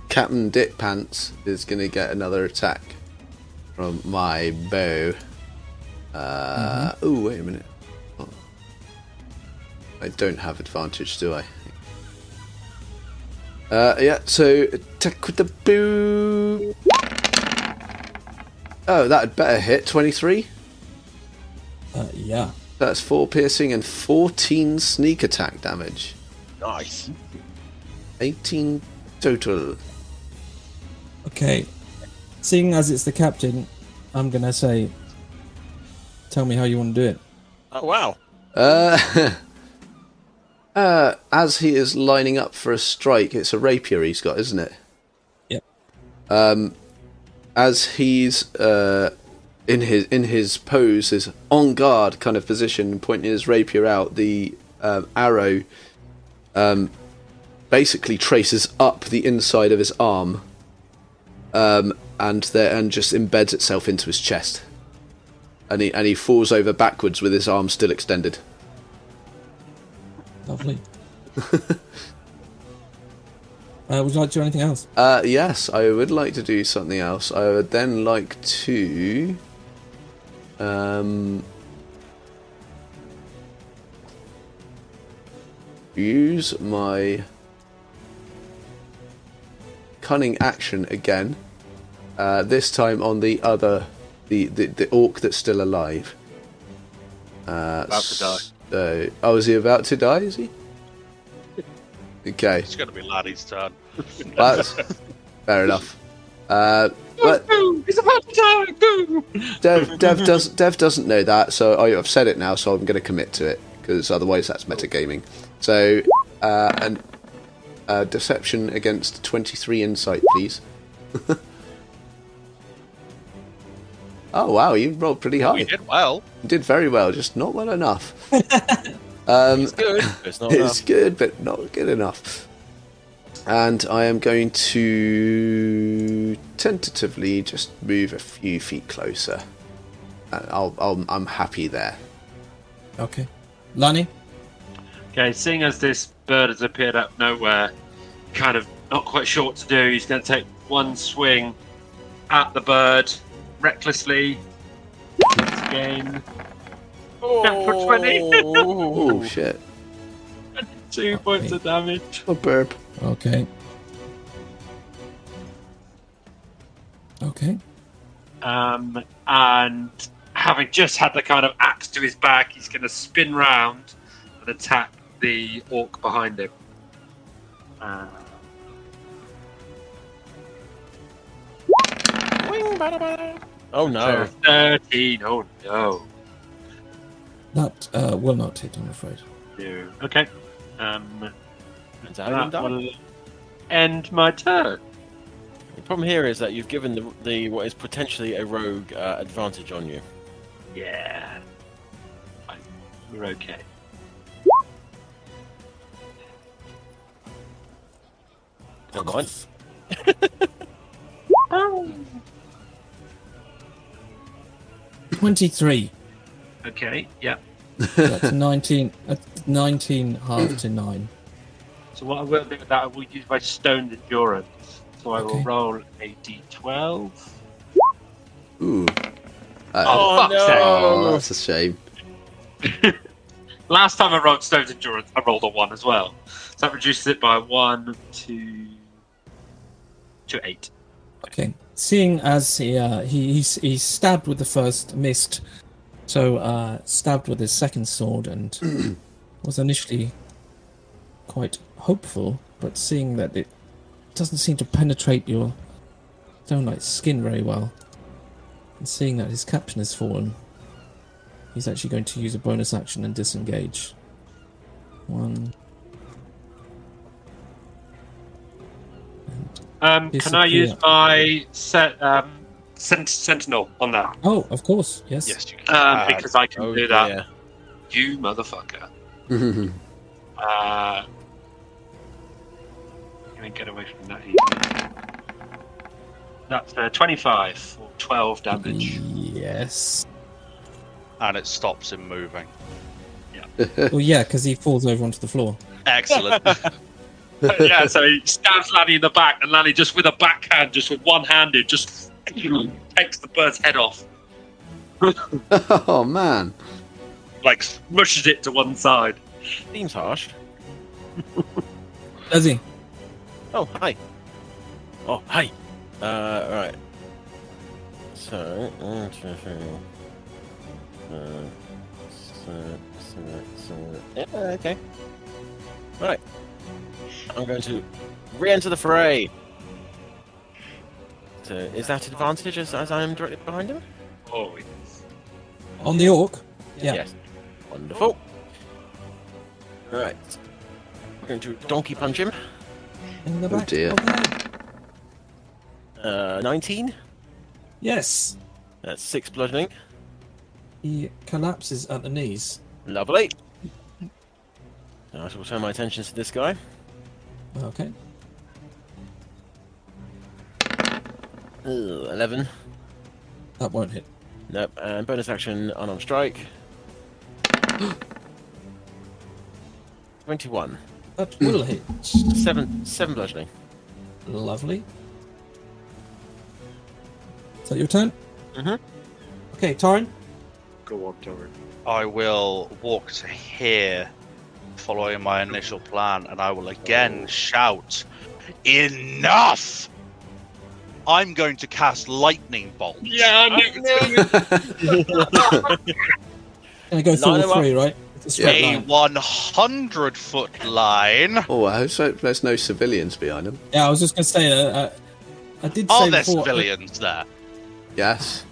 Captain Dick Pants is going to get another attack from my bow. Oh, wait a minute. Oh. I don't have advantage, do I? Yeah, so attack with the bow. Oh, that'd better hit. 23? Yeah. That's 4 piercing and 14 sneak attack damage. Nice. 18 total. Okay. Seeing as it's the captain, I'm going to say, tell me how you want to do it. Oh, wow. As he is lining up for a strike, it's a rapier he's got, isn't it? Yep. As he's in his pose, his on guard kind of position, pointing his rapier out, the arrow basically traces up the inside of his arm, and just embeds itself into his chest, and he falls over backwards with his arm still extended. Lovely. Would you like to do anything else? Yes, I would like to do something else. I would then like to use my cunning action again. This time on the orc that's still alive. About to die. Oh, is he about to die? Is he? Okay. It's going to be Laddie's turn. That's fair enough. But He's about to die! Boo! Dev doesn't know that, so I've said it now, so I'm going to commit to it, because otherwise that's metagaming. So, deception against 23 insight, please. Oh wow, you rolled pretty high. You did well. You did very well, just not well enough. It's good. It's not It's enough. good, but not good enough. And I am going to tentatively just move a few feet closer. I'm happy there. Okay. Lani? Okay, seeing as this bird has appeared out of nowhere, kind of not quite sure what to do, he's going to take one swing at the bird, recklessly. Again. Natural 20. Oh shit. 2 points of damage. A burp. Okay. Okay. And having just had the kind of axe to his back, he's going to spin round and attack the orc behind him. Oh no. 13. Oh no. That will not hit, I'm afraid. No. Okay. That will end my turn. The problem here is that you've given the what is potentially a rogue advantage on you. Yeah. Fine. We're okay. Never mind. 23. Okay. Yeah. That's 19. 19 half to 9. So what I will do with that, I will use my stoned endurance. So I will Okay. roll a d12. Ooh. Oh, fuck's no. sake. Oh, that's a shame. Last time I rolled stoned endurance, I rolled a 1 as well. So that reduces it by 1 to 8. Okay. Seeing as he's stabbed with the first, missed, so stabbed with his second sword and was initially quite hopeful, but seeing that it doesn't seem to penetrate your stone-like skin very well, and seeing that his caption has fallen, he's actually going to use a bonus action and disengage. 1. Can I use my sentinel on that? Oh, of course, yes. Yes, you can. Because I can do that. Yeah. You motherfucker. Can I get away from that easy? That's 25 for 12 damage. Yes. And it stops him moving. Well, yeah, because he falls over onto the floor. Excellent. Yeah, so he stabs Lanny in the back, and Lanny just with a backhand, just with one-handed, just takes the bird's head off. Oh man. Like, smushes it to one side. Seems harsh. Does he? Oh, hi. Oh, hi. Right. So, yeah, okay. Right. I'm going to re-enter the fray. So, is that advantage as I am directly behind him? Oh, yes. On the orc? Yeah. Yes. Wonderful. Right. We're going to donkey punch him. In the Oh, back dear. of the head. 19. Yes. That's 6 bludgeoning. He collapses at the knees. Lovely. Now I shall turn my attention to this guy. Okay. 11. That won't hit. Nope. And bonus action, unarmed strike. 21. That will hit. 7 bludgeoning. Lovely. Is that your turn? Mhm. Okay, Torrin. Go on, Torrin. I will walk to here, following my initial plan, and I will again shout, "Enough!" I'm going to cast lightning bolt. Yeah, I knew Gonna go through all three, right? It's a straight A line. 100-foot line. Oh, I hope so. There's no civilians behind them. Yeah, I was just gonna say. I did Are say there before. civilians there? Yes.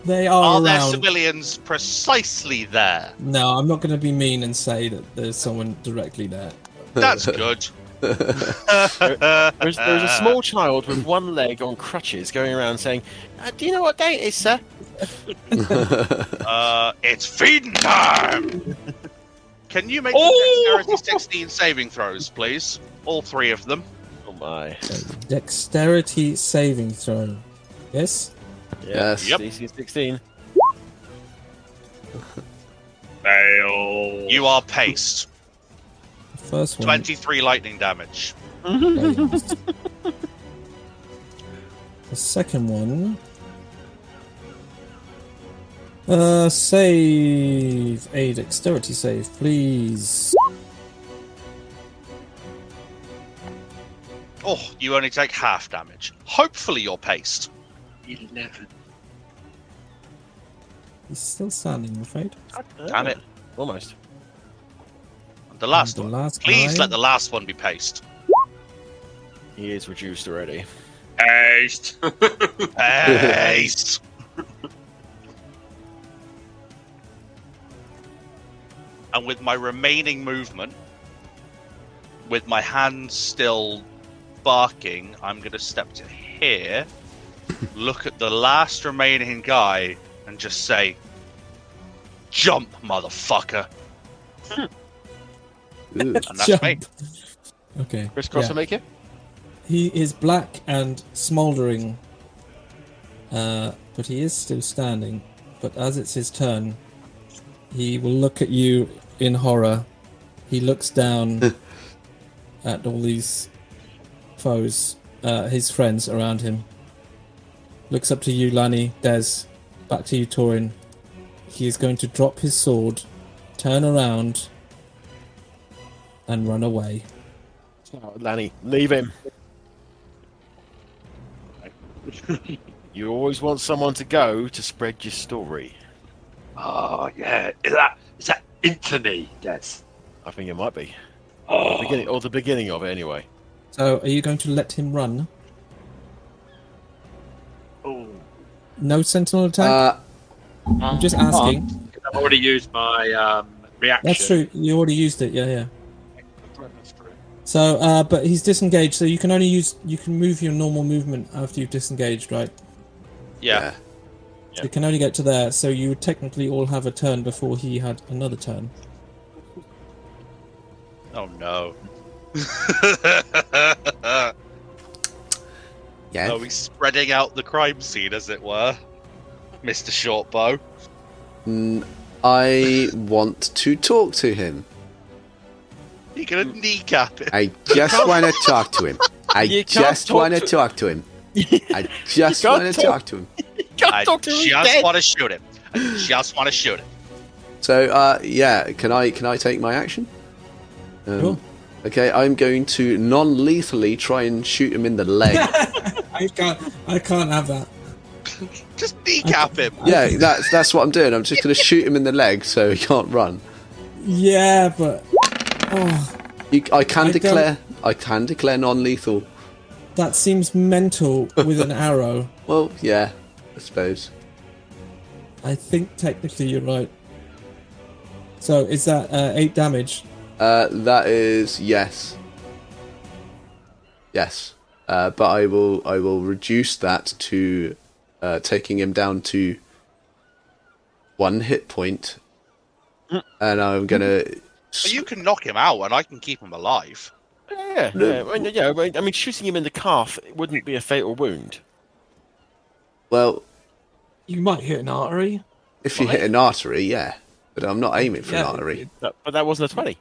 They Are are there around. civilians precisely there? No, I'm not gonna be mean and say that there's someone directly there. That's good. There's a small child with one leg on crutches going around saying, do you know what day it is, sir? It's feeding time! Can you make the Dexterity 16 saving throws, please? All three of them. Oh my. Dexterity saving throw. Yes. Yes. Yep. DC 16. Fail. You are paced. First one. 23 lightning damage. fails. The second one. Save a dexterity save, please. Oh, you only take half damage. Hopefully you're paced. 11. He's still standing, I'm afraid. Damn it. Almost. The last The one. last Please guy. let the last one be paced. He is reduced already. Haste. Haste. And with my remaining movement, with my hands still barking, I'm going to step to here, look at the last remaining guy, and just say, "Jump, motherfucker!" And that's Jump. me. Okay. Crisscross make it? He is black and smouldering, but he is still standing. But as it's his turn, he will look at you in horror. He looks down at all these foes, his friends around him. Looks up to you, Lani, Des. Back to you, Torrin. He is going to drop his sword, turn around, and run away. Oh, Lani, leave him. You always want someone to go to spread your story. Oh yeah, is that Anthony? Yes. I think it might be. Oh. The beginning of it, anyway. So, are you going to let him run? Oh. No sentinel attack? I'm just asking. I've already used my reaction. That's true. You already used it. Yeah. That's true. So, but he's disengaged. So you can move your normal movement after you've disengaged, right? Yeah. So you can only get to there. So you would technically all have a turn before he had another turn. Oh no. Yeah. Are we spreading out the crime scene, as it were, Mr. Shortbow? I want to talk to him. You're gonna kneecap it. I just want to talk to him. I You can't just talk want to to- talk to him. I just You want can't to talk to him. I just want to shoot him. I just want to shoot him. So, yeah, can I take my action? Sure. Okay, I'm going to non-lethally try and shoot him in the leg. I can't have that. Just kneecap him. Yeah, that's what I'm doing. I'm just going to shoot him in the leg so he can't run. Yeah, but I can declare non-lethal. that seems mental with an arrow. Well, yeah, I suppose. I think technically you're right. So is that 8 damage? That is yes. But I will reduce that to taking him down to 1 hit point, and I'm gonna. But you can knock him out, and I can keep him alive. Yeah. I mean, shooting him in the calf wouldn't be a fatal wound. Well, You might hit an artery. if you hit an artery, yeah, but I'm not aiming for an artery. But that wasn't a 20.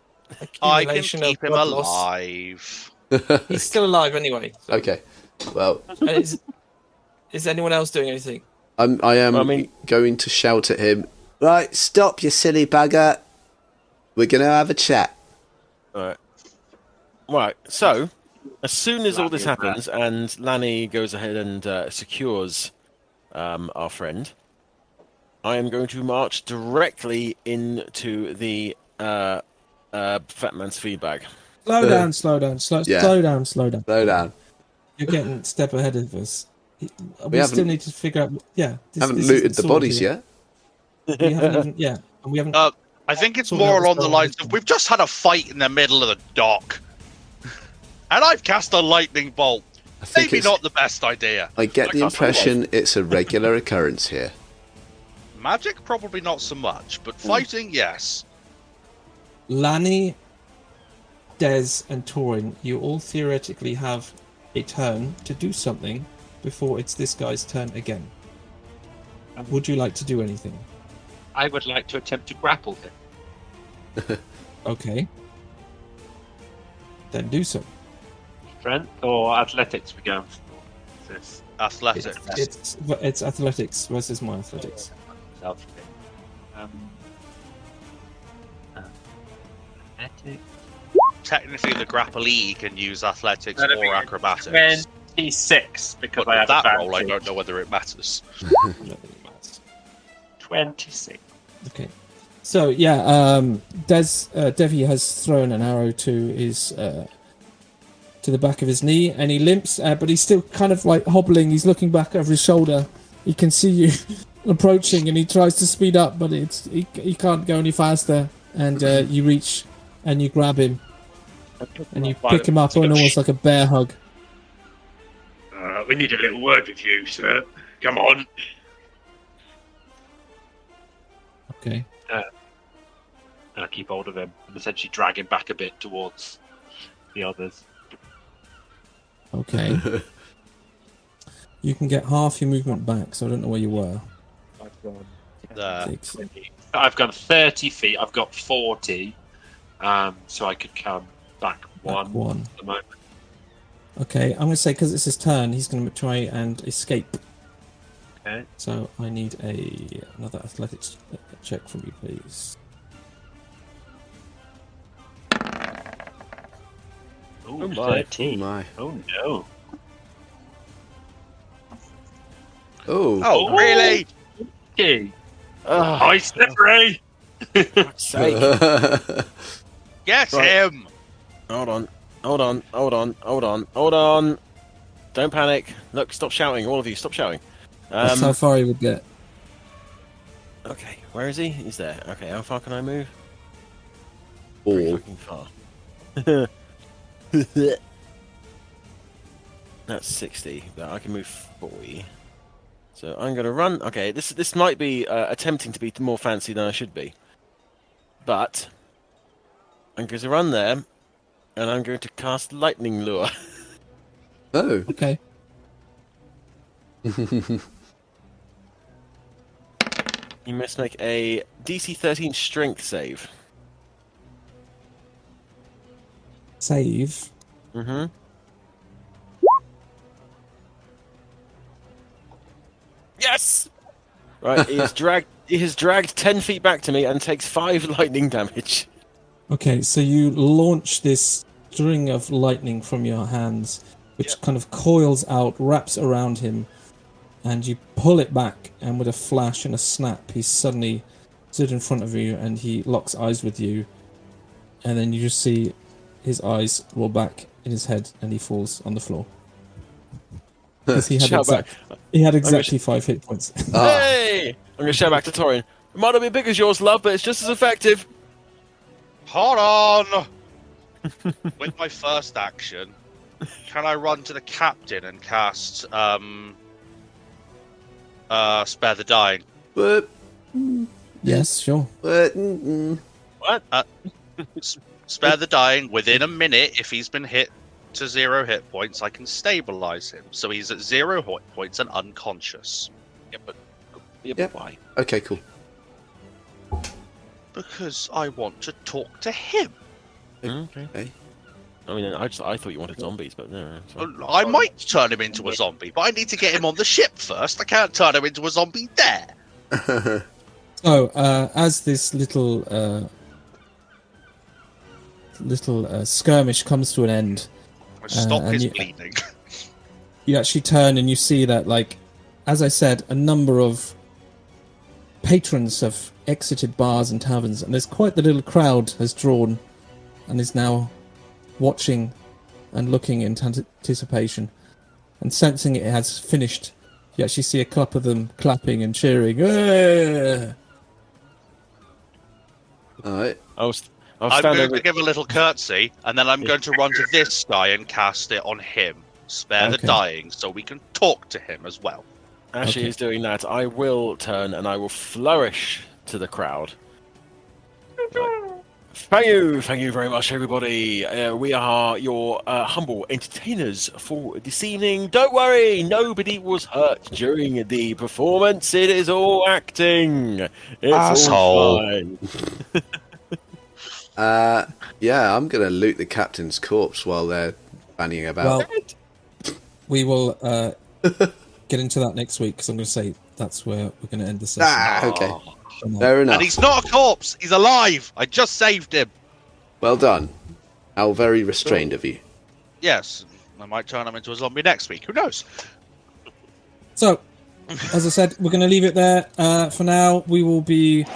I can Accumulation of keep him blood loss. alive. He's still alive anyway. So. Okay, well, Is anyone else doing anything? I am going to shout at him. Right, stop, you silly bugger. We're gonna have a chat. Right, so, as soon as all this happens and Lani goes ahead and secures our friend, I am going to march directly into the Fat Man's feed bag. Slow down. Slow down. Slow down. You're getting a step ahead of us. We still need to figure out. Yeah, Haven't looted the bodies yet. We haven't even. And we haven't. I think it's Sorted out more the along the spell. lines of we've just had a fight in the middle of the dock, and I've cast a lightning bolt. I think Maybe not the best idea. I get the impression it's a regular occurrence here. Magic, probably not so much, but fighting, yes. Lani, Des, and Torrin, you all theoretically have a turn to do something before it's this guy's turn again. Would you like to do anything? I would like to attempt to grapple him. Okay. Then do so. Strength or athletics we go for? This Athletics. It's athletics versus my athletics. Athletics. Technically, the grapplee can use athletics That'd or be acrobatics. 26 because But I with have that roll, I advantage. don't know whether it matters. 26. Okay. So yeah, Devvie has thrown an arrow to his to the back of his knee, and he limps, but he's still kind of like hobbling. He's looking back over his shoulder. He can see you approaching, and he tries to speed up, but he can't go any faster. And you reach and you grab him, and you pick him up in almost like a bear hug. We need a little word with you, sir. Come on. Okay. And I keep hold of him and essentially drag him back a bit towards the others. Okay. You can get half your movement back, so I don't know where you were. I've gone 30 feet. I've got 40, so I could come back one. At the moment. Okay, I'm going to say because it's his turn, he's going to try and escape. Okay. So I need another athletics check from you, please. Ooh, my. 13. Oh, my. Oh no. Oh, really? Okay. Hi, Slippery! Get Right. him! Hold on. Don't panic. Look, stop shouting. All of you, stop shouting. That's how far he would get. Okay, where is he? He's there. Okay, how far can I move? all. Fucking far. That's 60, but I can move 40. So I'm going to run. Okay, this might be attempting to be more fancy than I should be. But I'm going to run there, and I'm going to cast Lightning Lure. Oh. Okay. You must make a DC 13 Strength save. Save. Mm-hmm. Yes! Right, he has dragged 10 feet back to me and takes 5 lightning damage. Okay, so you launch this string of lightning from your hands, which kind of coils out, wraps around him, and you pull it back, and with a flash and a snap, he's suddenly stood in front of you, and he locks eyes with you, and then you just see his eyes roll back in his head, and he falls on the floor. Because he had exactly 5 hit points. Hey! I'm going to shout back to Torrin. It might not be big as yours, love, but it's just as effective. Hold on! With my first action, can I run to the captain and cast Spare the Dying? But, Yes, sure. but, What? Spare the Dying within a minute. If he's been hit to 0 hit points, I can stabilize him. So he's at 0 hit points and unconscious. Yeah, but Yep. why? okay, cool. Because I want to talk to him. Okay. Okay. I mean, I thought you wanted zombies, but no. I might turn him into a zombie, but I need to get him on the ship first. I can't turn him into a zombie there. So, as this little skirmish comes to an end, Stop and his you- bleeding. you actually turn and you see that, like, as I said, a number of patrons have exited bars and taverns, and there's quite the little crowd has drawn and is now watching and looking in anticipation. And sensing it has finished, you actually see a couple of them clapping and cheering. Alright. I'm stand going over. to give a little curtsy, and then I'm going to run to this guy and cast it on him. Spare the Okay. Dying, so we can talk to him as well. As she Okay. is doing that, I will turn and I will flourish to the crowd. Thank you very much, everybody. We are your humble entertainers for this evening. Don't worry, nobody was hurt during the performance. It is all acting. It's Asshole. all fine. Yeah, I'm gonna loot the captain's corpse while they're fanning about. Well, we will get into that next week, because I'm going to say that's where we're going to end the session. okay. Come on. Fair enough. And he's not a corpse, he's alive! I just saved him! Well done. How very restrained of you. Yes, I might turn him into a zombie next week, who knows? So, as I said, we're going to leave it there for now. We will be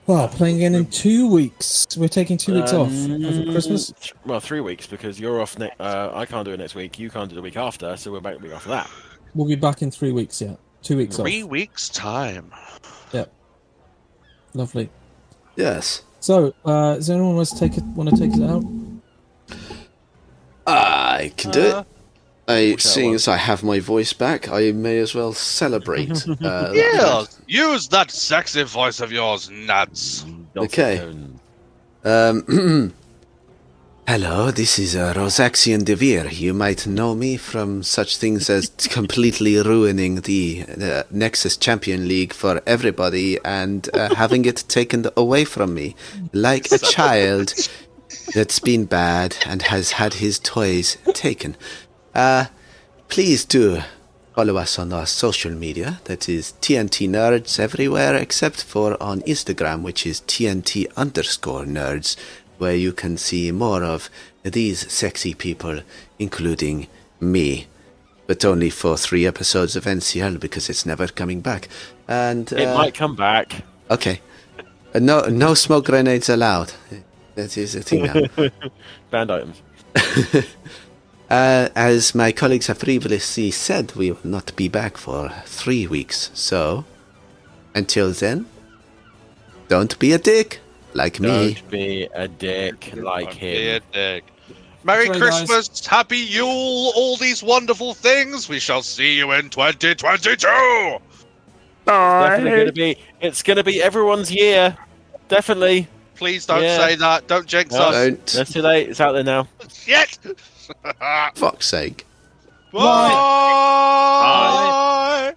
Well, playing again in 2 weeks. We're taking 2 weeks off over Christmas. Well, 3 weeks because you're off. I can't do it next week. You can't do it the week after, so we're back the week after that. We'll be back in 3 weeks. Yeah, 2 weeks off. 3 weeks time. Yep. Lovely. Yes. So, does anyone want to take it out? I can do it. Seeing as I have my voice back, I may as well celebrate. Yes, use that sexy voice of yours, Nadz. Okay. Hello, this is Rosaxian Devvie. You might know me from such things as completely ruining the Nexus Champion League for everybody and having it taken away from me, like a child that's been bad and has had his toys taken. Please do follow us on our social media. That is TNT Nerds everywhere except for on Instagram, which is TNT_Nerds, where you can see more of these sexy people, including me. But only for 3 episodes of NCL because it's never coming back. And it might come back. Okay. No smoke grenades allowed. That is a thing now. Banned items. As my colleagues have previously said, we will not be back for 3 weeks. So, until then, don't be a dick like me. Don't be a dick like him. Be a dick. Merry Christmas, guys. Happy Yule, all these wonderful things. We shall see you in 2022. It's gonna be everyone's year. Definitely. Please don't say that. Don't jinx us. Don't. That's too late. It's out there now. Shit. Fuck's sake. Bye. Bye.